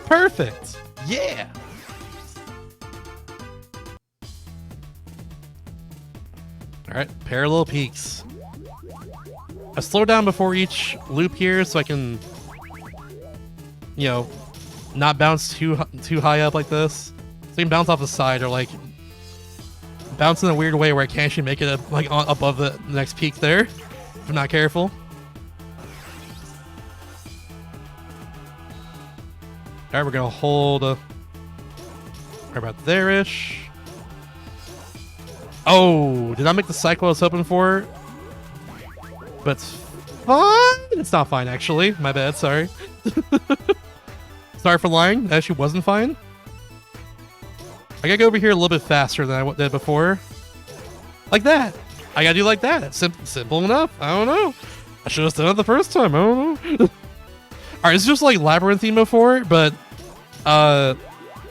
Perfect! Yeah! Alright, parallel peaks. I slow down before each loop here so I can, you know, not bounce too high up like this. So you can bounce off the side or like bounce in a weird way where I can't actually make it like above the next peak there if I'm not careful. Alright, we're gonna hold right about there-ish. Oh, did I make the cycle I was hoping for? But it's fine. It's not fine, actually. My bad, sorry. Sorry for lying. That actually wasn't fine. I gotta go over here a little bit faster than I did before. Like that. I gotta do like that. It's simple enough. I don't know. I should have done it the first time. I don't know. Alright, it's just like labyrinthine before, but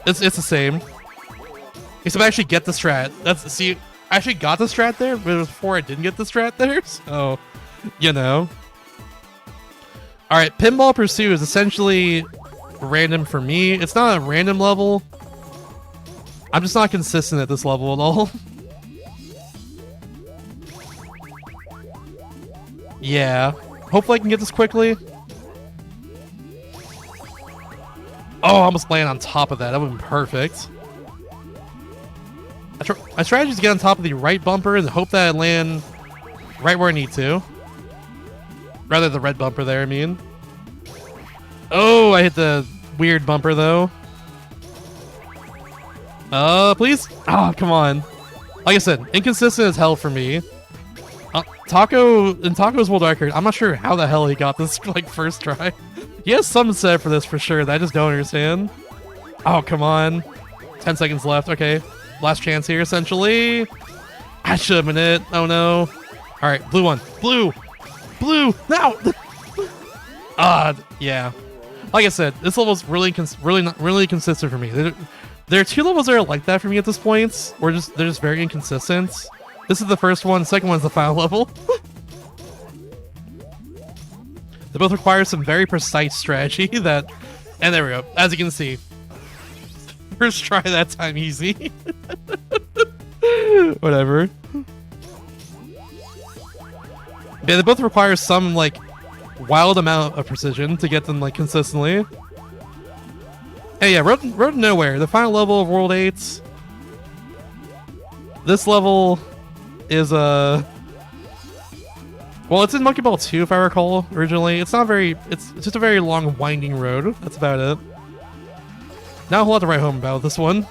it's the same. Except I actually get the strat. See, I actually got the strat there, but it was before I didn't get the strat there, so you know. Alright, Pinball Pursuit is essentially random for me. It's not a random level. I'm just not consistent at this level at all. Yeah. Hopefully I can get this quickly. Oh, I almost landed on top of that. That would have been perfect. My strategy is to get on top of the right bumper and hope that I land right where I need to. Rather the red bumper there, I mean. Oh, I hit the weird bumper, though. Please? Oh, come on. Like I said, inconsistent as hell for me. In Taco's world record, I'm not sure how the hell he got this, like, first try. He has some set for this for sure that I just don't understand. Oh, come on. 10 seconds left. Okay. Last chance here, essentially. I should have been it. Oh, no. All right. Blue one. Blue. Blue. No. Yeah. Like I said, this level's really consistent for me. There are two levels that are like that for me at this point. They're just very inconsistent. This is the first one. The second one's the final level. They both require some very precise strategy that... And there we go. As you can see. First try that time easy. Whatever. Yeah, they both require some, like, wild amount of precision to get them, like, consistently. Hey, yeah, Road to Nowhere. The final level of World 8. This level is, well, it's in Monkey Ball 2, if I recall, originally. It's not very... It's just a very long, winding road. That's about it. Not a whole lot to write home about this one.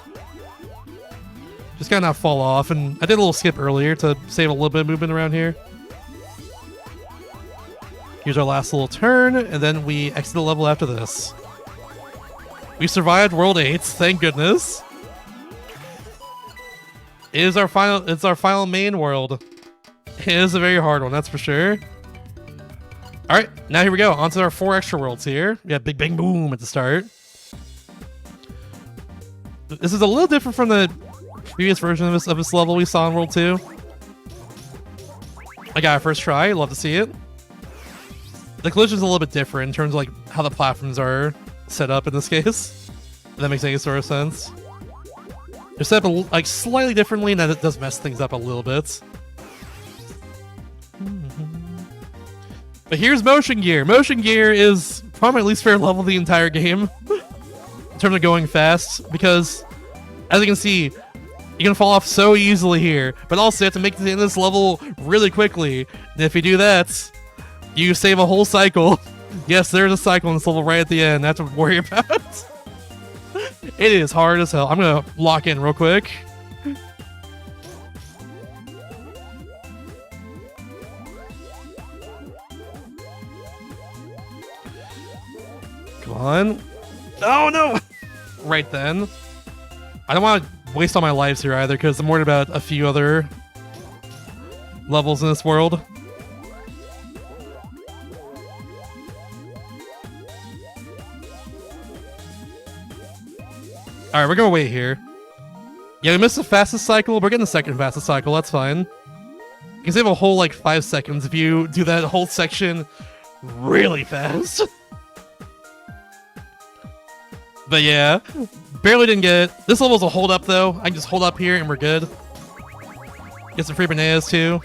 Just gotta not fall off, and I did a little skip earlier to save a little bit of movement around here. Here's our last little turn, and then we exit the level after this. We survived World 8, thank goodness. It's our final main world. It is a very hard one, that's for sure. Alright, now here we go. On to our 4 extra worlds here. We have Big Bang Boom at the start. This is a little different from the previous version of this level we saw in World 2. I got a first try, love to see it. The collision's a little bit different in terms of like how the platforms are set up in this case. If that makes any sort of sense. They're set up like slightly differently, and that does mess things up a little bit. But here's motion gear. Motion gear is probably at least fair level the entire game in terms of going fast, because as you can see, you can fall off so easily here, but also you have to make it to the end of this level really quickly. And if you do that, you save a whole cycle. Yes, there's a cycle in this level right at the end. That's what to worry about. It is hard as hell. I'm gonna lock in real quick. Come on. Oh no! Right then. I don't want to waste all my lives here either, because I'm worried about a few other levels in this world. Alright, we're gonna wait here. Yeah, we missed the fastest cycle. We're getting the second fastest cycle. That's fine. You can save a whole, like, 5 seconds if you do that whole section really fast. But yeah, barely didn't get it. This level's a hold up, though. I can just hold up here and we're good. Get some free bananas, too.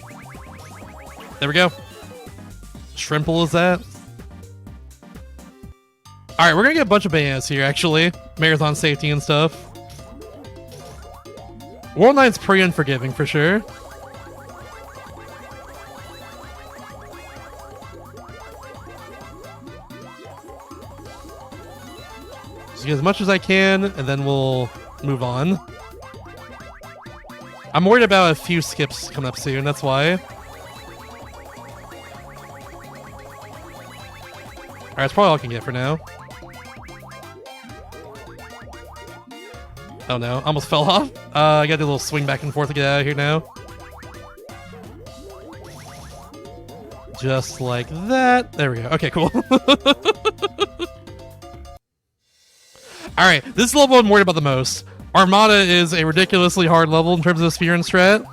There we go. Shrimple is that. Alright, we're gonna get a bunch of bananas here, actually. Marathon safety and stuff. World 9's pretty unforgiving, for sure. Just get as much as I can, and then we'll move on. I'm worried about a few skips coming up soon, that's why. Alright, that's probably all I can get for now. Oh no, almost fell off. I gotta do a little swing back and forth to get out of here now. Just like that. There we go. Okay, cool. Alright, this is the level I'm worried about the most. Armada is a ridiculously hard level in terms of the speedrun strat.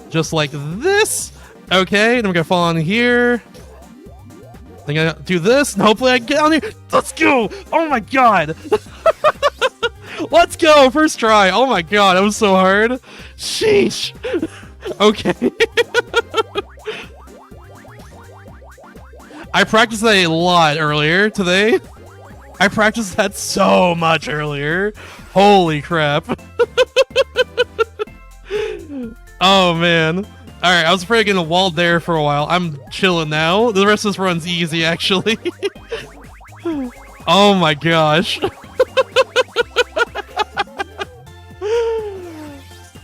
Just like this. Okay, then we're gonna fall on here. Then I'm gonna do this, and hopefully I can get on here. Let's go! Oh my god! Let's go! First try! Oh my god, that was so hard. Sheesh! Okay. I practiced that a lot earlier today. I practiced that so much earlier. Holy crap. Oh man. Alright, I was afraid of getting a walled there for a while. I'm chilling now. The rest of this run's easy, actually. Oh my gosh.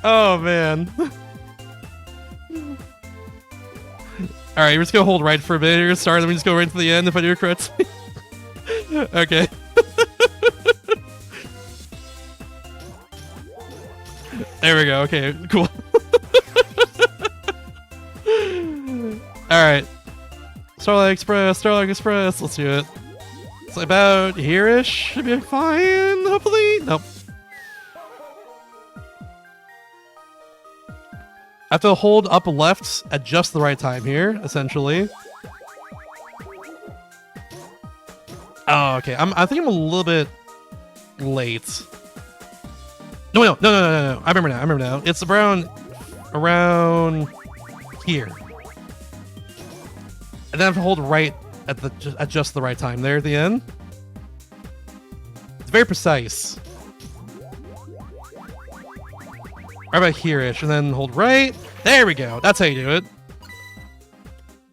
Oh man. Alright, we're just gonna hold right for a bit here. Start, then we just go right to the end if I do it correctly. Okay. There we go. Okay, cool. Alright. Starlight Express, let's do it. It's about here-ish. Should be fine, hopefully. Nope. I have to hold up left at just the right time here, essentially. Oh, okay. I think I'm a little bit late. No. I remember now. It's around here. And then I have to hold right at just the right time there at the end. It's very precise. Right about here-ish, and then hold right. There we go. That's how you do it.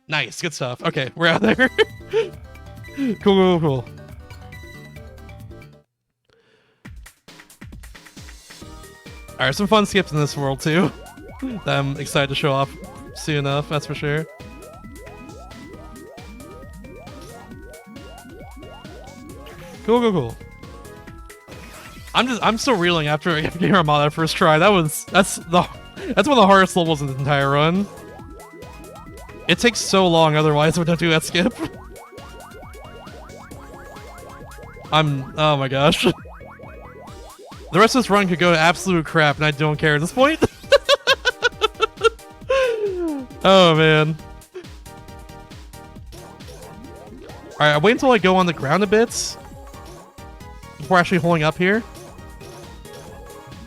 Nice. Good stuff. Okay, we're out there. Cool. Alright, some fun skips in this world too. That I'm excited to show off soon enough, that's for sure. Cool. I'm still reeling after getting Armada first try. That's one of the hardest levels in the entire run. It takes so long otherwise if we don't do that skip. Oh my gosh. The rest of this run could go to absolute crap and I don't care at this point. Oh man. Alright, I wait until I go on the ground a bit before actually holding up here.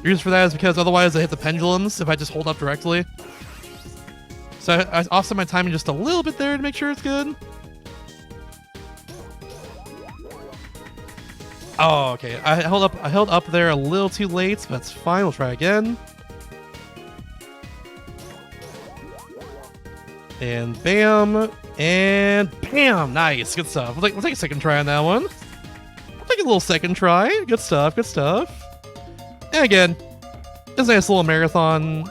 The reason for that is because otherwise I hit the pendulums if I just hold up directly. So I offset my timing just a little bit there to make sure it's good. Oh, okay. I held up there a little too late, but that's fine. We'll try again. And bam, and bam. Nice, good stuff. We'll take a second try on that one. We'll take a little second try. Good stuff. And again, this nice little marathon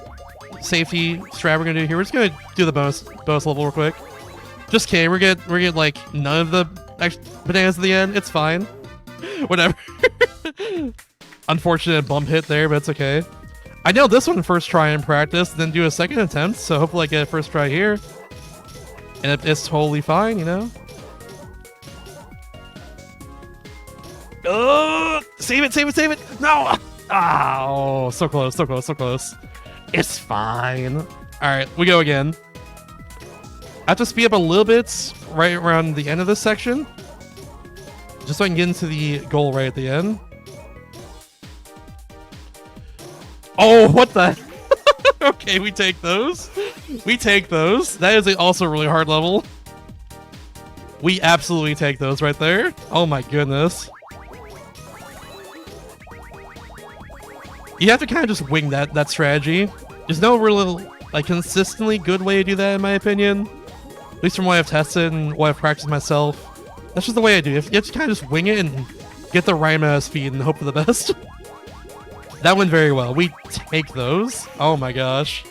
safety strat we're gonna do here. We're just gonna do the bonus level real quick. Just kidding. We're getting like none of the bananas at the end. It's fine. Whatever. Unfortunate bump hit there, but it's okay. I nailed this one first try in practice, then do a second attempt, so hopefully I get a first try here. And it's totally fine, you know? Oh, save it! No! Oh, so close. It's fine. Alright, we go again. I have to speed up a little bit right around the end of this section, just so I can get into the goal right at the end. Oh, what the? Okay, we take those. That is also a really hard level. We absolutely take those right there. Oh my goodness. You have to kind of just wing that strategy. There's no real like consistently good way to do that in my opinion. At least from what I've tested and what I've practiced myself. That's just the way I do it. You have to kind of just wing it and get the right amount of speed and hope for the best. That went very well. We take those. Oh my gosh.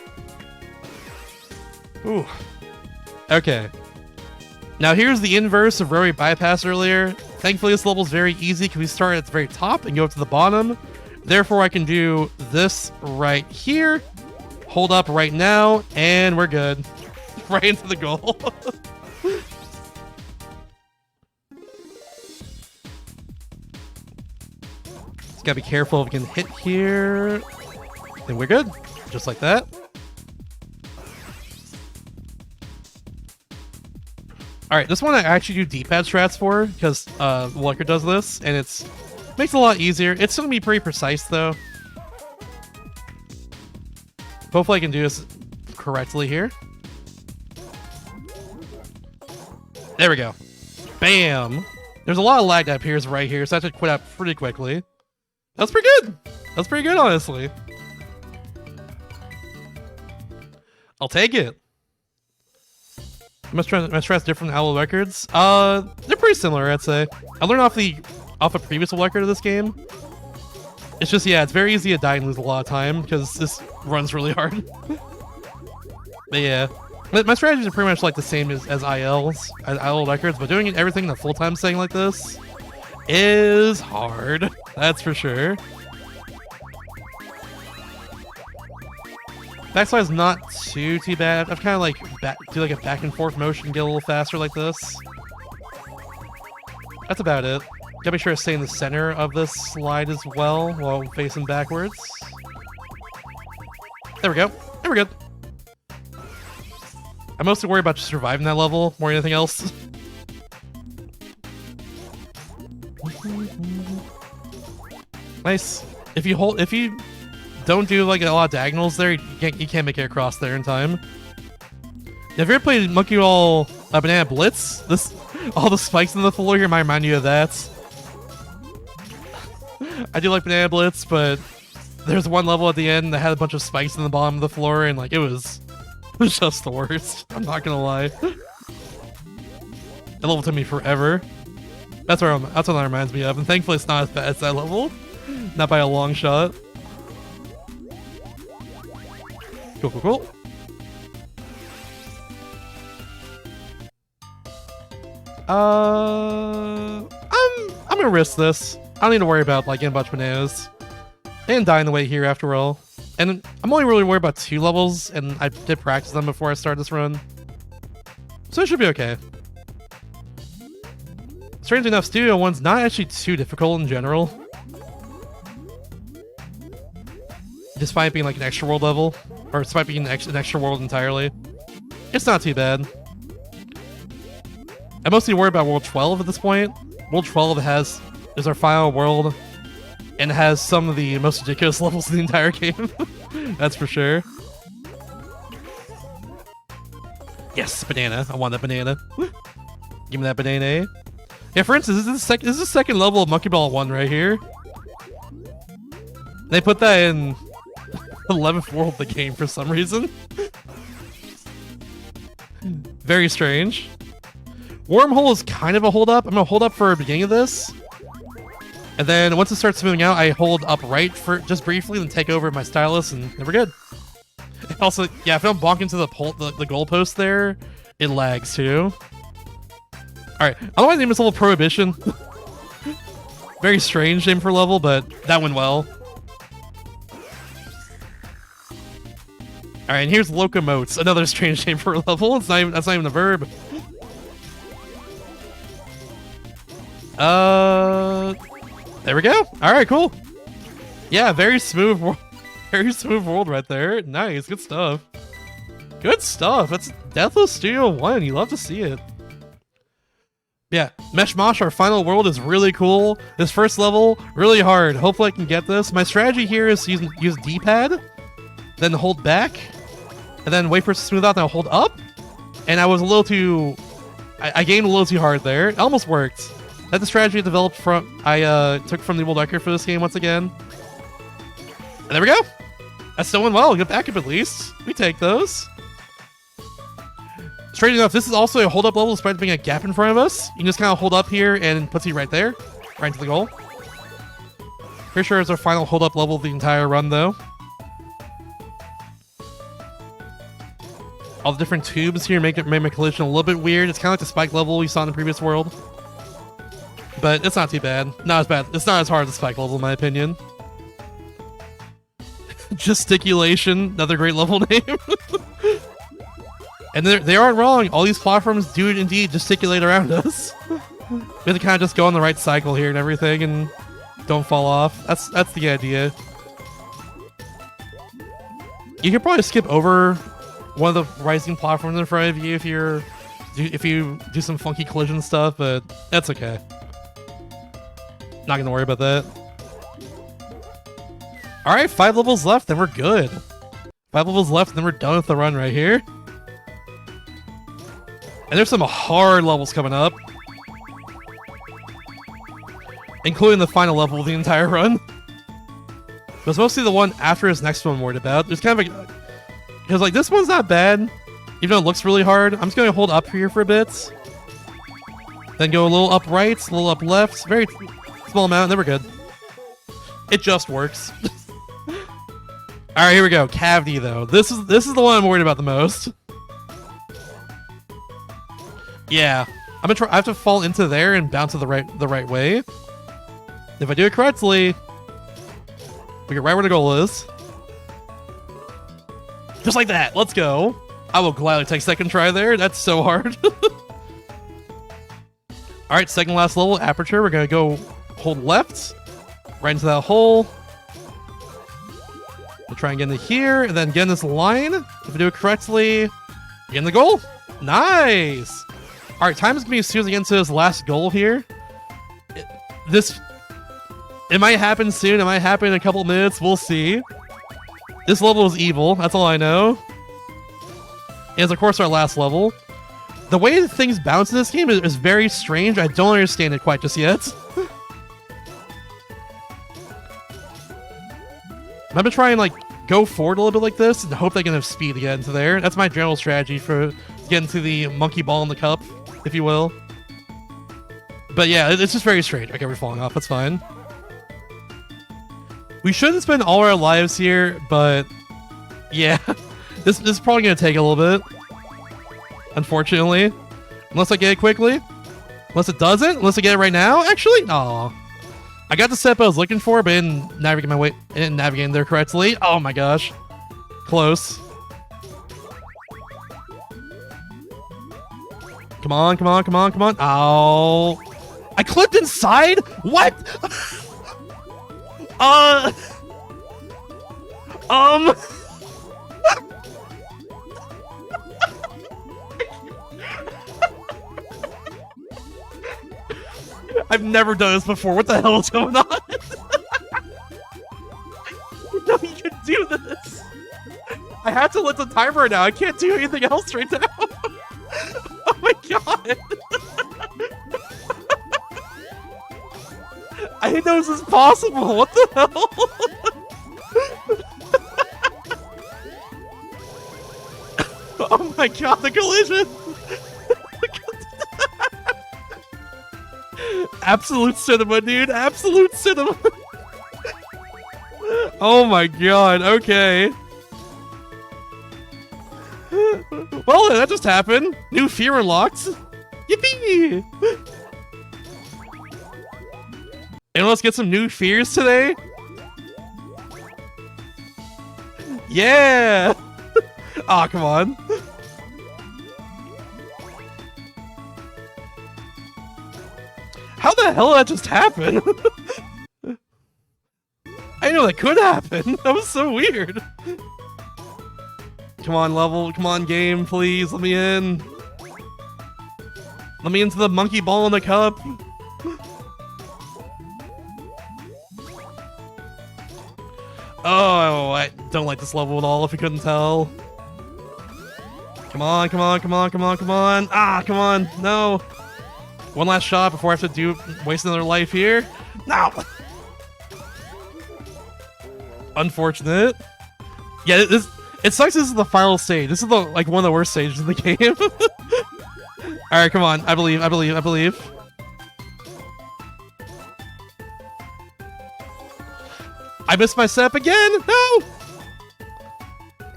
Ooh. Okay. Now here's the inverse of where we bypassed earlier. Thankfully this level's very easy because we start at the very top and go up to the bottom. Therefore I can do this right here. Hold up right now, and we're good. Right into the goal. Just gotta be careful if we can hit here. And we're good. Just like that. Alright, this one I actually do D-pad strats for, because Walker does this, and makes it a lot easier. It's gonna be pretty precise though. Hopefully I can do this correctly here. There we go. Bam! There's a lot of lag that appears right here, so I have to quit out pretty quickly. That's pretty good! That's pretty good, honestly. I'll take it. My strats different than Owl records? They're pretty similar, I'd say. I learned off a previous record of this game. It's just, yeah, it's very easy to die and lose a lot of time because this runs really hard. But yeah, my strategies are pretty much like the same as IL records, but doing everything in a full-time setting like this is hard. That's for sure. Backslide is not too bad. I've kind of like do like a back and forth motion, get a little faster like this. That's about it. Gotta make sure to stay in the center of this slide as well while facing backwards. There we go. There we're good. I'm mostly worried about just surviving that level more than anything else. Nice. If you don't do like a lot of diagonals there, you can't make it across there in time. Have you ever played Monkey Ball Banana Blitz? All the spikes in the floor here might remind you of that. I do like Banana Blitz, but there's one level at the end that had a bunch of spikes in the bottom of the floor, and like it was just the worst. I'm not gonna lie. That level took me forever. That's what that reminds me of, and thankfully it's not as bad as that level. Not by a long shot. Cool, cool, cool. I'm gonna risk this. I don't need to worry about like getting a bunch of bananas and dying the way here after all. And I'm only really worried about 2 levels, and I did practice them before I started this run, so it should be okay. Strangely enough, Studio 1's not actually too difficult in general, despite being like an extra world level, or despite being an extra world entirely. It's not too bad. I'm mostly worried about World 12 at this point. World 12 is our final world, and it has some of the most ridiculous levels in the entire game. That's for sure. Yes, banana. I want that banana. Give me that banana. Yeah, for instance, this is the second level of Monkey Ball 1 right here. They put that in the 11th world of the game for some reason. Very strange. Wormhole is kind of a hold up. I'm gonna hold up for the beginning of this, and then once it starts moving out, I hold up right for just briefly, then take over my stylus, and we're good. Also, yeah, if I don't bonk into the goalpost there, it lags too. Alright, I don't know why the name is a little Prohibition. Very strange name for level, but that went well. Alright, and here's Locomotes, another strange name for a level. That's not even a verb. There we go. Alright, cool. Yeah, very smooth world right there. Nice, good stuff. Good stuff. That's Deathless Studio 1. You love to see it. Yeah, Mesh Mosh, our final world, is really cool. This first level, really hard. Hopefully I can get this. My strategy here is to use D-pad, then hold back, and then wait for it to smooth out, then I'll hold up. And I was a little too... I gamed a little too hard there. It almost worked. That's the strategy I developed took from the world record for this game once again. And there we go. That's still went well. Good backup at least. We take those. Straight enough, this is also a hold up level despite being a gap in front of us. You can just kind of hold up here and it puts you right there. Right into the goal. Pretty sure it's our final hold up level of the entire run though. All the different tubes here make my collision a little bit weird. It's kind of like the spike level we saw in the previous world. But it's not too bad. Not as bad. It's not as hard as the spike level in my opinion. Gesticulation, another great level name. And they aren't wrong. All these platforms do indeed gesticulate around us. We have to kind of just go on the right cycle here and everything and don't fall off. That's the idea. You could probably skip over one of the rising platforms in front of you if you do some funky collision stuff, but that's okay. Not gonna worry about that. Alright, 5 levels left, then we're good. 5 levels left, then we're done with the run right here. And there's some hard levels coming up, including the final level of the entire run. But it's mostly the one after his next one I'm worried about. There's kind of a... Because, like, this one's not bad, even though it looks really hard. I'm just going to hold up here for a bit. Then go a little up right, a little up left. Very small amount, and then we're good. It just works. Alright, here we go. Cavity, though. This is the one I'm worried about the most. Yeah. I'm gonna try. I have to fall into there and bounce it the right way. If I do it correctly, we get right where the goal is. Just like that. Let's go. I will gladly take second try there. That's so hard. Alright, second last level, aperture. We're gonna go hold left. Right into that hole. We'll try and get into here, and then get in this line. If we do it correctly, get in the goal. Nice! Alright, time is going to be as soon as I get into this last goal here. It might happen soon, it might happen in a couple minutes, we'll see. This level is evil, that's all I know. And it's of course our last level. The way that things bounce in this game is very strange, I don't understand it quite just yet. I'm gonna try and like go forward a little bit like this and hope I can have speed to get into there. That's my general strategy for getting to the monkey ball in the cup, if you will. But yeah, it's just very strange. Okay, we're falling off, that's fine. We shouldn't spend all our lives here, but yeah. This is probably gonna take a little bit, unfortunately. Unless I get it quickly. Unless it doesn't. Unless I get it right now. Actually, no. I got the step I was looking for, but I didn't navigate my way. I didn't navigate in there correctly. Oh my gosh. Close. Come on, come on, come on, come on. Oh. I clipped inside? What? I've never done this before. What the hell is going on? No, you can do this. I have to let the timer now. I can't do anything else right now. Oh my god. I didn't know this was possible. What the hell? Oh my god, the collision. Absolute cinema, dude. Absolute cinema. Oh my god. Okay. Well, that just happened. New fear unlocked. Yippee! And let's get some new fears today. Yeah! Aw, oh, come on. How the hell did that just happen? I know that could happen. That was so weird. Come on, level. Come on, game, please. Let me in. Let me into the monkey ball in the cup. Oh, I don't like this level at all, if you couldn't tell. Come on, come on, come on, come on, come on. Ah, come on. No. One last shot before I have to waste another life here. No. Unfortunate. Yeah, it sucks this is the final stage. This is one of the worst stages in the game. Alright, come on. I believe. I missed my step again! No!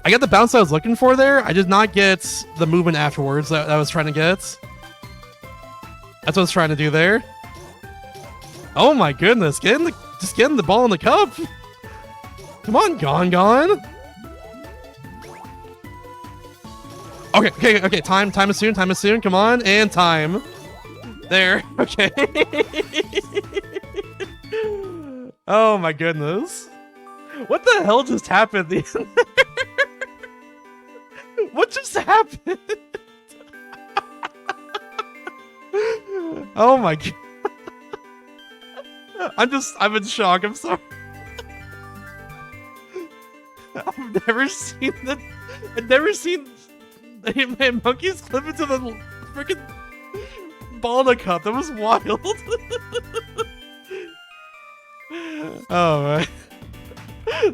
I got the bounce I was looking for there. I did not get the movement afterwards that I was trying to get. That's what I was trying to do there. Oh my goodness. Just getting the ball in the cup. Come on, gone. Okay. Time is soon. Come on, and time. There. Okay. Oh my goodness. What the hell just happened? What just happened? Oh my god. I'm in shock. I'm sorry. I've never seen monkeys clip into the freaking ball in the cup. That was wild. Oh man.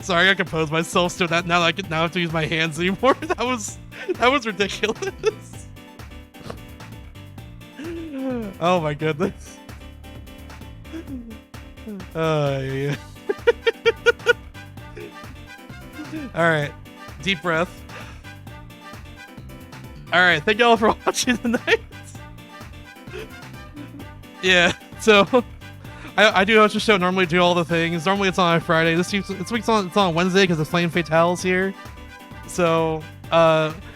Sorry, I composed myself so that now I have to use my hands anymore. That was ridiculous. Oh my goodness. Yeah. Alright. Deep breath. Alright, thank y'all for watching tonight. Yeah, so I do host a show, normally do all the things. Normally it's on Friday. This week it's on Wednesday because the Flame Fatale's here. So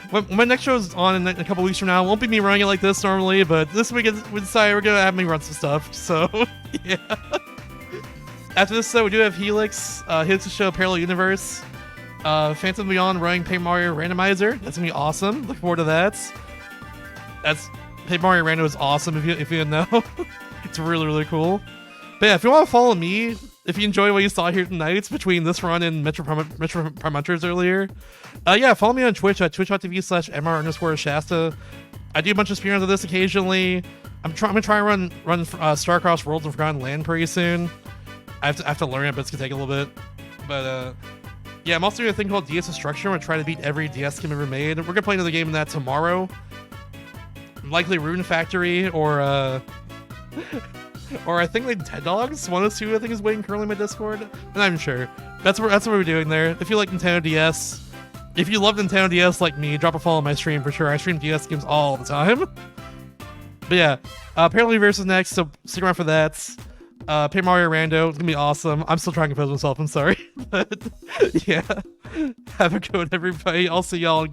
when my next show is on in a couple weeks from now, it won't be me running it like this normally, but this week we decided we're gonna have me run some stuff. So yeah. After this, we do have Helix, Helix's show Parallel Universe, Phantom Beyond running Paper Mario Randomizer. That's gonna be awesome. Look forward to that. Paper Mario Rando is awesome if you didn't know. It's really cool. But yeah, if you want to follow me, if you enjoy what you saw here tonight between this run and Metroid Prime Hunters earlier, yeah, follow me on Twitch at twitch.tv/mr_Shasta. I do a bunch of speedruns of this occasionally. I'm gonna try and run Starcross Worlds of Forgotten Land pretty soon. I have to learn it, but it's gonna take a little bit. But yeah, I'm also doing a thing called DS Destruction. I'm gonna try to beat every DS game ever made. We're gonna play another game in that tomorrow. Likely Rune Factory or or I think like Dead Dogs. One of those two I think is waiting currently in my Discord. I'm not even sure. That's what we're doing there. If you like Nintendo DS, If you love Nintendo DS like me, drop a follow on my stream for sure. I stream DS games all the time. But yeah, apparently versus next, so stick around for that. Paper Mario Rando, it's gonna be awesome. I'm still trying to compose myself, I'm sorry. But yeah, have a good one, everybody. I'll see y'all